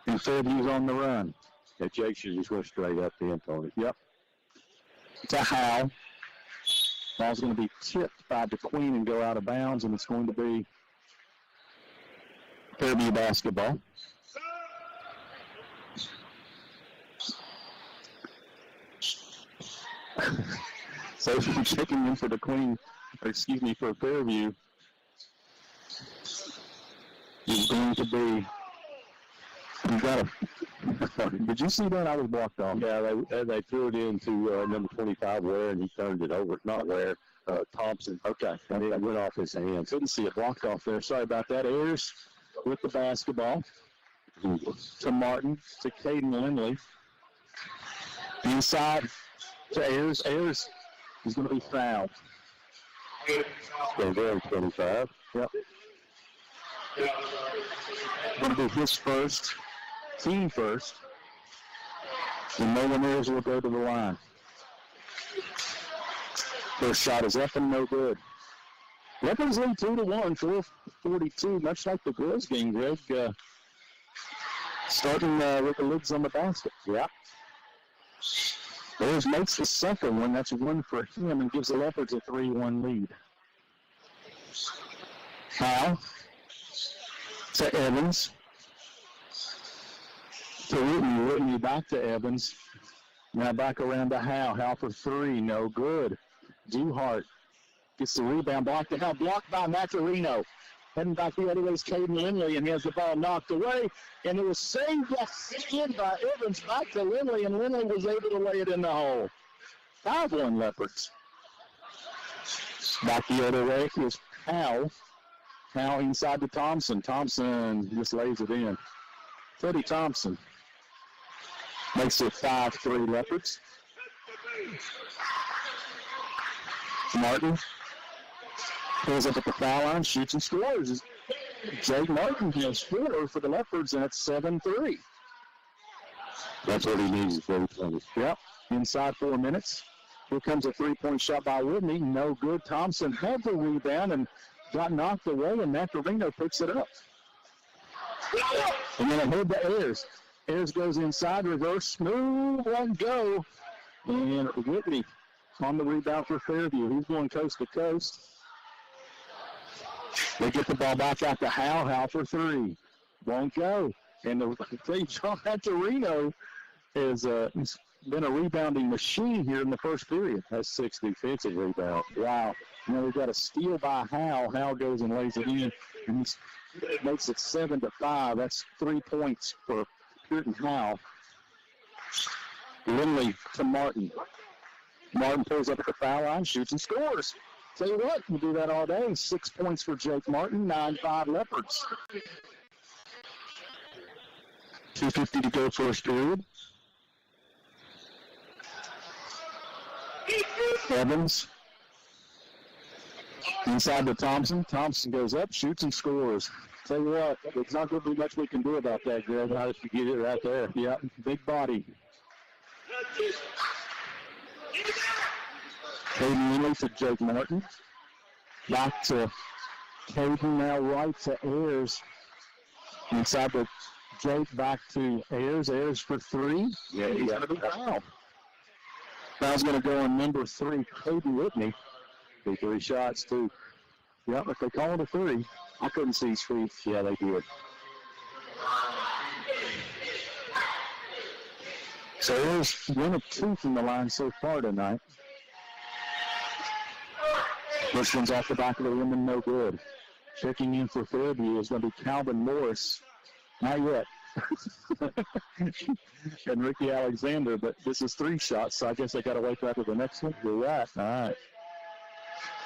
and Fairview's on the run. And Jake should just go straight up the end, Tony. Yep. To Howe. Ball's going to be tipped by DeQueen and go out of bounds, and it's going to be Fairview basketball. So checking in for DeQueen, for Fairview, is going to be. Did you see that? I was blocked off. Yeah, they threw it into number 25, Ware, and he turned it over. Not Ware, Thompson. Okay. And it went off his hands. Couldn't see it, blocked off there. Sorry about that. Ayers with the basketball to Martin, to Caden Lindley. Inside to Ayers. Ayers is going to be fouled. Going down 25. Yep. Going to be his first. Team first, and Nolan Ayers will go to the line. First shot is up and no good. Leopards lead 2-1, 4:42, much like the girls game, Greg. Starting with the lids on the basket. Yeah. Ayers makes the second one. That's one for him and gives the Leopards a 3-1 lead. Howe to Evans. To Whitney back to Evans. Now back around to Howe. Howe for three, no good. Duhart gets the rebound, blocked to Howe, blocked by Maturino. Heading back the other way is Caden Lindley, and he has the ball knocked away. And it was saved again by Evans back to Lindley, and Lindley was able to lay it in the hole. 5-1 Leopards. Back the other way is Howe. Howe inside to Thompson. Thompson just lays it in. Teddy Thompson makes it 5-3 Leopards. Martin pulls up at the foul line, shoots and scores. Jake Martin has scored for the Leopards, and it's 7-3. That's what he needs to do. Yep, inside 4 minutes. Here comes a three-point shot by Whitney. No good. Thompson had the rebound and got knocked away, and Maturino picks it up. And then ahead to Ayers. Ayers goes inside, reverse, smooth one go. And Whitney on the rebound for Fairview. He's going coast to coast. They get the ball back out to Howe. Howe for three. Won't go. And the thing, John Torino has been a rebounding machine here in the first period. That's 6 defensive rebounds. Wow. We've got a steal by Howe. Howe goes and lays it in, and he makes it 7-5. That's 3 points for Puritan Howe. Lindley to Martin. Martin pulls up at the foul line, shoots and scores. Tell you what, we'll do that all day. 6 points for Jake Martin, 9-5 Leopards. 2:50 to go first period. Evans inside to Thompson. Thompson goes up, shoots and scores. Tell you what, there's not going to be much we can do about that, Greg. Not if you get it right there. Yeah, big body. Caden Lindley to Jake Martin. Back to Caden, now right to Ayers. Inside to Jake, back to Ayers. Ayers for three. Yeah, he's going to be foul. Foul's going to go on number 3, Caden Whitney. Big 3 shots, too. Yep, if they call it a 3, I couldn't see his feet. Yeah, they did. So there's 1 of 2 from the line so far tonight. This one's off the back of the rim and no good. Checking in for Fairview is going to be Calvin Morris. Not yet. And Ricky Alexander, but this is 3 shots, so I guess they got to wait after the next one. You're right. All right.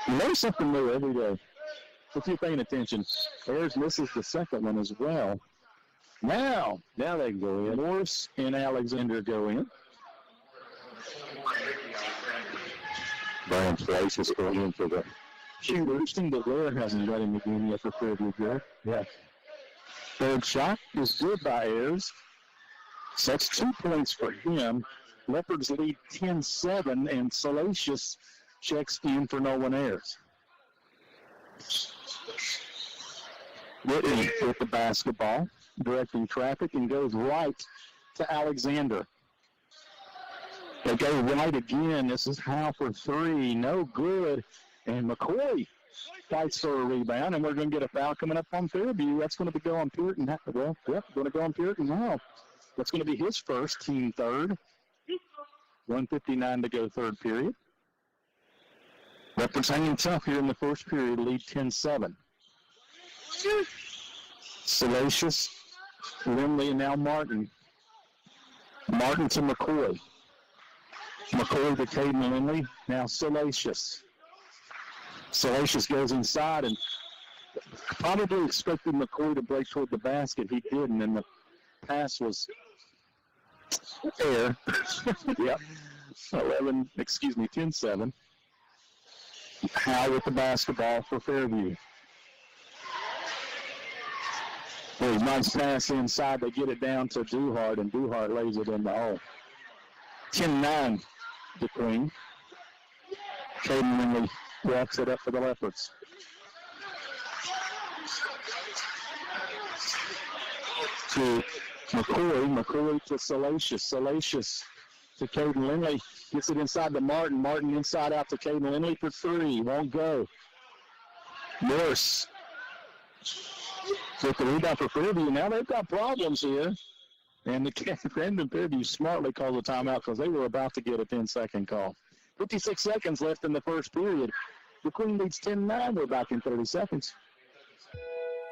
You learn something new every day. If you're paying attention, Ayers misses the second one as well. Now they can go in. Morris and Alexander go in. Brian Place is going in for the shooter. Interesting that Ware hasn't got him again yet for Fairview, Greg. Yeah. Third shot is good by Ayers. So that's 2 points for him. Leopards lead 10-7, and Salacious checks in for Nolan Ayers. Whitney with the basketball, directing traffic, and goes right to Alexander. They go right again. This is Howe for 3. No good. And McCoy fights for a rebound, and we're going to get a foul coming up on Fairview. That's going to be going Puritan. Well, yep, going to go on Puritan now. That's going to be his first, team third. 1:59 to go third period. Leopards hanging tough here in the first period, lead 10-7. Salacious, Lindley, and now Martin. Martin to McCoy. McCoy to Caden Lindley. Now Salacious. Salacious goes inside and probably expected McCoy to break toward the basket. He didn't, and the pass was air. Yep. 10-7. Howe with the basketball for Fairview. Well, nice pass inside. They get it down to Duhart, and Duhart lays it in the hole. 10-9 to Queen. Caden Lindley wraps it up for the Leopards. To McCoy to Salacious. Salacious to Caden Lindley. Gets it inside to Martin. Martin inside out to Caden Lindley for 3. Won't go. Morris with the rebound for Fairview. Now they've got problems here. And the Camden Fairview smartly called a timeout because they were about to get a 10-second call. 56 seconds left in the first period. The Queen leads 10-9. We're back in 30 seconds.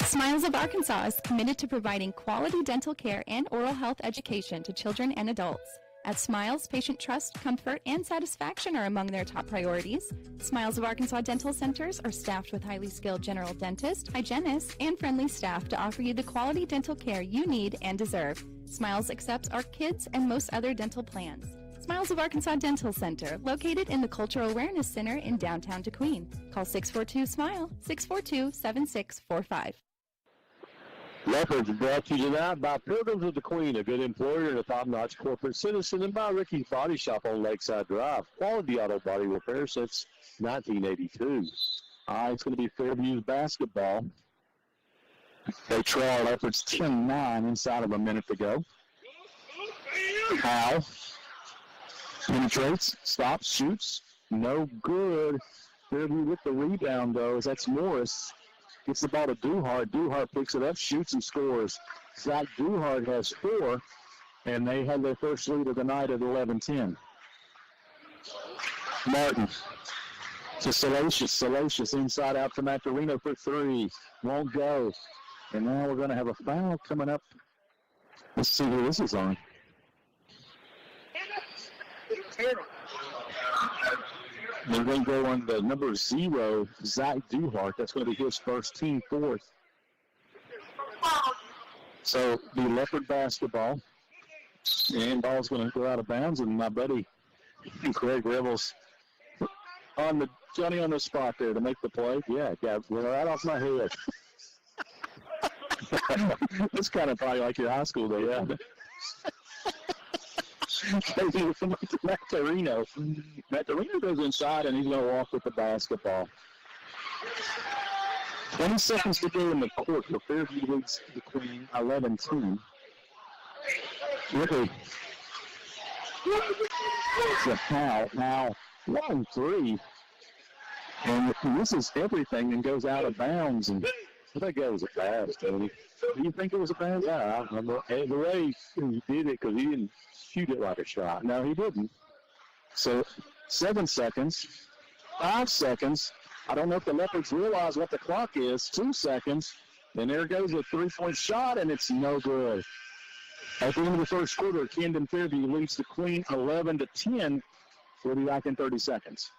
Smiles of Arkansas is committed to providing quality dental care and oral health education to children and adults. At Smiles, patient trust, comfort, and satisfaction are among their top priorities. Smiles of Arkansas dental centers are staffed with highly skilled general dentists, hygienists, and friendly staff to offer you the quality dental care you need and deserve. Smiles accepts our kids and most other dental plans. Smiles of Arkansas Dental Center, located in the Cultural Awareness Center in downtown Tequeen. Call 642-SMILE, 642-7645. Leopards brought to you tonight by Pilgrims of the Queen, a good employer and a top-notch corporate citizen, and by Ricky's Body Shop on Lakeside Drive. Quality auto body repair since 1982. All right, it's going to be Fairview's basketball. They trail Leopards 10-9 inside of a minute to go. Howe penetrates, stops, shoots. No good. Fairview with the rebound, though, as that's Morris. Gets the ball to Duhart. Duhart picks it up, shoots, and scores. Zach Duhart has 4, and they had their first lead of the night at 11-10. Martin to Salacious. Salacious inside out to Macarino for 3. Won't go. And now we're going to have a foul coming up. Let's see who this is on. They're going to go on the number 0, Zach Duhart. That's going to be his first, team 4th. So the Leopard basketball. And ball's going to go out of bounds. And my buddy Craig Rebels on the Johnny on the spot there to make the play. Yeah, got right off my head. It's kind of probably like your high school day, yeah. Macarino. Macarino goes inside, and he's going to walk with the basketball. 20 seconds to go in the court. The Fairview leads the Queen 11-2. Really, it's a foul. Now, 1-3. And this is everything and goes out of bounds. And I think that was a pass, Tony. Do you think it was a pass? Yeah, I remember. And the way he did it, because he didn't shoot it like a shot. No, he didn't. So 7 seconds, 5 seconds. I don't know if the Leopards realize what the clock is. 2 seconds. And there goes a 3-point shot, and it's no good. At the end of the first quarter, Camden Fairview leads the Queen 11-10. We'll be back in 30 seconds.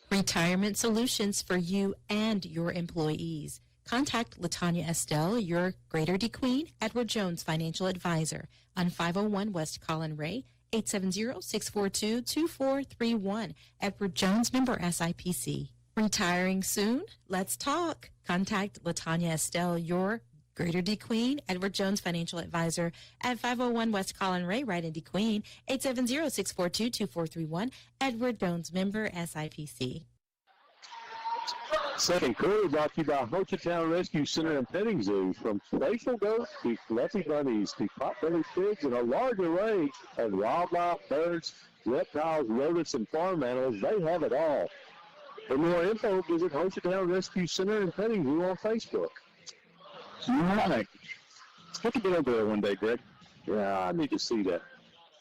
Retirement solutions for you and your employees. Contact LaTanya Estelle, your Greater DeQueen Edward Jones financial advisor on 501 West Collin Ray, 870-642-2431. Edward Jones, member SIPC. Retiring soon? Let's talk. Contact LaTanya Estelle, your Greater DeQueen Edward Jones financial advisor at 501 West Collin Ray, right in DeQueen, 870-642-2431. Edward Jones, member SIPC. Second quarter brought to you by Hochatown Rescue Center and Petting Zoo. From faithful goats to fluffy bunnies to pot-bellied pigs and a large array of wildlife, birds, reptiles, rodents, and farm animals, they have it all. For more info, visit Hochatown Rescue Center and Petting Zoo on Facebook. All right. Let's get over there one day, Greg. Yeah, I need to see that.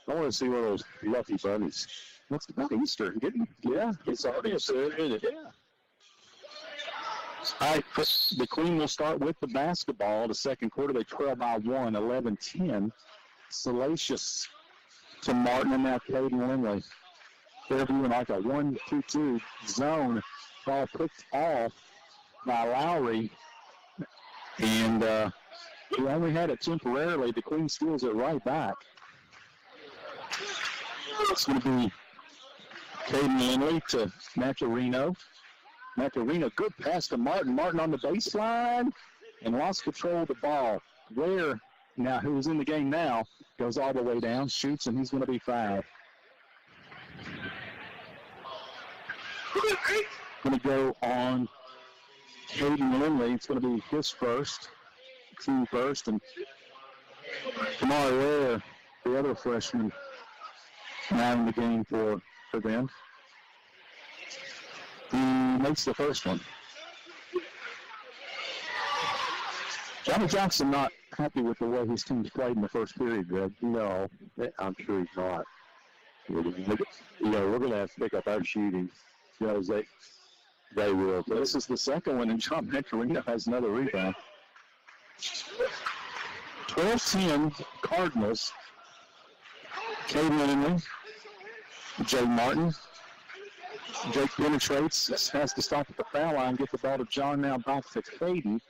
I want to see one of those fluffy bunnies. That's about Easter, didn't it? Yeah, it's already up there, isn't it? Yeah. All right, the Queen will start with the basketball. The second quarter, they trail by 1, 11-10. Salacious to Martin and now Caden Lindley. They're doing like a 1-2-2 zone. Ball picked off by Lowry. And he only had it temporarily. The Queen steals it right back. It's going to be Caden Lindley to Macarino. Macarino, good pass to Martin. Martin on the baseline and lost control of the ball. Ware, now who's in the game now, goes all the way down, shoots, and he's going to be fouled. Going to go on Caden Lindley. It's going to be his first, team first, and Kamari Ware, the other freshman, now in the game for them. He makes the first one. Johnny Johnson not happy with the way his team's played in the first period, Greg. No, I'm sure he's not. We're going to have to pick up our shooting. They will. This is the second one, and John Macarino has another rebound. 12-10 Cardinals. Caden Lindley, Jay Martin. Jake penetrates, has to stop at the foul line, get the ball to John, now back to Caden.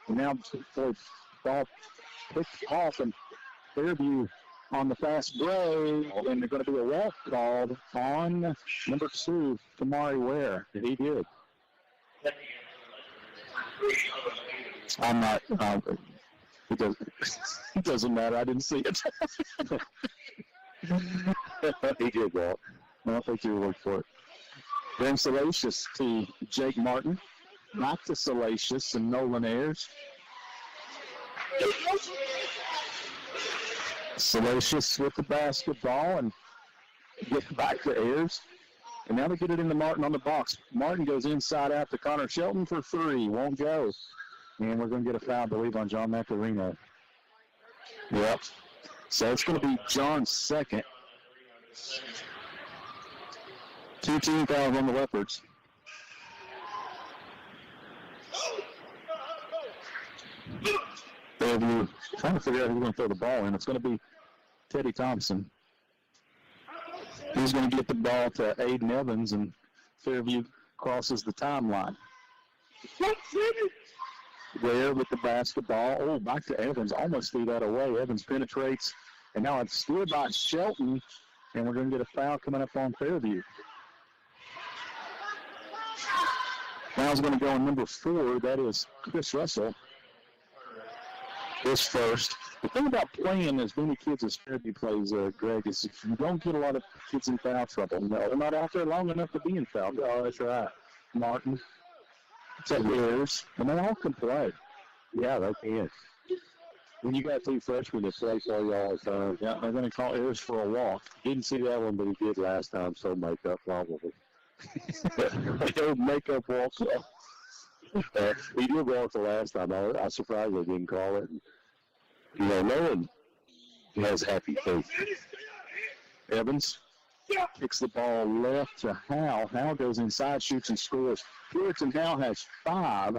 And now the ball picked off, and Fairview on the fast break, and they're going to be a walk called on number 2, Kamari Ware. And he did. I'm not, it doesn't matter, I didn't see it. He did walk. I don't think you would look for it. Then Salacious to Jake Martin. Back to Salacious and Nolan Ayers. Salacious with the basketball and get back to Ayers. And now they get it into Martin on the box. Martin goes inside out to Connor Shelton for 3. Won't go. And we're going to get a foul, I believe, on John Macarino. Yep. So it's going to be John's second. 2 team fouls on the Leopards. Fairview trying to figure out who's going to throw the ball in. It's going to be Teddy Thompson. He's going to get the ball to Aiden Evans, and Fairview crosses the timeline. There with the basketball. Oh, back to Evans. Almost threw that away. Evans penetrates, and now it's steered by Shelton, and we're going to get a foul coming up on Fairview. Foul's going to go on number 4. That is Chris Russell. His first. The thing about playing as many kids as Fairview plays, Greg, is if you don't get a lot of kids in foul trouble. No, they're not out there long enough to be in foul. Oh, that's right. Martin, Ayers, and they all can play. Yeah, they can. When you got 2 freshmen that play for you all the time, yeah, they're going to call Ayers for a walk. Didn't see that one, but he did last time, so makeup probably. Makeup walk. He did walk the last time. I was surprised they didn't call it. You know, no one has happy feet. Evans kicks the ball left to Howe. Howe goes inside, shoots, and scores. Puritan Howe has 5,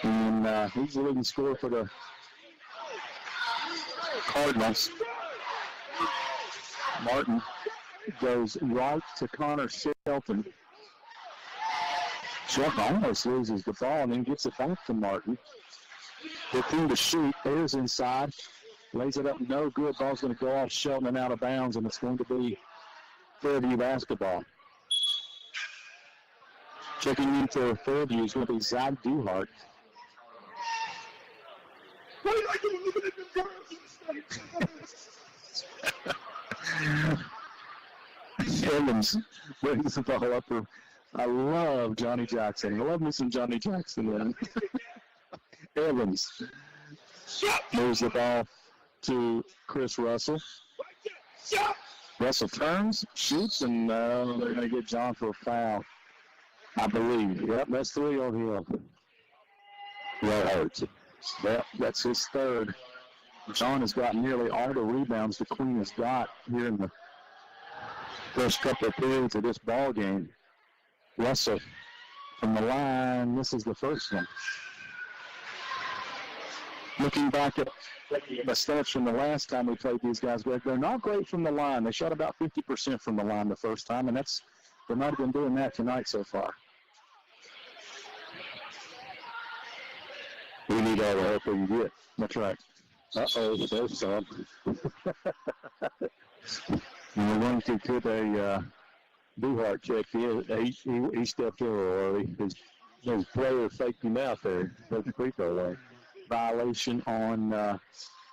and he's the leading scorer for the Cardinals. Martin goes right to Connor Shelton. Shelton almost loses the ball and then gets it back to Martin. 15 to shoot. Ayers inside. Lays it up. No good. Ball's going to go off Shelton and out of bounds, and it's going to be Fairview basketball. Checking into Fairview is going to be Zach Duhart. Evans brings the ball up. I love Johnny Jackson. I love me some Johnny Jackson. Man. Evans moves the ball to Chris Russell. Russell turns, shoots, and they're going to get John for a foul, I believe. Yep, that's 3 on him. That hurts. Yep, that's his third. John has got nearly all the rebounds the Queen has got here in the first couple of periods of this ball game. Russell from the line. This is the first one. Looking back at the stats from the last time we played these guys, Greg, they're not great from the line. They shot about 50% from the line the first time, and they might have been doing that tonight so far. We need all the help we can get. That's right. Uh-oh, there's some. And the one who took a Duhart checked in. He stepped in early. His player faked him out there. That's the free throw line. violation on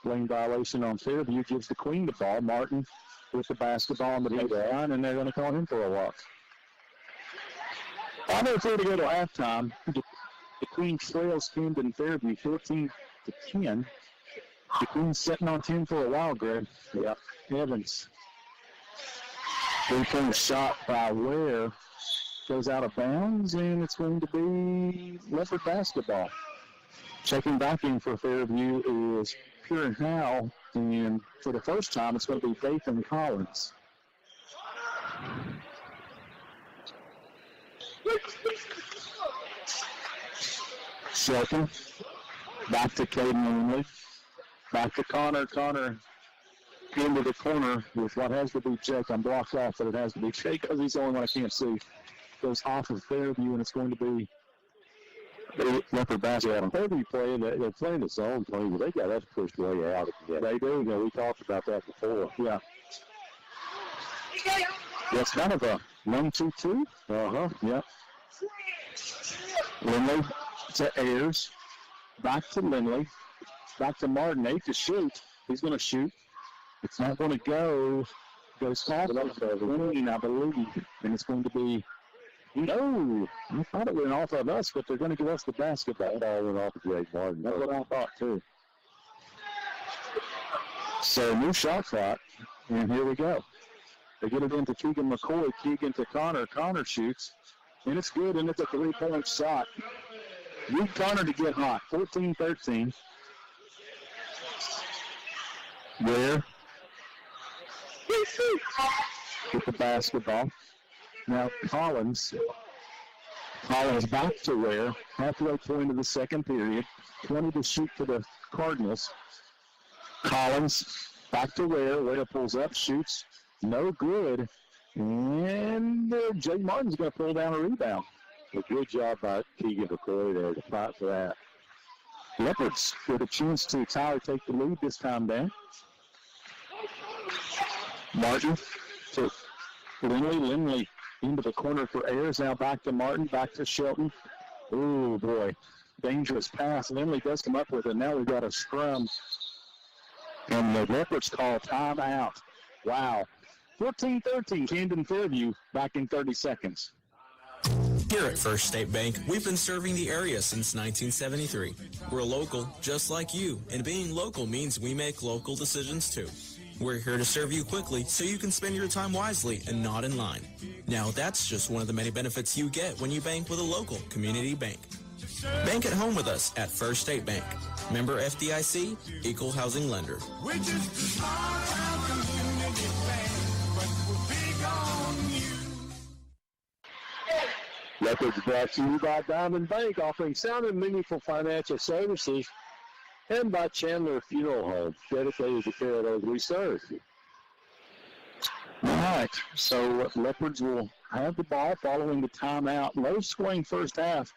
lane violation on Fairview, gives the Queen the ball. Martin with the basketball on the baseline, and they're going to call him for a walk. 5:03 to go to halftime. The Queen trails Camden Fairview 14-10. The Queen's sitting on 10 for a while, Greg. Yeah. Evans. 3-point shot by Ware goes out of bounds, and it's going to be Leopard basketball. Checking back in for Fairview is Pure Howe, and for the first time, it's going to be Dathan Collins. Shelton, back to Caden Longley, back to Connor. Connor into the corner with what has to be checked. I'm blocked off, but it has to be checked because he's the only one I can't see. Goes off of Fairview, and it's going to be Leopard basketball. Fairview they're playing the zone play, but they got us pushed way out. Yeah, they do. You know, we talked about that before. Yeah. It's kind of a 1-2-2. Uh-huh. Yep. Lindley to Ayers. Back to Lindley. Back to Martin. 8 to shoot. He's going to shoot. It's not going to go. Goes off of Queen, I believe. And it's going to be, no. I thought it went off of us, but they're going to give us the basketball. Ball went off of Jake Martin. That's what I thought, too. So, new shot clock. And here we go. They get it into Keegan McCoy. Keegan to Connor. Connor shoots. And it's good, and it's a 3-point shot. Reed Connor to get hot. 14-13. Ware with the basketball. Now Collins back to Ware. Halfway point of the second period. 20 to shoot for the Cardinals. Collins back to Ware. Ware pulls up, shoots. No good. And Jay Martin's going to pull down a rebound. A good job by Keegan McCoy there to fight for that. Leopards with a chance to Tyler take the lead this time down. Martin to Lindley into the corner for Ayers. Now back to Martin, back to Shelton. Oh, boy. Dangerous pass. Lindley does come up with it. Now we've got a scrum. And the Leopards call timeout. Wow. 14-13, Camden Fairview back in 30 seconds. Here at First State Bank, we've been serving the area since 1973. We're local, just like you, and being local means we make local decisions too. We're here to serve you quickly so you can spend your time wisely and not in line. Now that's just one of the many benefits you get when you bank with a local community bank. Bank at home with us at First State Bank. Member FDIC, Equal Housing Lender. We're just a small town community bank, but we're big on you. Leopards brought to you by Diamond Bank, offering sound and meaningful financial services, and by Chandler Funeral Home, dedicated to care of those we serve. All right, so Leopards will have the ball following the timeout. Low scoring first half.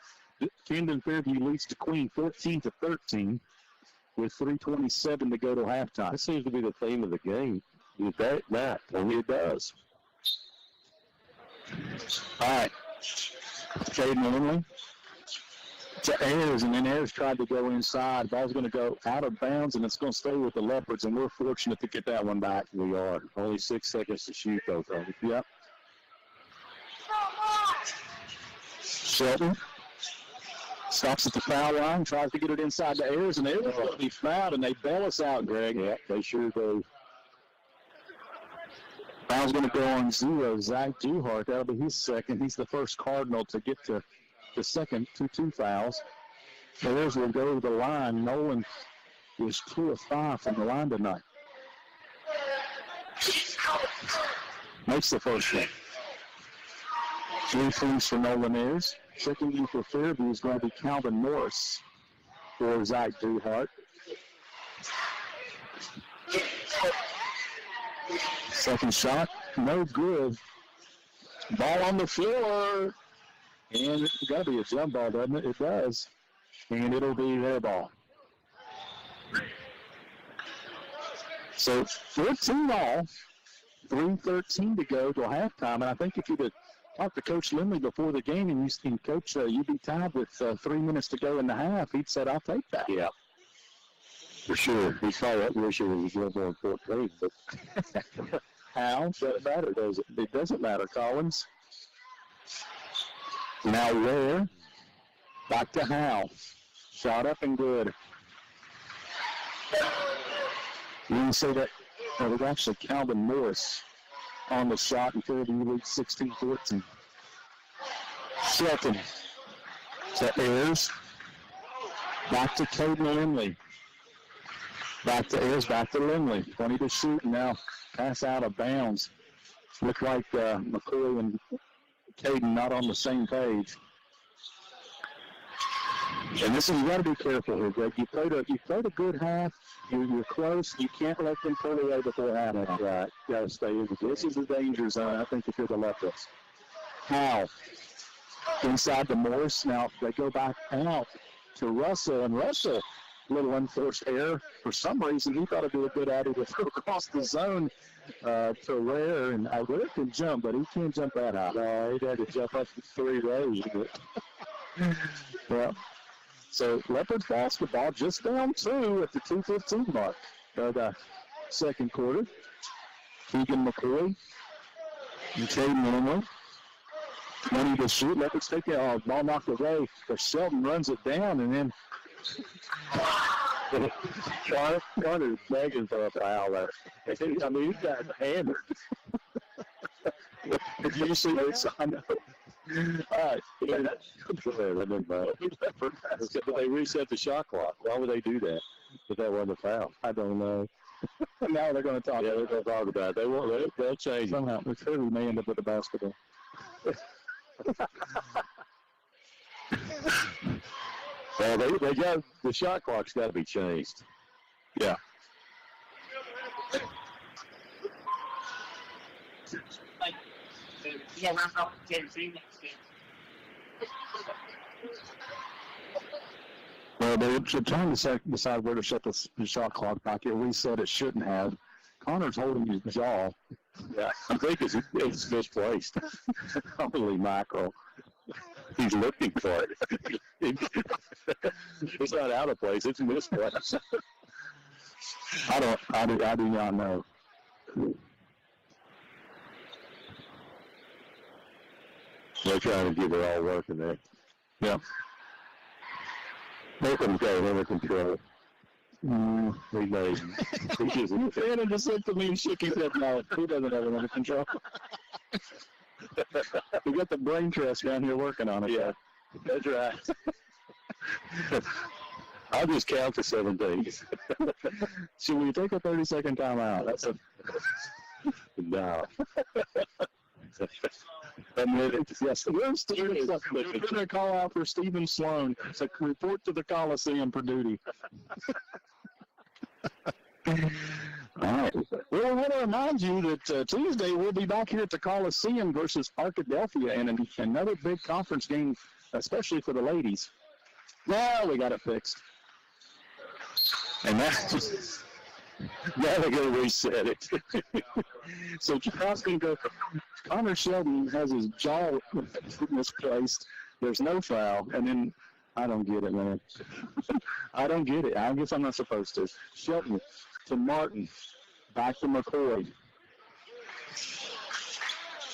Camden Fairview leads to Queen 14-13 with 3:27 to go to halftime. That seems to be the theme of the game. You bet not. I mean, it does. All right. Caden Lindley to Ayers, and then Ayers tried to go inside. Ball's going to go out of bounds, and it's going to stay with the Leopards, and we're fortunate to get that one back. We are. Only 6 seconds to shoot, though, Tony. Yep. Shelton stops at the foul line, tries to get it inside to Ayers, and Ayers will be fouled, and they bail us out, Greg. Yeah, they sure do. Foul's going to go on 0. Zach Duhart, that'll be his second. He's the first Cardinal to get to the second, two fouls. Ayers will go to the line. Nolan is 2 of 5 from the line tonight. Makes the first one. 3 threes for Nolan Ayers. Checking in for Fairview is going to be Calvin Morris for Zach Duhart. Second shot, no good. Ball on the floor. And it's got to be a jump ball, doesn't it? It does. And it'll be their ball. So 14 all, 3:13 to go till halftime. And I think if you'd have talked to Coach Lindley before the game and you seen Coach, you'd be tied with 3 minutes to go in the half, he'd said, I'll take that. Yeah. For sure. He saw that wish it was a little more 14, but how does it matter, does it? It doesn't matter, Collins. Now Ware. Back to Howe. Shot up and good. You can say that it was actually Calvin Morris on the shot and Fairview leads 16-14. Shelton to Ayers. Back to Caden Lindley. Back to Ayers, back to Lindley. 20 to shoot, and now pass out of bounds. Look like McCoy and Caden not on the same page. And this is, you got to be careful here, Greg. You played a good half. You're close. You can't let them pull away before halftime. right. Got to stay in. This is the danger zone, I think, if you're the Leopards. Howe inside to Morris. Now they go back out to Russell, and Russell, little unforced error. For some reason, he thought it'd be a good idea to throw across the zone to Ware, and Ware can jump, but he can't jump that high. No, he'd had to jump up to 3 rows. Well, so Leopards basketball just down 2 at the 2:15 mark of the second quarter. Keegan McCoy and Caden Lindley. 20 to shoot. Leopards take it. Ball knocked away, but Shelton runs it down, and then Carter's begging for a foul there. I mean, he's got hammered. Did you see this? I know. All right. They reset the shot clock. Why would they do that if that wasn't a foul? I don't know. Now they're going to talk. Yeah, they're going to talk about it. They won't. They'll change it. Somehow, McCurdy may end up with the basketball. Well, they got the shot clock's got to be changed. Yeah. Well, they're trying to decide where to shut the shot clock back. It reset. It shouldn't have. Connor's holding his jaw. Yeah, I think it's misplaced. Holy mackerel. He's looking for it. It's not out of place. It's misplaced. I do not know. They're trying to get it all working there. Yeah. Nathan's got it under control. He knows. Brandon just looked at me and shook his head. No, he doesn't have it under control. We got the brain trust down here working on it. Yeah, that's right. I'll just count to 17. Should we take a 30-second timeout? That's a no. Yes, where's Stephen? We're going to call out for Stephen Sloan. It's a report to the Coliseum for duty. All right. Well, I want to remind you that Tuesday we'll be back here at the Coliseum versus Arkadelphia in another big conference game, especially for the ladies. Now we got it fixed. And that's now they're going to reset it. So Charles can go. Connor Sheldon has his jaw misplaced. There's no foul, and then I don't get it, man. I don't get it. I guess I'm not supposed to. Shelton to Martin, back to McCoy.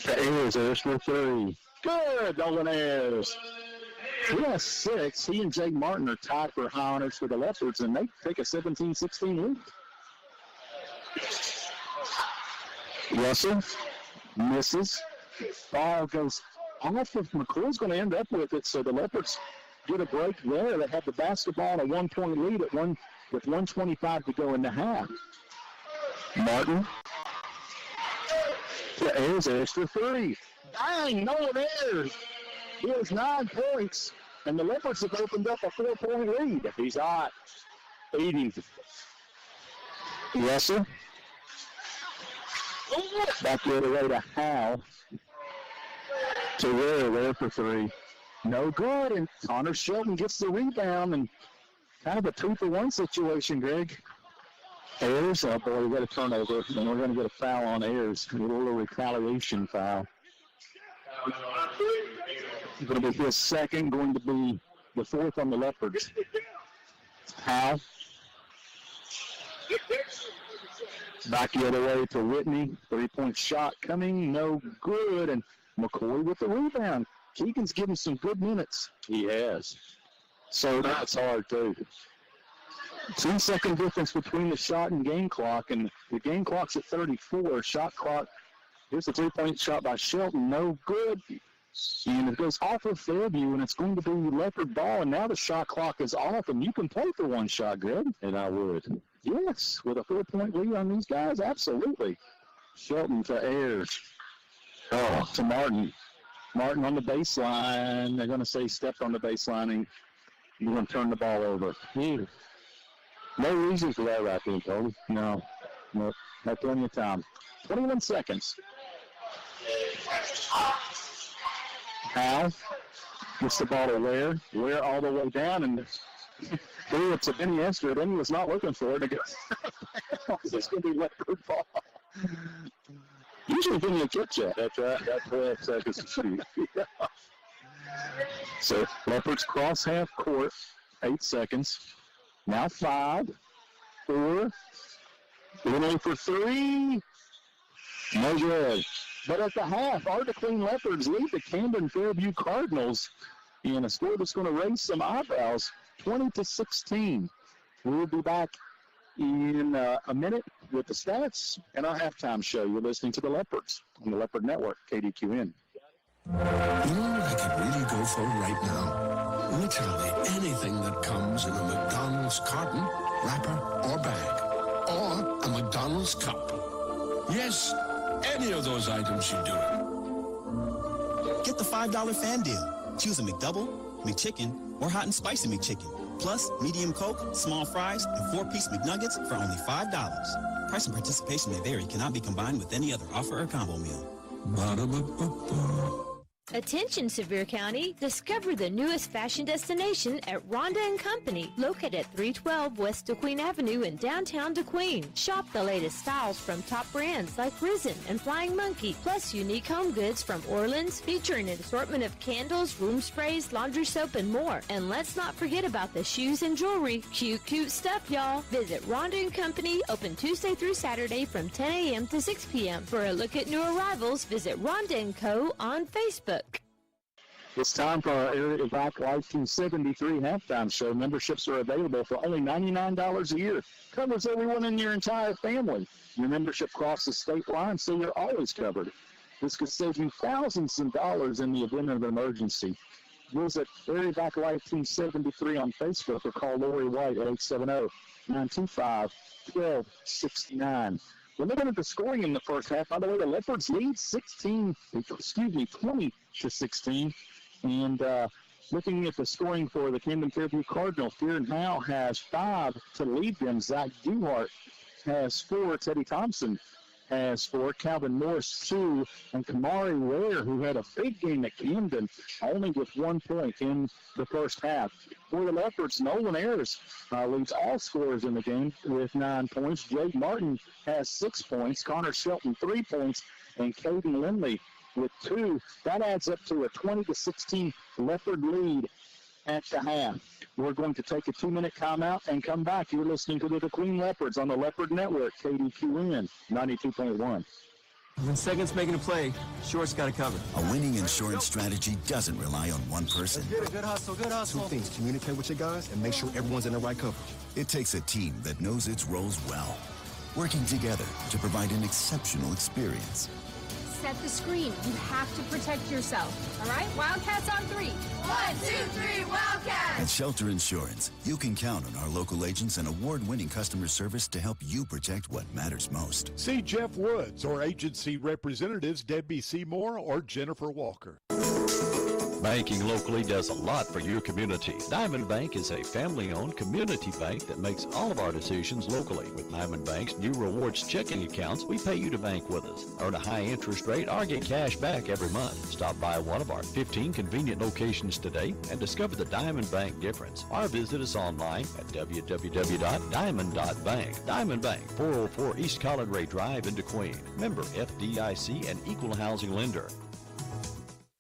The Ayers is for 3. Good, Nolan Ayers. He has 6. He and Jake Martin are tied for high honors for the Leopards, and they take a 17-16 lead. Russell misses. Ball goes off of McCoy's going to end up with it, so the Leopards get a break there. They have the basketball and a 1-point lead with 1:25 to go in the half. Martin. The Ayers extra 3. Dang, Nolan Ayers. He has 9 points, and the Leopards have opened up a 4-point lead. He's hot. Eating. Russell. Back the other way to Howe. To Ware there for 3. No good, and Connor Shelton gets the rebound, and kind of a 2-for-1 situation, Greg. Ayers, oh boy, we got a turnover, and we're going to get a foul on Ayers, a little retaliation foul. Going to be his second, going to be the 4th on the Leopards. Howe. Back the other way to Whitney. 3-point shot coming, no good. And McCoy with the rebound. Keegan's given some good minutes. He has. So that's hard, too. 2-second difference between the shot and game clock. And the game clock's at 34. Shot clock. Here's a 3-point shot by Shelton. No good. And it goes off of Fairview, and it's going to be Leopard ball. And now the shot clock is off, and you can play for one shot, Greg. And I would. Yes, with a 4-point lead on these guys, absolutely. Shelton to Ayers. Oh, to Martin. Martin on the baseline. They're going to say stepped on the baseline, and you're going to turn the ball over. No reason for that right there, Tony. No, not plenty of time. 21 seconds. Howe gets the ball to Ware. Ware all the way down, and it's a Benny Esther. Benny was not looking for it. It's going to be Leopard ball. Usually Benny will catch that. That's right. Got 12 seconds to shoot. So Leopards cross half court. 8 seconds. Now 5, 4, 1 for 3. No good. But at the half, our DeQueen Leopards lead the Camden Fairview Cardinals in a score that's going to raise some eyebrows, 20-16. We'll be back in a minute with the stats and our halftime show. You're listening to the Leopards on the Leopard Network, KDQN. You know what I could really go for right now? Literally anything that comes in a McDonald's carton, wrapper, or bag. Or a McDonald's cup. Yes, any of those items should do it. Get the $5 fan deal. Choose a McDouble, McChicken, or hot and spicy McChicken. Plus, medium Coke, small fries, and 4-piece McNuggets for only $5. Price and participation may vary. Cannot be combined with any other offer or combo meal. Ba-da-ba-ba-ba. Attention, Sevier County. Discover the newest fashion destination at Rhonda & Company, located at 312 West DeQueen Avenue in downtown DeQueen. Shop the latest styles from top brands like Risen and Flying Monkey, plus unique home goods from Orleans, featuring an assortment of candles, room sprays, laundry soap, and more. And let's not forget about the shoes and jewelry. Cute, cute stuff, y'all. Visit Rhonda & Company, open Tuesday through Saturday from 10 a.m. to 6 p.m. For a look at new arrivals, visit Rhonda & Co. on Facebook. It's time for our Area Back Life 273 halftime show. Memberships are available for only $99 a year. Covers everyone in your entire family. Your membership crosses state lines, so you're always covered. This could save you thousands of dollars in the event of an emergency. Visit Area Back Life 273 on Facebook or call Lori White at 870-925-1269. We're looking at the scoring in the first half. By the way, the Leopards lead 20-16. And looking at the scoring for the Camden Fairview Cardinals, Fearon Howe has 5 to lead them. Zach Duhart has 4. Teddy Thompson has 4. Calvin Morris 2. And Kamari Ware, who had a big game at Camden, only with 1 point in the first half. For the Leopards, Nolan Ayers leads all scorers in the game with 9 points. Jake Martin has 6 points. Connor Shelton 3 points. And Caden Lindley with 2. That adds up to a 20-16 Leopard lead at the half. We're going to take a 2-minute timeout and come back. You're listening to the DeQueen Leopards on the Leopard Network, KDQN 92.1. When seconds making a play, short's got to cover. A winning insurance strategy doesn't rely on one person. Let's get it. Good hustle, good hustle. 2 things: communicate with your guys and make sure everyone's in the right coverage. It takes a team that knows its roles well, working together to provide an exceptional experience. Set the screen. You have to protect yourself. All right? Wildcats on 3. 1, 2, 3, Wildcats! At Shelter Insurance, you can count on our local agents and award-winning customer service to help you protect what matters most. See Jeff Woods or agency representatives Debbie Seymour or Jennifer Walker. Banking locally does a lot for your community. Diamond Bank is a family-owned community bank that makes all of our decisions locally. With Diamond Bank's new rewards checking accounts, we pay you to bank with us. Earn a high interest rate or get cash back every month. Stop by one of our 15 convenient locations today and discover the Diamond Bank difference. Or visit us online at www.diamond.bank. Diamond Bank, 404 East Collin Ray Drive in DeQueen. Member FDIC and equal housing lender.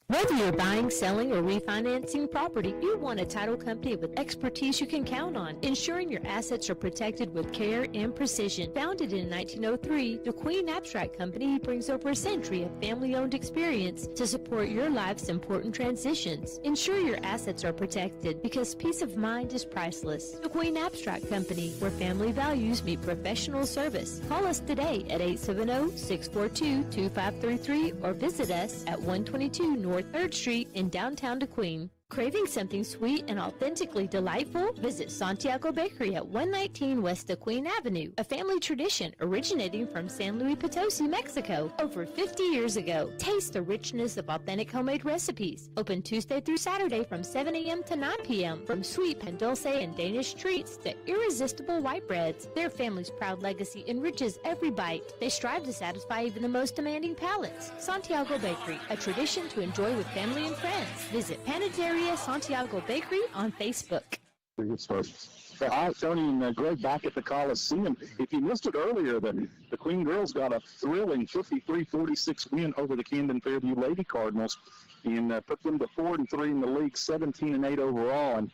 Whether you're buying, selling, or refinancing property, you want a title company with expertise you can count on, ensuring your assets are protected with care and precision. Founded in 1903, the Queen Abstract Company brings over a century of family-owned experience to support your life's important transitions. Ensure your assets are protected because peace of mind is priceless. The Queen Abstract Company, where family values meet professional service. Call us today at 870-642-2533 or visit us at 122 North 3rd Street in downtown DeQueen. Craving something sweet and authentically delightful? Visit Santiago Bakery at 119 West DeQueen Avenue, a family tradition originating from San Luis Potosi, Mexico, over 50 years ago. Taste the richness of authentic homemade recipes. Open Tuesday through Saturday from 7 a.m. to 9 p.m. From sweet pan dulce and Danish treats to irresistible white breads, their family's proud legacy enriches every bite. They strive to satisfy even the most demanding palates. Santiago Bakery, a tradition to enjoy with family and friends. Visit Panadero Santiago Bakery on Facebook. Good start. All right, Tony and Greg back at the Coliseum. If you missed it earlier, the Queen girls got a thrilling 53-46 win over the Camden Fairview Lady Cardinals and put them to 4-3 in the league, 17-8 overall, and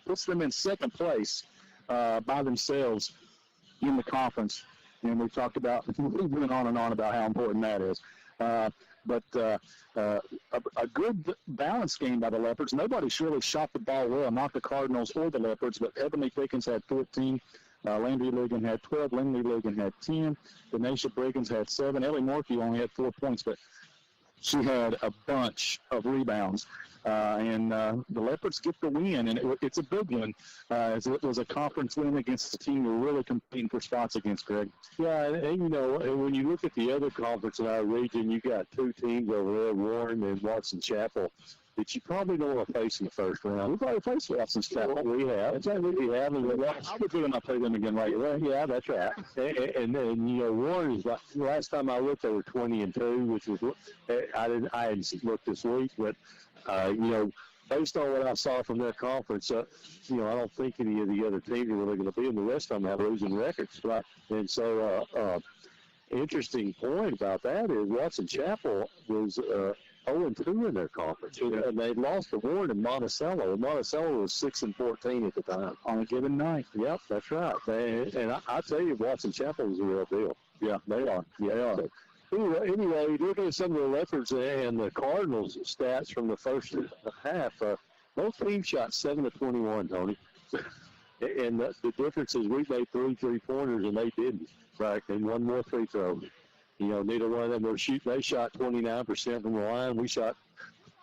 puts them in second place by themselves in the conference. And we talked about, we went on and on about how important that is. But a good balanced game by the Leopards. Nobody surely shot the ball well, not the Cardinals or the Leopards, but Ebony Pickens had 14. Landry Ligon had 12. Lindley Ligon had 10. Denasia Briggins had 7. Ellie Morphy only had 4 points. But She had a bunch of rebounds. And the Leopards get the win, and it's a big one, as it was a conference win against a team we're really competing for spots against, Greg. Yeah, and you know, when you look at the other conference in our region, you got two teams over there, Warren and Watson Chapel, that you probably don't want to face in the first round. We've already faced Watson Chapel. We have. That's right, we have. And I would do when I play them again right away. Yeah, that's right. And then, you know, Warren is like, last time I looked, they were 20-2, which was, I hadn't looked this week, but, you know, based on what I saw from their conference, you know, I don't think any of the other teams are really going to be, and the rest of them have losing records. Right. And so, interesting point about that is Watson Chapel was 0-2 in their conference, and they lost to Warren and Monticello. And Monticello was 6-14 at the time on a given night. Yep, that's right. And I tell you, Watson Chapel is a real deal. Yeah, they are. Yeah, they are. Anyway, looking at some of the Leopards and the Cardinals stats from the first half, both teams shot 7-21, Tony. And the difference is we made 3 3-pointers and they didn't. Right, and one more free throw. You know, neither one of them were shooting. They shot 29% from the line. We shot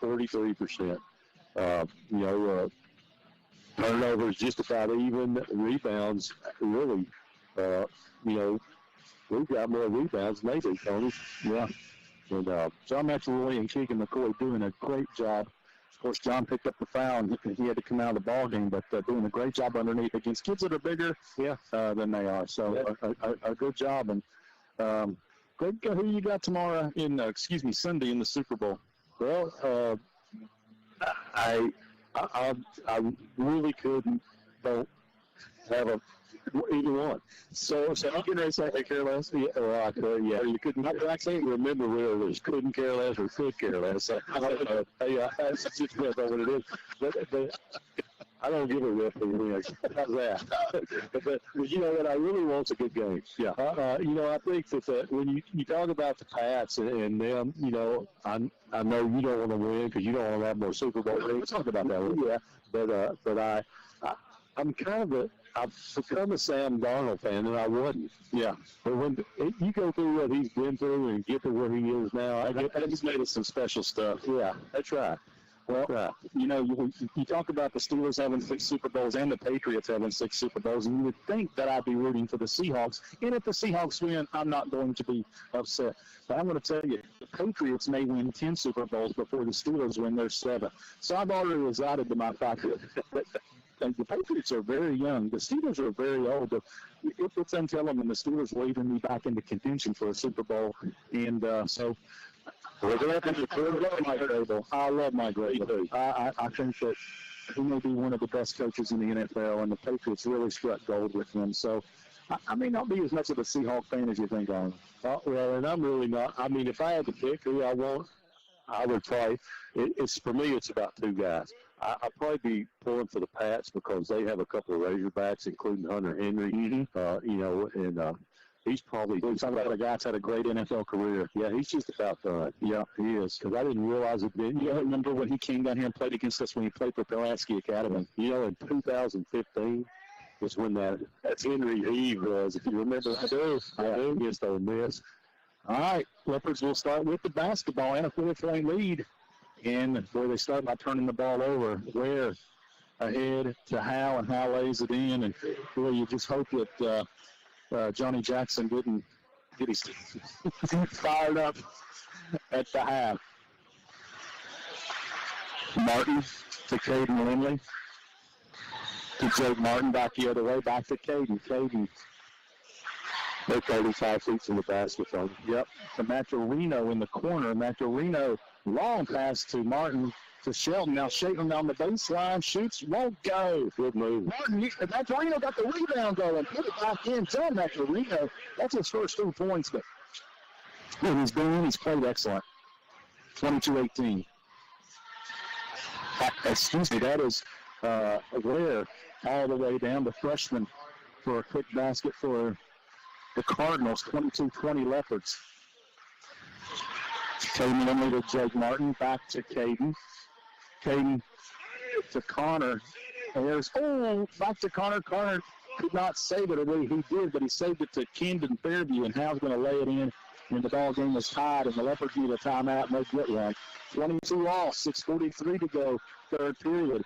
43%. You know, turnovers just about even. Rebounds, really, you know, we've got more rebounds than they do, Tony. Yeah. And John McElroy and Keegan McCoy doing a great job. Of course, John picked up the foul, and he had to come out of the ball game, but doing a great job underneath against kids that are bigger than they are. So a good job. And Greg, who you got tomorrow Sunday in the Super Bowl? Well, I really don't have either one. So you can really say care less? Yeah, well, I could, yeah. You couldn't. I can't remember whether it was couldn't care less or could care less. I don't know. That's just what it is. But I don't give a rip for wins. How's that? but you know what? I really want's a good game. Yeah. You know, I think that when you talk about the Pats and them, you know, I know you don't want to win because you don't want to have more Super Bowl rings. We'll talk about that one. Yeah. But I'm kind of I've become a Sam Darnold fan, and I wasn't. Yeah. But when you go through what he's been through and get to where he is now, he's made us some special stuff. Yeah, that's right. Well, you know, you talk about the Steelers having 6 Super Bowls and the Patriots having 6 Super Bowls, and you would think that I'd be rooting for the Seahawks. And if the Seahawks win, I'm not going to be upset. But I'm going to tell you, the Patriots may win 10 Super Bowls before the Steelers win their 7. So I've already resided to my fact that the Patriots are very young. The Steelers are very old. It's untelling, and the Steelers will even be back into contention for a Super Bowl. And so I love Mike Vrabel. I think that he may be one of the best coaches in the NFL, and the Patriots really struck gold with him. So I may not be as much of a Seahawks fan as you think I am. Well, and I'm really not. I mean, if I had to pick who I want, I would probably. For me, it's about 2 guys. I'll probably be pulling for the Pats because they have a couple of Razorbacks, including Hunter Henry. Mm-hmm. You know, and he's probably. We're talking about a guy that's had a great NFL career. Yeah, he's just about done. Yeah, he is. Because I didn't realize it. You remember when he came down here and played against us when he played for Pulaski Academy? You know, in 2015 was when that's Henry Eve was. If you remember, I do. Against Ole Miss. All right, Leopards will start with the basketball and a 4-point lead. And boy, they start by turning the ball over. Where ahead to Howe, and Howe lays it in. And boy, you just hope that Johnny Jackson didn't get his fired up at the half. Martin to Caden Lindley. To Jake Martin back the other way, back to Caden. Caden. They're 35 feet from the basket. Yep. To Maturino in the corner. Maturino, long pass to Martin, to Shelton. Now Shelton on the baseline, shoots, won't go. Good move. Maturino got the rebound going. Put it back in. Tell Maturino, that's his first 2 points. But he's played excellent. 22-18. Excuse me, that is Ware all the way down to freshman for a quick basket for the Cardinals, 22-20 Leopards. Caden Lindley to Jake Martin, back to Caden. Caden to Connor. Back to Connor. Connor could not save it the way he did, but he saved it to Camden Fairview, and Hal's going to lay it in And the ball game is tied, and the Leopards need a timeout, and they get one. 22 all, 6:43 to go, third period.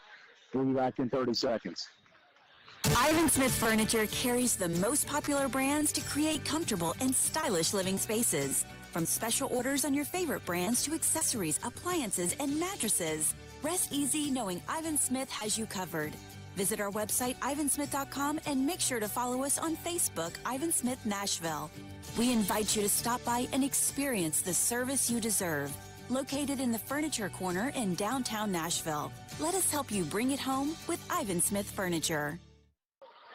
We'll be back in 30 seconds. Ivan Smith Furniture carries the most popular brands to create comfortable and stylish living spaces. From special orders on your favorite brands to accessories, appliances, and mattresses. Rest easy knowing Ivan Smith has you covered. Visit our website, ivansmith.com, and make sure to follow us on Facebook, Ivan Smith Nashville. We invite you to stop by and experience the service you deserve. Located in the Furniture Corner in downtown Nashville. Let us help you bring it home with Ivan Smith Furniture.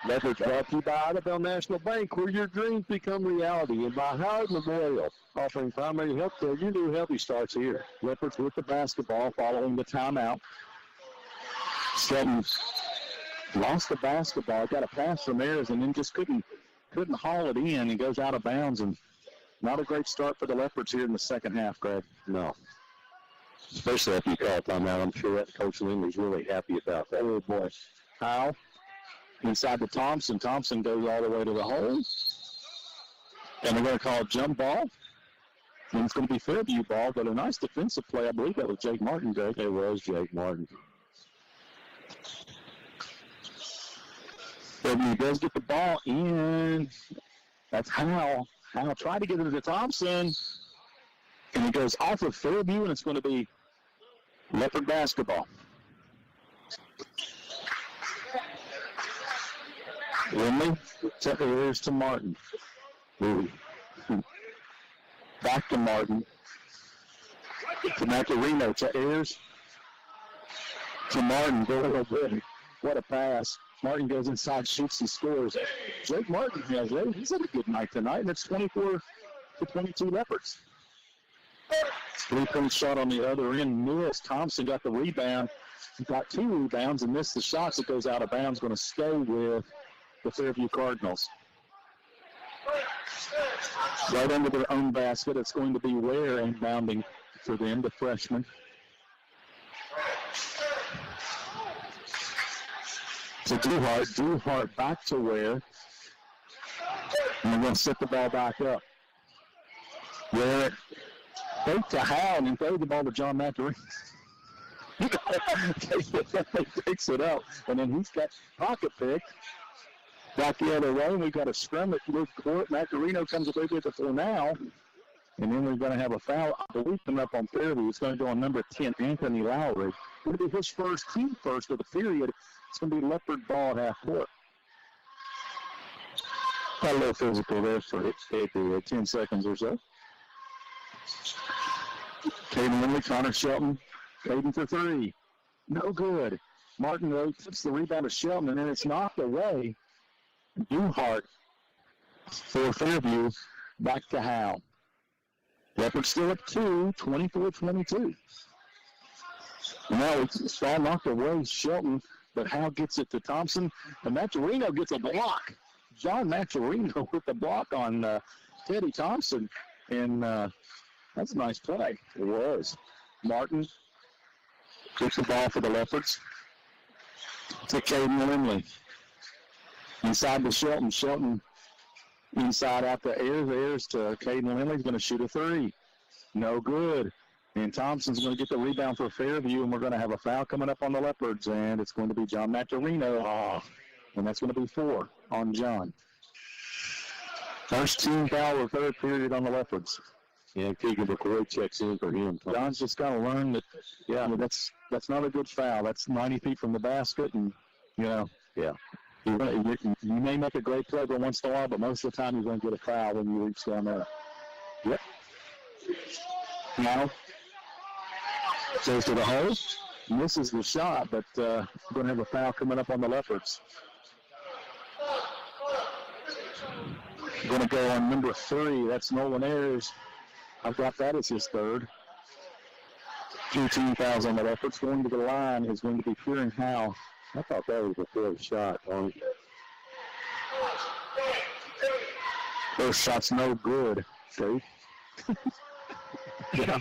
Leopards brought to you by Idabel National Bank, where your dreams become reality, and by Howard Memorial, offering primary health care. Your new healthy starts here. Leopards with the basketball following the timeout. Shelton lost the basketball, got a pass from Ayers, and then just couldn't haul it in. He goes out of bounds, and not a great start for the Leopards here in the second half, Greg. No. Especially after you call a timeout. I'm sure that Coach Lindley's really happy about that. Oh, boy. How? Inside to Thompson. Thompson goes all the way to the hole. And they're going to call a jump ball. And it's going to be Fairview ball, but a nice defensive play. I believe that was Jake Martin, Greg. It was Jake Martin. Fairview does get the ball in. That's Howell. Howell tried to get it to Thompson. And it goes off of Fairview, and it's going to be Leopard basketball. Lindley, to Ayers to Martin. Ooh. Back to Martin. To Macarino, to Ayers. To Martin. What a pass. Martin goes inside, shoots, he scores. Jake Martin he's had a good night tonight, and it's 24-22 Leopards. 3-point shot on the other end, missed. Thompson got the rebound. He got 2 rebounds and missed the shots. It goes out of bounds, going to stay with the Fairview Cardinals. Right under their own basket, it's going to be Ware inbounding for them, the freshman. To Duhart back to Ware. And they're going to set the ball back up. Ware fake to Howell and then throw the ball to John Macarino. He picks it up, and then he's got pocket pick. Back the other way, we've got a scrum at midcourt. Macarino comes away with it for now. And then we're going to have a foul, I believe, coming up on Fairview. It's going to go on number 10, Anthony Lowry. Going to be his team first of the period. It's going to be Leopard ball at half court. Got a little physical there for 10 seconds or so. Caden Lindley, Connor Shelton, Caden for 3. No good. Martin though tips the rebound to Shelton, and then it's knocked away. Duhart for Fairview, back to Howe. Leopards still up 2, 24-22. Now it's all knocked away, Shelton, but Howe gets it to Thompson, and Maturino gets a block. John Maturino with the block on Teddy Thompson, and that's a nice play. It was. Martin gets the ball for the Leopards to Caden Lindley. Inside to Shelton. Shelton inside out to Ayers. Ayers to Caden Lindley. He's going to shoot a 3. No good. And Thompson's going to get the rebound for Fairview, and we're going to have a foul coming up on the Leopards, and it's going to be John Maturino. And that's going to be 4 on John. First team foul of third period on the Leopards. Yeah, Keegan McCoy checks in for him. John's just got to learn that, that's not a good foul. That's 90 feet from the basket, and, yeah. You may make a great play every once in a while, but most of the time you're going to get a foul when you reach down there. Yep. Now, goes to the hole, misses the shot, but we're going to have a foul coming up on the Leopards. Going to go on number 3. That's Nolan Ayers. I've got that as his third. 2 team fouls on the Leopards. Going to the line is going to be Kieran Howe. I thought that was the third shot. First shot's no good, Steve. Yeah.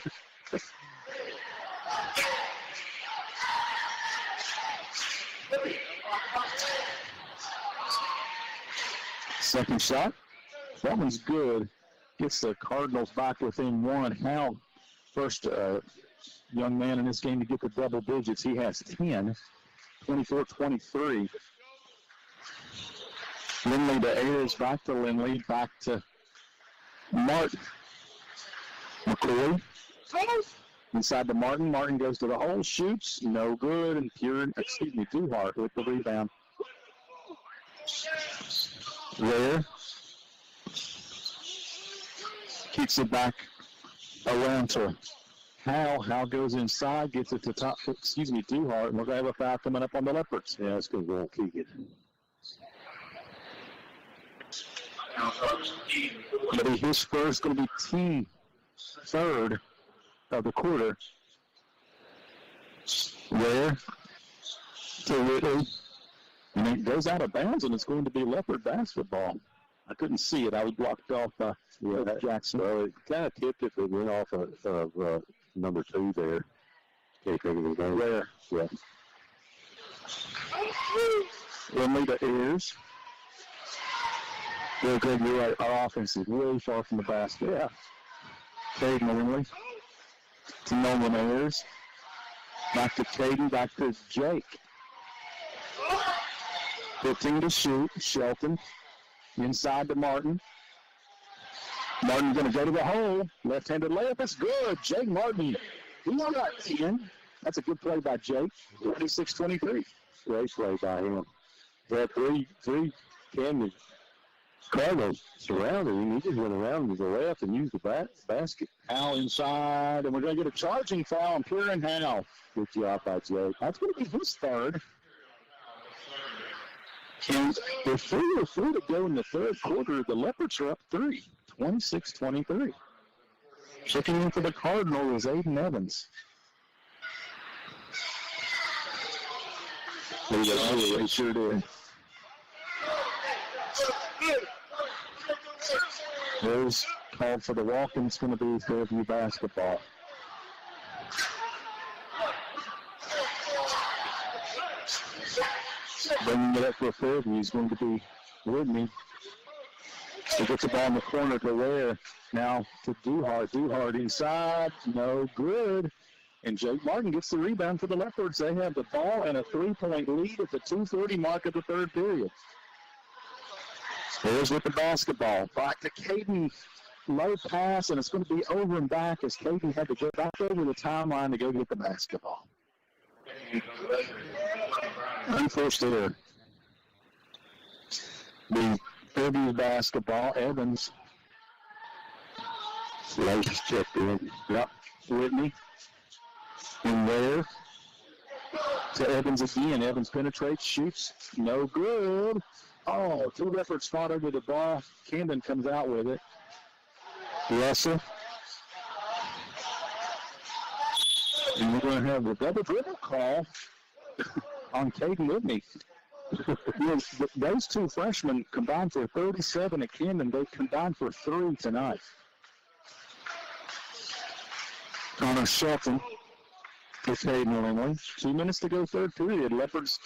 Second shot. That one's good. gets the Cardinals back within one. Hal, first young man in this game to get the double digits. He has 10, 24-23. Lindley to Ayers, back to Lindley, back to Martin. McCoy inside to Martin. Martin goes to the hole, shoots, no good, and Duhart with the rebound. There. Keeps it back around to Hal. Hal goes inside, gets it to Duhart, and we're going to have a foul coming up on the Leopards. Yeah, it's going to go on Keegan. Going to be his first, going to be team third of the quarter. There to Whitley. And it goes out of bounds, and it's going to be Leopard basketball. I couldn't see it. I was blocked off by Jackson. Well, it kind of tipped if it went off of number 2 there. Can't think of his name. There. Yeah. Lindley to Ayers. Real good. You're right. Our offense is really far from the basket. Yeah. Caden Lindley to Nolan Ayers. Back to Caden. Back to Jake. 15 to shoot. Shelton. Inside to Martin. Martin going to go to the hole. Left-handed layup. That's good. Jake Martin. He's got 10. That's a good play by Jake. 26-23. Great play by him. That three Camden Cardinals surrounded him. He just went around to the left and used the basket. Hal inside, and we're going to get a charging foul on Pierre Hal. Good job by Jake. That's going to be his third. And there's 3:04 to go in the third quarter. The Leopards are up 3, 26-23. Checking in for the Cardinal is Aiden Evans. He sure did. There's called for the walk, and it's going to be Fairview basketball. Bringing it up for Fairview is going to be Whitney. He gets the ball in the corner to Ware. Now to Duhart. Duhart inside. No good. And Jake Martin gets the rebound for the Leopards. They have the ball and a 3-point lead at the 2:30 mark of the third period. There's with the basketball. Back to Caden. Low pass, and it's going to be over and back as Caden had to go back over the timeline to go get the basketball. Unforced error. The Fairview basketball. Evans. Slice checked in. Yep. Whitney. And there to Evans again. Evans penetrates, shoots. No good. Oh, 2 efforts fought over the ball. Camden comes out with it. Russell. And we're going to have the double dribble call on Caden Whitney. Those 2 freshmen combined for 37 at Camden. They combined for 3 tonight. Connor Shelton with Caden Lindley. 2 minutes to go, third period. Leopards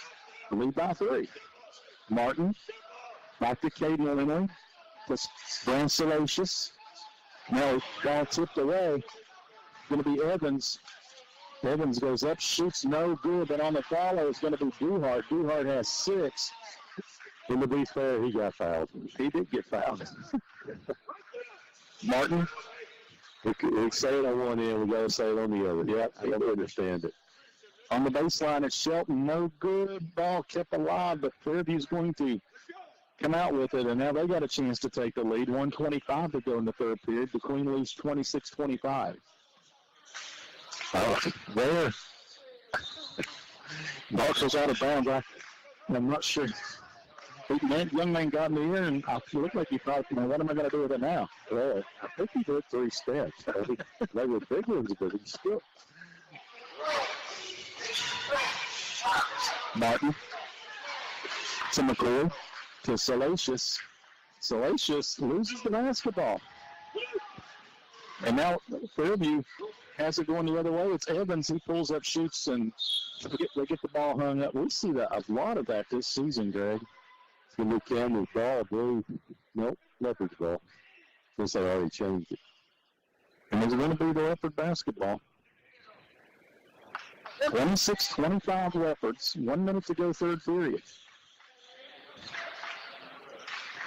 lead by 3. Martin back to Caden Lindley. To Brand Salacious. Now ball tipped away. Going to be Evans. Evans goes up, shoots no good, but on the follow it's going to be Duhart. Duhart has 6. And to be fair, he got fouled. He did get fouled. Martin. We say it on one end, we got to say it on the other. Yeah, I don't understand it. On the baseline, it's Shelton. No good. Ball kept alive, but Fairview's going to come out with it, and now they got a chance to take the lead. 1:25 to go in the third period. The Queen leads 26-25. There. Ball goes out of bounds. I'm not sure. Young man got in the air, and it looked like he thought, what am I going to do with it now? Well, I think he did 3 steps. They were big ones, but he still. Martin to McCoy to Salacious. Salacious loses the basketball. And now Fairview has it going the other way. It's Evans. He pulls up, shoots, and they get the ball hung up. We see that a lot of that this season, Greg. It's going to be Camden's ball, Blue. Nope, Leopard's ball. Guess they already changed it. And it's going to be the Leopard basketball. 26-25 Leopards. 1 minute to go, third period.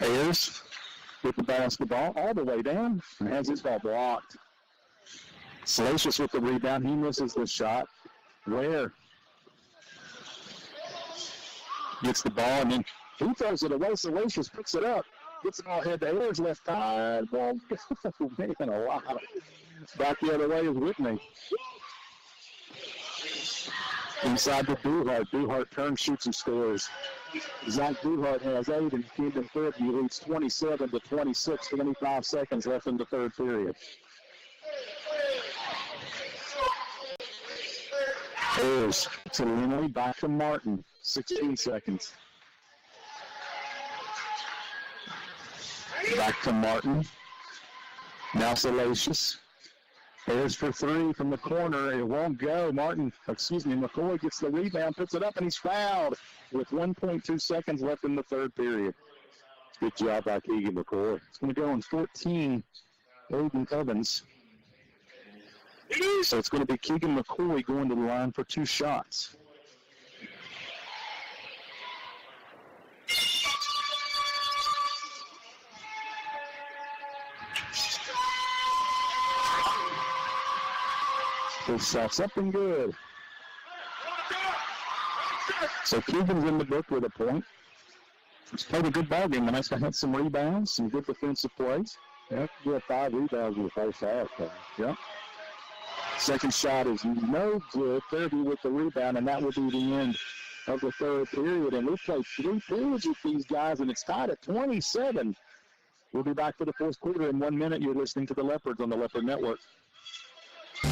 Ayers with the basketball all the way down and has his ball blocked. Salacious with the rebound. He misses the shot. Ware gets the ball, and then he throws it away. Salacious picks it up. Gets the ball head to Ayers, left side. Ball man, a lot. Back the other way is Whitney. Inside to Duhart. Duhart turns, shoots, and scores. Zach Duhart has 8, and Camden Fairview leads 27-26. 25 seconds left in the third period. Ayers to Linley, back to Martin. 16 seconds. Back to Martin. Now Salacious. Ayers for 3 from the corner. It won't go. McCoy gets the rebound, puts it up, and he's fouled with 1.2 seconds left in the third period. Good job by Keegan McCoy. It's going to go on 14, Aiden Evans. So it's going to be Keegan McCoy going to the line for 2 shots. His shot's up and good. So Keegan's in the book with a point. He's played a good ball game. Nice to have some rebounds, some good defensive plays. Yep, you had 5 rebounds in the first half. Yep. Second shot is no good. Fairview with the rebound, and that will be the end of the third period. And we played 3 periods with these guys, and it's tied at 27. We'll be back for the fourth quarter in 1 minute. You're listening to the Leopards on the Leopard Network.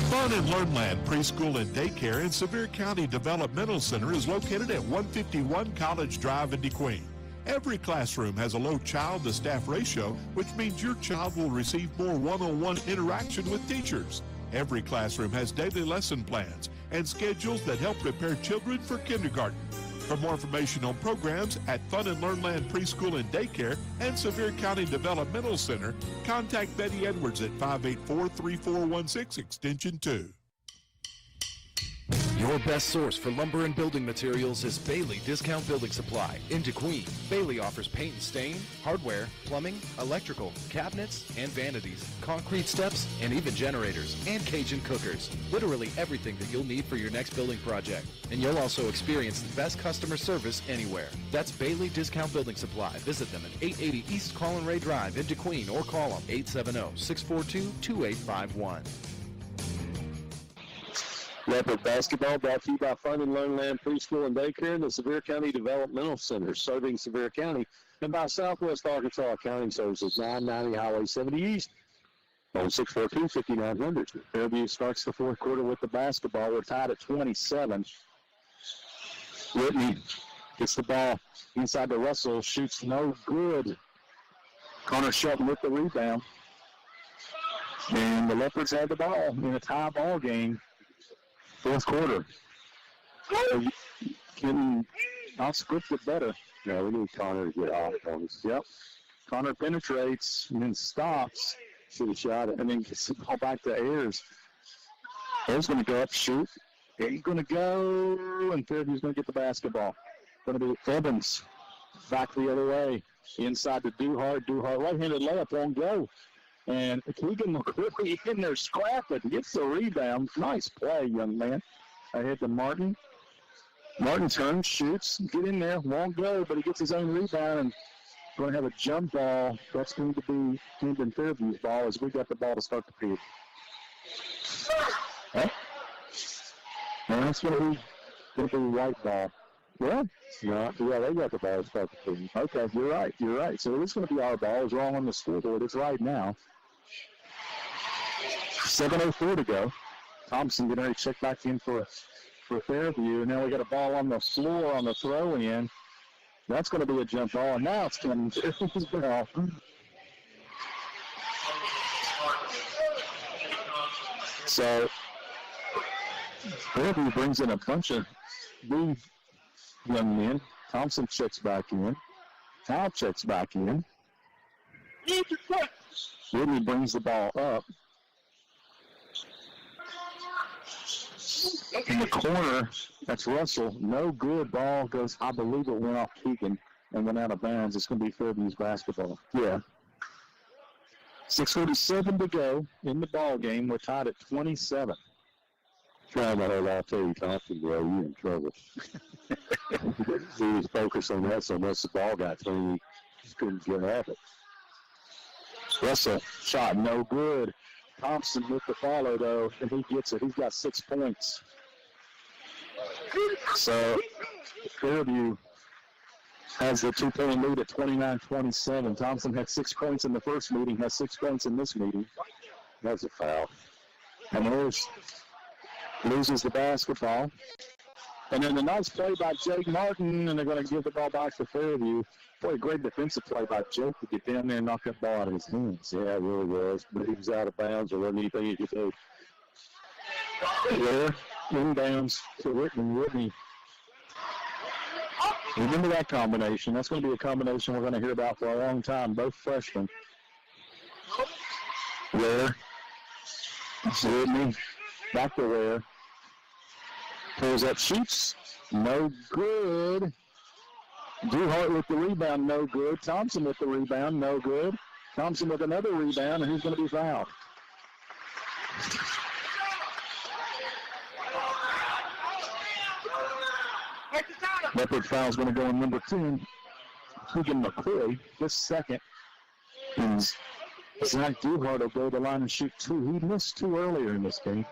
Fun and Learnland Preschool and Daycare in Sevier County Developmental Center is located at 151 College Drive in DeQueen. Every classroom has a low child-to-staff ratio, which means your child will receive more one-on-one interaction with teachers. Every classroom has daily lesson plans and schedules that help prepare children for kindergarten. For more information on programs at Fun and Learnland Preschool and Daycare and Sevier County Developmental Center, contact Betty Edwards at 584-3416 extension 2. Your best source for lumber and building materials is Bailey Discount Building Supply in DeQueen. Bailey offers paint and stain, hardware, plumbing, electrical, cabinets, and vanities, concrete steps, and even generators, and Cajun cookers. Literally everything that you'll need for your next building project. And you'll also experience the best customer service anywhere. That's Bailey Discount Building Supply. Visit them at 880 East Colin Ray Drive in DeQueen or call them 870-642-2851. Leopard basketball brought to you by Fun and Learnland Preschool and Daycare and the Sevier County Developmental Center, serving Sevier County, and by Southwest Arkansas Accounting Services, 990 Highway 70 East, on 642-5900. Fairview starts the fourth quarter with the basketball. We're tied at 27. Whitney gets the ball inside to Russell, shoots no good. Connor Shelton with the rebound. And the Leopards have the ball in a tie ball game. Fourth quarter. Can outscript it better. Yeah, we need Connor to get off on us. Yep. Connor penetrates and then stops. Should have shot it. And then gets the ball back to Ayers. Ayers going to go up, shoot. He's going to go, and Fairview's going to get the basketball. Going to be Evans back the other way. Inside to Duhart. Duhart right-handed layup won't go. And Keegan McCoy in there scrapping, gets the rebound. Nice play, young man. Ahead to Martin. Martin turns, shoots, get in there, won't go, but he gets his own rebound and going to have a jump ball. That's going to be Camden Fairview's ball as we got the ball to start the period. Huh? And that's going to be white ball. Yeah? No, yeah, they got the ball to start the period. Okay, you're right. So it's going to be our ball. It's wrong on the scoreboard. It's right now. 7:04 to go. Thompson getting ready to check back in for Fairview. Now we got a ball on the floor on the throw-in. That's going to be a jump ball, and now it's coming to his ball. So Fairview brings in a bunch of new young men. Thompson checks back in. Tal checks back in. Whitney brings the ball up. In the corner, that's Russell. No good. Ball goes, I believe it went off Keegan and went out of bounds. It's going to be Fairview's basketball. Yeah. 6:47 to go in the ball game. We're tied at 27. Trying to hold out to you, Thompson, bro. You in trouble. He was focused on that so much the ball got to him, he just couldn't get at it. Russell, shot no good. Thompson with the follow, though, and he gets it. He's got 6 points. So Fairview has the 2-point lead at 29-27. Thompson had 6 points in the first meeting, has 6 points in this meeting. That's a foul. And there's loses the basketball. And then the nice play by Jake Martin, and they're going to give the ball back to Fairview. Boy, great defensive play by Jake to get down there and knock that ball out of his hands. Yeah, it really was. But he was out of bounds. There wasn't anything he could do. There, inbounds to Whitney. Remember that combination. That's going to be a combination we're going to hear about for a long time. Both freshmen. Ware. Whitney. Back to Ware. Pulls up, shoots. No good. Duhart with the rebound, no good. Thompson with the rebound, no good. Thompson with another rebound, and he's going to be fouled. Leopard foul is going to go on number 10. Keegan McCoy, this second. And Zach Duhart will go to the line and shoot 2. He missed 2 earlier in this game.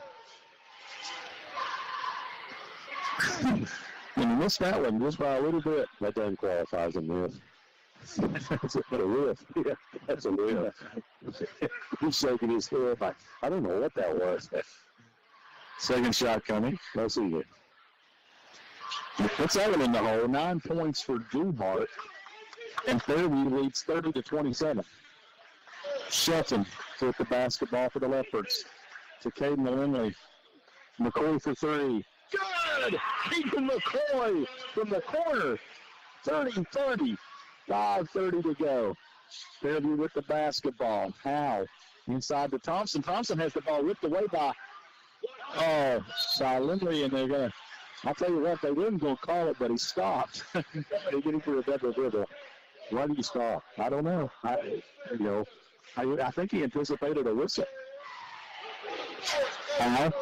And he missed that one just by a little bit. That doesn't qualify as a miss. That's a whiff. Yeah, that's a whiff. He's shaking his head like, I don't know what that was. Second shot coming. Let's see it. Puts that one in the hole. 9 points for Duhart. And Fairview leads 30-27. Shelton with the basketball for the Leopards. To Caden Lindley. McCoy for 3. Good! Keegan McCoy from the corner. 30-30. 5:30 to go. Fairview with the basketball. Howe inside to Thompson. Thompson has the ball ripped away by Lindley, and they're going to, I'll tell you what, they weren't going to call it, but he stopped. They're getting for a double dribble. Why did he stop? I don't know. I think he anticipated a whistle. Howe.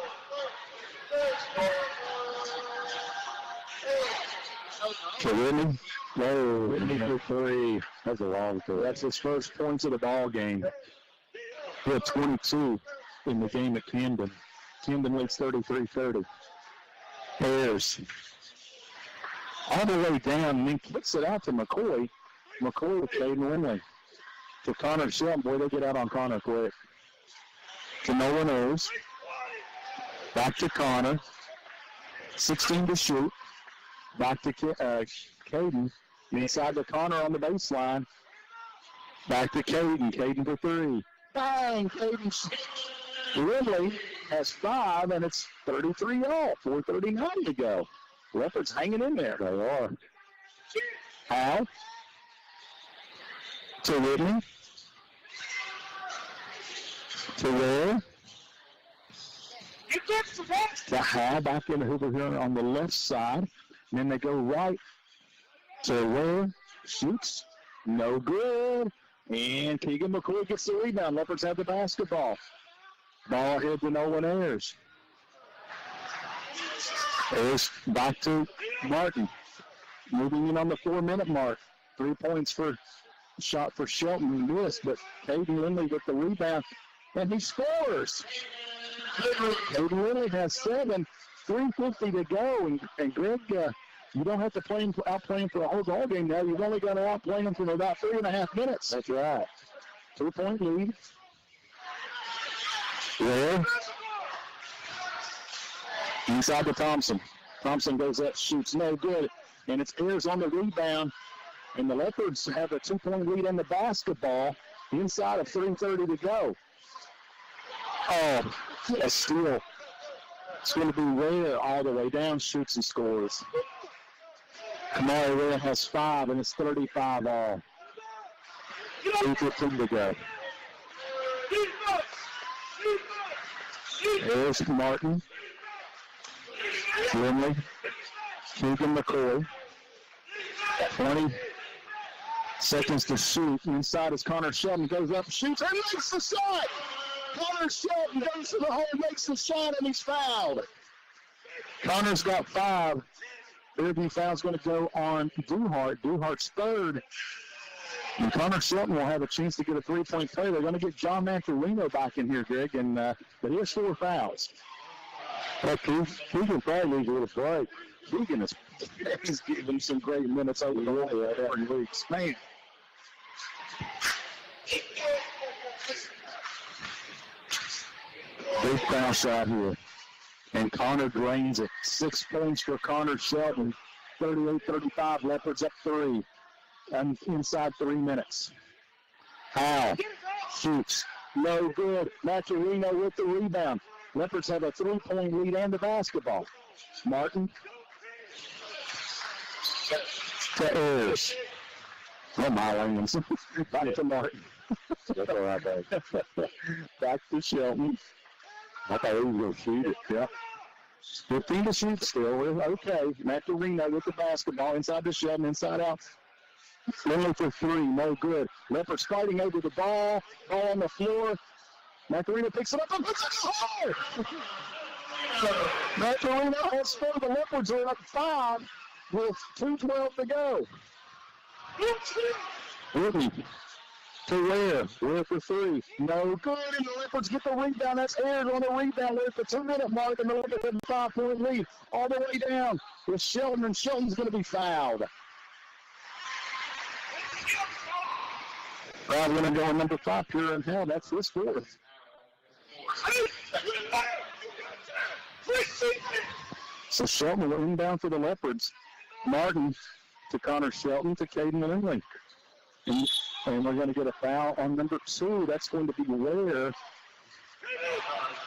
To Whitney. No, Whitney for 3. That's a long throw. That's his first points of the ball game. He had 22 in the game at Camden. Camden leads 33-30. Bears. All the way down, and then kicks it out to McCoy. McCoy with Caden Lindley. To Connor Shelton. Boy, they get out on Connor quick. To Nolan Ayers. Back to Connor. 16 to shoot. Back to Caden. Inside to Connor on the baseline. Back to Caden. Caden for 3. Bang! Caden. Lindley has 5, and it's 33 all. 4:39 to go. Leopards hanging in there. They are. Howe. To Whitney. To Ware. To Howe back in over here on the left side. And then they go right to Ware. Shoots. No good. And Keegan McCoy gets the rebound. Leopards have the basketball. Ball ahead to Nolan Ayers. Ayers back to Martin. Moving in on the 4-minute mark. 3 points for shot for Shelton. He missed, but Caden Lindley with the rebound. And he scores. Caden Lindley has 7. 3:50 to go, and Greg, you don't have to outplay him for a whole ball game now. You've only got to outplay him for about 3.5 minutes. That's right. 2-point lead. Ware. Inside to Thompson. Thompson goes up, shoots, no good. And it's Ayers on the rebound. And the Leopards have a 2-point lead on the basketball. Inside of 3:30 to go. Oh, a steal. It's going to be Ware all the way down, shoots and scores. Kamari Ware has 5, and it's 35 all. 2:15 to go. There's Martin. Lindley. Keegan McCoy. 20 seconds to shoot. Inside is Connor Shelton. Goes up, shoots, and makes the shot. Connor Shelton goes to the hole, makes the shot, and he's fouled. Connor's got 5. Fairview foul's going to go on Duhart. Duhart's third. And Connor Shelton will have a chance to get a 3-point play. They're going to get John Mantorino back in here, Greg, and but he has 4 fouls. Keegan probably needs a little break. Keegan is he's giving some great minutes over the last 3 weeks. Man. Big foul shot here. And Connor drains it. 6 points for Connor Shelton. 38-35. Leopards up 3. And inside 3 minutes. Howell shoots. No good. Maturino with the rebound. Leopards have a 3-point lead and the basketball. Martin to Ayers. Oh, my lands. Back to Martin. That's all right, babe. Back to Shelton. I thought he was going to shoot it. Yeah. 15 to shoot still. We're okay. Maturino with the basketball. Inside to Shelton. Inside out. Lindley for 3. No good. Leopards fighting over the ball. Ball on the floor. Maturino picks it up and puts it in the hole. Maturino has 4. The Leopards are up 5 with 2:12 to go. Whitney to Ware. Ware for 3. No good. And the Leopards get the rebound. That's Ayers on the rebound. They're at the 2-minute mark, and the Leopards have a 5-point lead all the way down with Shelton, and Shelton's going to be fouled. Foul going to go on number 5, Pure in Hell. That's his 4th. So Shelton will inbound for the Leopards. Martin to Connor Shelton to Caden Lindley. And we're going to get a foul on number 2. That's going to be Ware.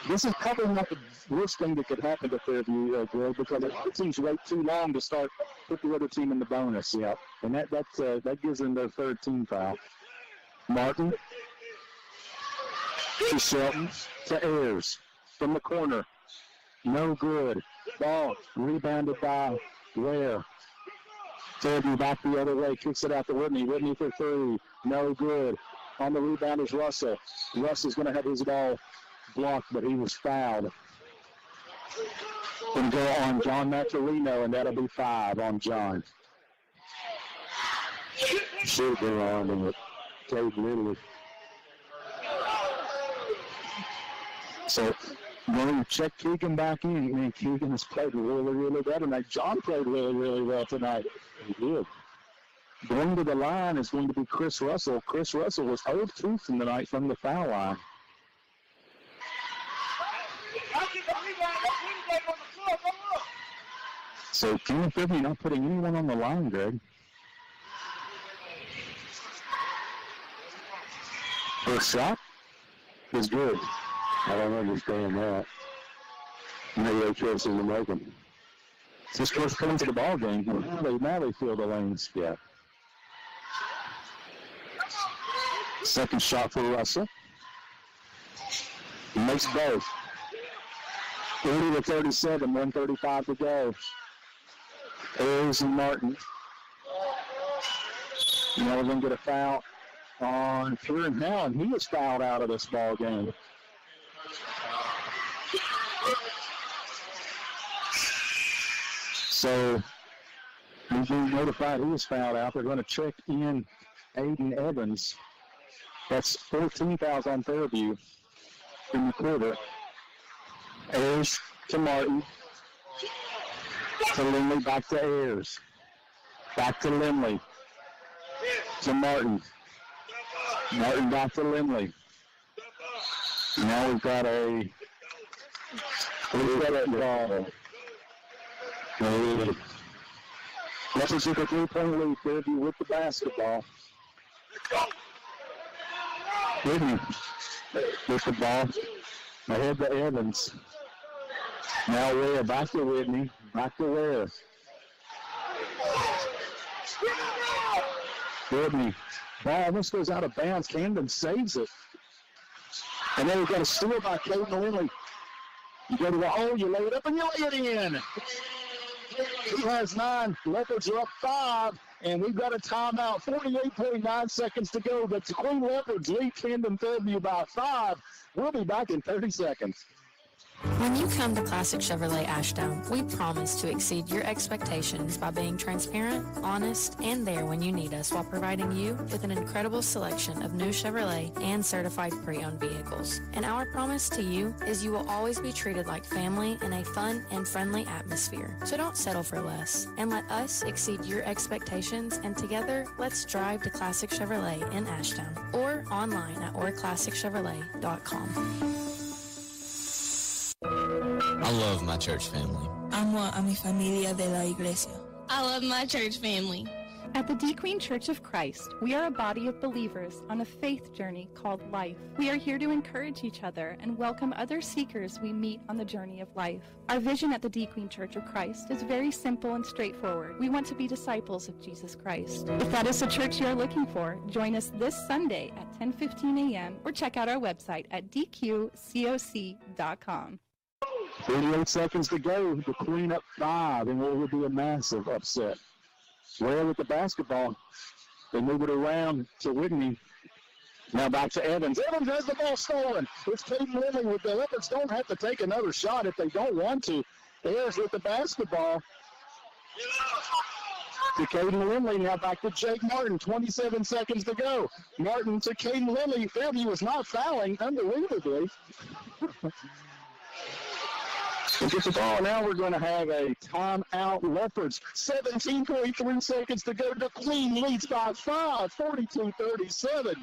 This is probably not the worst thing that could happen to Fairview, Greg, because it seems wait too long to put the other team in the bonus. Yeah, and that gives them their 3rd team foul. Martin to Shelton to Ayers from the corner. No good. Ball rebounded by Ware. Fairview back the other way, kicks it out to Whitney. Whitney for 3. No good. On the rebound is Russell. Russell's going to have his ball blocked, but he was fouled. Going to go on John Maturino, and that'll be 5 on John. Should have been on him, but Cade Lindley. So, when you check Keegan back in, man, Keegan has played really, really well tonight. John played really, really well tonight. He did. Going to the line is going to be Chris Russell. Chris Russell was 0 of 2 tonight from the foul line. So, King of Fairview not putting anyone on the line, Greg. First shot is good. I don't understand that. Maybe they chose him to make him. Just first coming to the ball game. Now they feel the lanes. Yeah. Second shot for Russell. He makes both. 30 to 37, 1:35 to go. Ayers and Martin. Now we're going to get a foul on Kieran Howell, and he was fouled out of this ball game. So he's being notified he was fouled out. They're going to check in Aiden Evans. That's 14 fouls on Fairview in the quarter. Ayers to Martin. To Lindley, back to Ayers. Back to Lindley. To Martin. Martin back to Lindley. Now we've got a ball. Leopards took a 3-point lead. Fairview with the basketball. Whitney with the ball. Ahead to Evans. Now Ware back to Whitney. Back to Ware. Whitney. Ball almost goes out of bounds. Camden saves it. And then we've got a steal by Caden Lindley. You go to the hole, you lay it up, and you lay it in. He has 9. Leopards are up 5, and we've got a timeout. 48.9 seconds to go. The Queen Leopards lead Camden Fairview by 5. We'll be back in 30 seconds. When you come to Classic Chevrolet Ashdown, we promise to exceed your expectations by being transparent, honest, and there when you need us while providing you with an incredible selection of new Chevrolet and certified pre-owned vehicles. And our promise to you is you will always be treated like family in a fun and friendly atmosphere. So don't settle for less and let us exceed your expectations, and together, let's drive to Classic Chevrolet in Ashdown or online at orclassicchevrolet.com. I love my church family. Amo a mi familia de la iglesia. I love my church family. At the D Queen Church of Christ, we are a body of believers on a faith journey called life. We are here to encourage each other and welcome other seekers we meet on the journey of life. Our vision at the D Queen Church of Christ is very simple and straightforward. We want to be disciples of Jesus Christ. If that is the church you are looking for, join us this Sunday at 10:15 a.m. or check out our website at dqcoc.com. 48 seconds to go. The Queen up 5, and it will be a massive upset. Well, with the basketball, they move it around to Whitney. Now back to Evans. Evans has the ball stolen. It's Caden Lindley with the Leopards. Don't have to take another shot if they don't want to. Ayers with the basketball. To Caden Lindley. Now back to Jake Martin. 27 seconds to go. Martin to Caden Lindley. Fairview is not fouling, unbelievably. We get the ball. Now we're going to have a timeout. Leopards, 17.3 seconds to go. The Queen leads by 5, 42-37.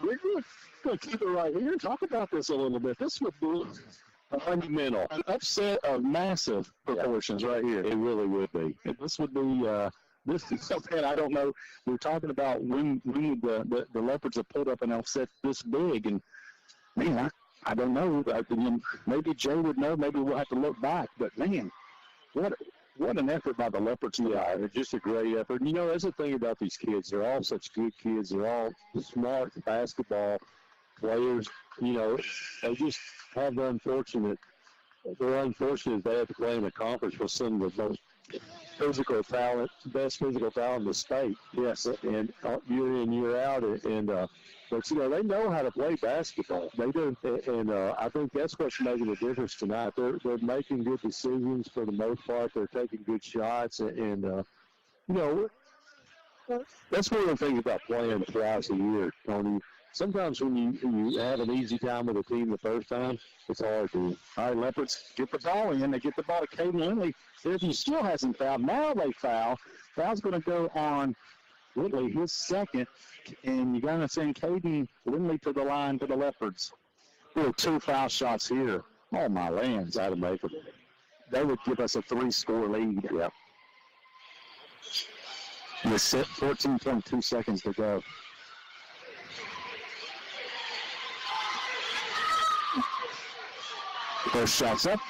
We're going to keep it right here and talk about this a little bit. This would be monumental. An upset of massive proportions right here. It really would be. This would be this is something I don't know. We're talking about when the Leopards have pulled up an upset this big. And, man, I don't know. Maybe Jay would know. Maybe we'll have to look back. But, man, what an effort by the Leopards. Yeah, it's just a great effort. You know, that's the thing about these kids. They're all such good kids. They're all smart basketball players. You know, they just have the unfortunate. They're unfortunate they have to play in a conference with some of the most best physical talent in the state. Yes, and year in, year out. But, you know, they know how to play basketball. They do. And I think that's what's making a difference tonight. They're making good decisions for the most part. They're taking good shots. And you know, that's one of the things about playing twice a year, Tony. Sometimes when you have an easy time with a team the first time, it's hard to. All right, Leopards get the ball in. They get the ball to Caden Lindley. Fairview still hasn't fouled. Now they foul. Foul's going to go on Whitley, his second. And you're going to send Caden Lindley to the line for the Leopards. There are 2 foul shots here. Oh, my lands, out of make it. They would give us a 3-score lead. Yep. We're set 14.2 seconds to go. First shot's up.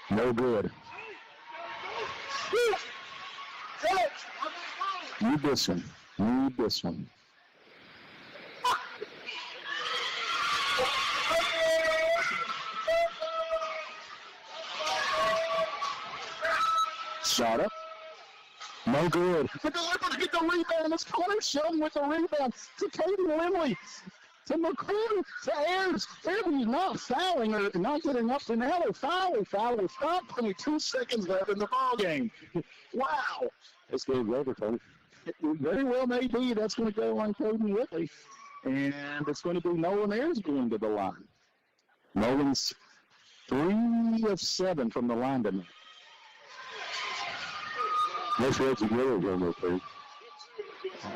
No good. Need this one. Need this one. Shot up. No good. But the Leopards get the rebound. It's Connor Shelton with the rebound to Caden Lindley. To McCoy, to Ayers. Fairview's not fouling or not getting up to now. They're fouling. With 5.2 seconds left in the ball game. Wow. This game's over, Tony. It very well may be. That's going to go on Caden Whitley. And it's going to be Nolan Ayers going to the line. Nolan's 3 of 7 from the line tonight. This Reggie Miller going to play.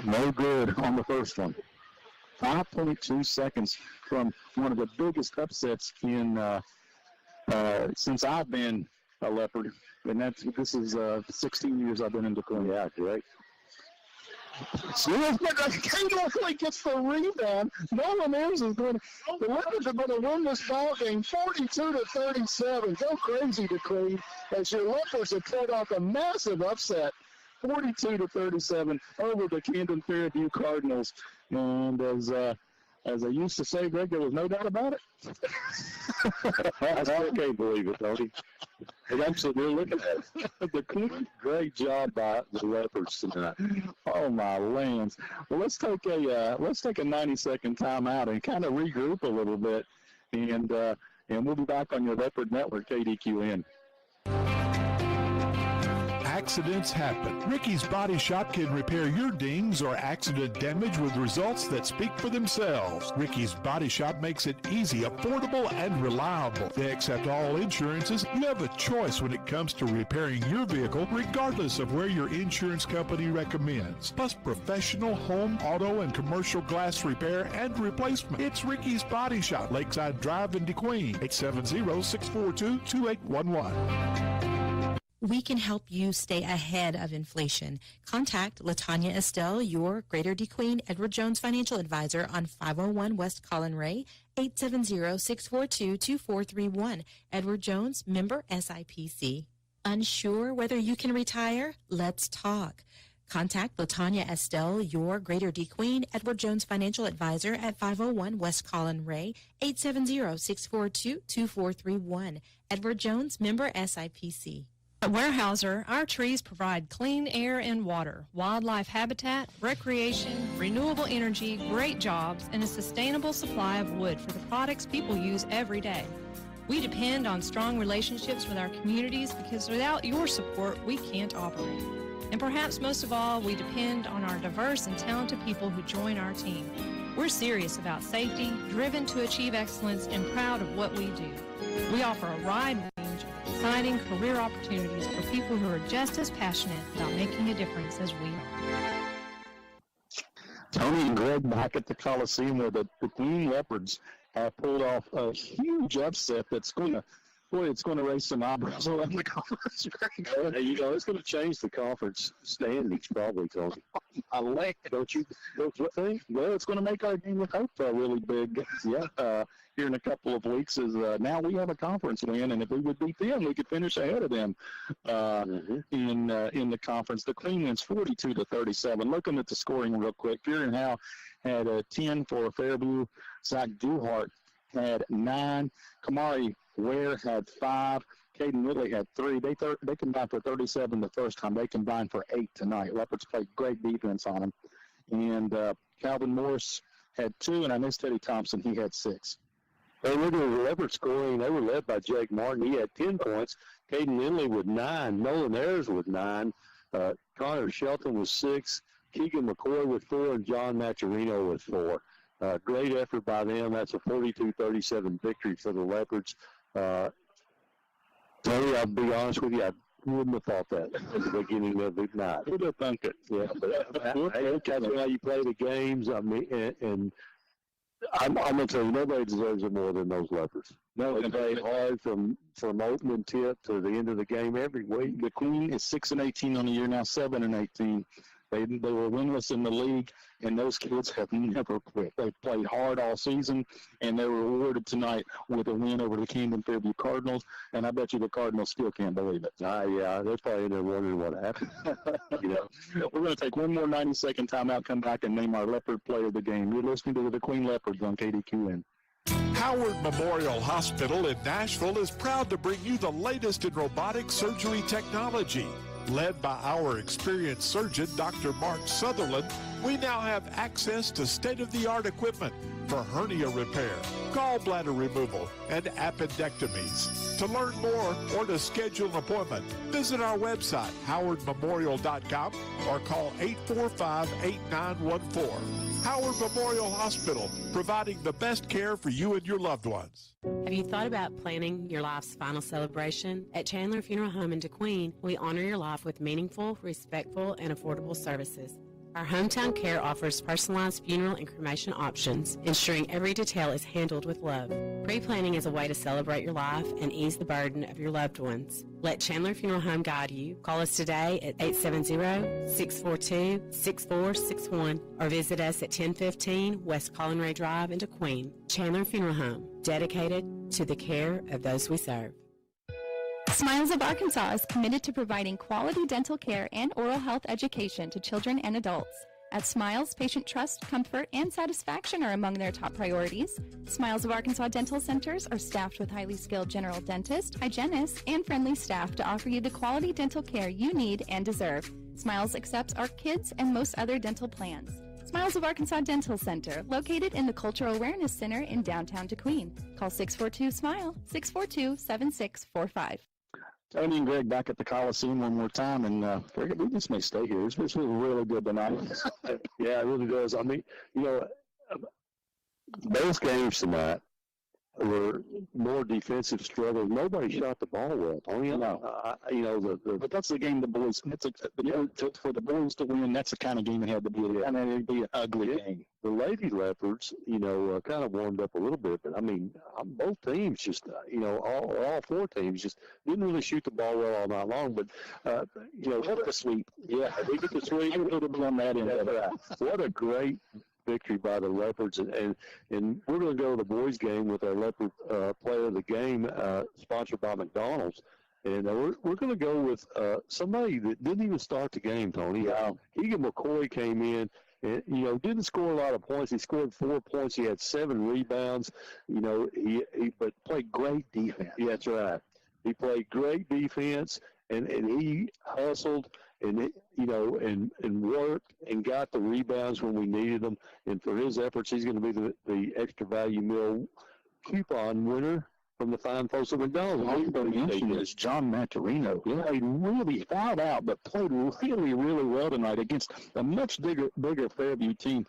No good on the first one. 5.2 seconds from one of the biggest upsets in since I've been a Leopard, and this is 16 years I've been in DeQueen. Yeah, correct. Caden Lindley gets the rebound. Nolan Ayers is going. The Leopards are going to win this ball game, 42-37. Go crazy, DeQueen, as your Leopards have pulled off a massive upset. 42-37 over the Camden Fairview Cardinals. And as As I used to say, Greg, there was no doubt about it. I still can't believe it, Tony. And I'm sitting there looking at it. Great job by the Leopards tonight. Oh my lands! Well, let's take a 90-second timeout and kind of regroup a little bit, and we'll be back on your Leopard Network, KDQN. Accidents happen. Ricky's Body Shop can repair your dings or accident damage with results that speak for themselves. Ricky's Body Shop makes it easy, affordable, and reliable. They accept all insurances. You have a choice when it comes to repairing your vehicle, regardless of where your insurance company recommends. Plus professional home, auto, and commercial glass repair and replacement. It's Ricky's Body Shop, Lakeside Drive in DeQueen, 870-642-2811. We can help you stay ahead of inflation. Contact LaTanya Estelle, your Greater DeQueen Edward Jones financial advisor on 501 West Colin Ray, 870-642-2431. Edward Jones, member SIPC. Unsure whether you can retire? Let's talk. Contact LaTanya Estelle, your Greater DeQueen Edward Jones financial advisor at 501 West Colin Ray, 870-642-2431. Edward Jones, member SIPC. At Weyerhaeuser, our trees provide clean air and water, wildlife habitat, recreation, renewable energy, great jobs, and a sustainable supply of wood for the products people use every day. We depend on strong relationships with our communities because without your support, we can't operate. And perhaps most of all, we depend on our diverse and talented people who join our team. We're serious about safety, driven to achieve excellence, and proud of what we do. We offer a wide range of exciting career opportunities for people who are just as passionate about making a difference as we are. Tony and Greg back at the Coliseum where the Queen Leopards have pulled off a huge upset that's going to raise some eyebrows around the conference. It's going to change the conference standings probably, Tony. I like it. Don't you think? Well, it's going to make our game with hope really big. Yeah. Here in a couple of weeks is now we have a conference win, and if we would beat them, we could finish ahead of them in the conference. The Queen wins 42-37. Looking at the scoring real quick, Fury and Howe had 10 for Fairview. Zach Duhart had 9. Kamari Ware had 5. Caden Whitley had 3. They combined for 37 the first time. They combined for 8 tonight. Leopards played great defense on them. And Calvin Morris had 2, and I missed Teddy Thompson. He had 6. Hey, look at the Leopards scoring. They were led by Jake Martin. He had 10 points. Caden Lindley with 9. Nolan Ayers with 9. Connor Shelton with 6. Keegan McCoy with 4. And John Maturino with 4. Great effort by them. That's a 42-37 victory for the Leopards. Tony, I'll be honest with you, I wouldn't have thought that at the beginning of the night. Who'd have thunk it? Yeah, but that's how you play the games. I mean, and I'm going to tell you, nobody deserves it more than those Leopards. No, they play hard from opening tip to the end of the game every week. The Queen is 6-18 on the year now, 7-18. They were winless in the league, and those kids have never quit. They've played hard all season, and they were rewarded tonight with a win over the Camden Fairview Cardinals, and I bet you the Cardinals still can't believe it. Yeah, they're probably in there wondering what happened. We're going to take one more 90-second timeout, come back, and name our Leopard player of the game. You're listening to the Queen Leopards on KDQN. Howard Memorial Hospital in Nashville is proud to bring you the latest in robotic surgery technology. Led by our experienced surgeon, Dr. Mark Sutherland, we now have access to state-of-the-art equipment for hernia repair, gallbladder removal, and appendectomies. To learn more or to schedule an appointment, visit our website, howardmemorial.com, or call 845-8914. Howard Memorial Hospital, providing the best care for you and your loved ones. Have you thought about planning your life's final celebration? At Chandler Funeral Home in DeQueen, we honor your life with meaningful, respectful, and affordable services. Our hometown care offers personalized funeral and cremation options, ensuring every detail is handled with love. Pre-planning is a way to celebrate your life and ease the burden of your loved ones. Let Chandler Funeral Home guide you. Call us today at 870-642-6461 or visit us at 1015 West Colin Ray Drive in DeQueen. Chandler Funeral Home, dedicated to the care of those we serve. Smiles of Arkansas is committed to providing quality dental care and oral health education to children and adults. At Smiles, patient trust, comfort, and satisfaction are among their top priorities. Smiles of Arkansas Dental Centers are staffed with highly skilled general dentists, hygienists, and friendly staff to offer you the quality dental care you need and deserve. Smiles accepts our kids and most other dental plans. Smiles of Arkansas Dental Center, located in the Cultural Awareness Center in downtown DeQueen. Call 642-SMILE, 642-7645. Tony and Greg back at the Coliseum one more time, and Greg, we just may stay here. This was really good tonight. Yeah, it really does. I mean, both games tonight were more defensive struggles. Nobody shot the ball well. But that's the game the boys. For the boys to win, that's the kind of game it had to be. I mean, it'd be an ugly game. The Lady Leopards, kind of warmed up a little bit, but I mean, both teams just, all four teams just didn't really shoot the ball well all night long. But What a sweep! Yeah, they get the sweep. I would have blown that in. What a great victory by the Leopards, and we're going to go to the boys' game with our Leopard player of the game, sponsored by McDonald's, and we're going to go with somebody that didn't even start the game, Tony. Keegan McCoy came in and didn't score a lot of points. He scored 4 points. He had 7 rebounds. But played great defense. Yeah, that's right. He played great defense, and he hustled. And and worked and got the rebounds when we needed them. And for his efforts, he's going to be the extra value meal coupon winner from the fine folks at McDonald's. All you better mention is John Matarino. Yeah, he really fouled out, but played really, really well tonight against a much bigger Fairview team.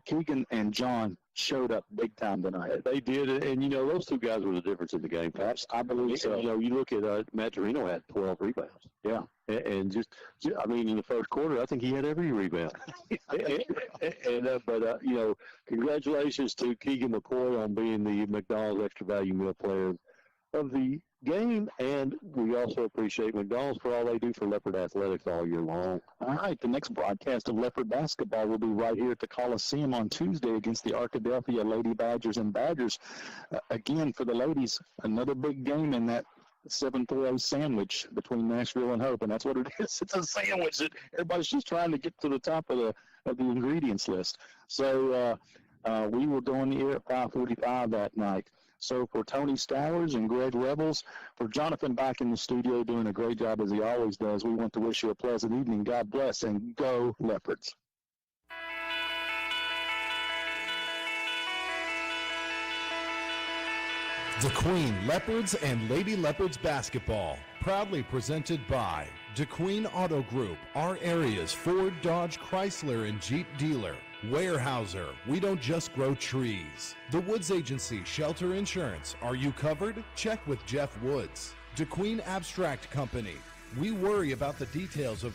Keegan and John showed up big time tonight. They did, and those two guys were the difference in the game. Perhaps I believe so. You look at Matarino had 12 rebounds. Yeah, and in the first quarter, I think he had every rebound. But congratulations to Keegan McCoy on being the McDonald's Extra Value Meal Player of the game, and we also appreciate McDonald's for all they do for Leopard athletics all year long. All right, the next broadcast of Leopard basketball will be right here at the Coliseum on Tuesday against the Arkadelphia Lady Badgers and Badgers. Again, for the ladies, another big game in that 7-3-0 sandwich between Nashville and Hope, and that's what it is. It's a sandwich that everybody's just trying to get to the top of the ingredients list. So we will go in the air at 5:45 that night. So for Tony Stowers and Greg Rebels, for Jonathan back in the studio doing a great job as he always does, we want to wish you a pleasant evening. God bless, and go Leopards. DeQueen Leopards and Lady Leopards basketball, proudly presented by DeQueen Auto Group, our area's Ford, Dodge, Chrysler, and Jeep dealer. Weyerhaeuser, we don't just grow trees. The Woods Agency Shelter Insurance, are you covered? Check with Jeff Woods. DeQueen Abstract Company, we worry about the details of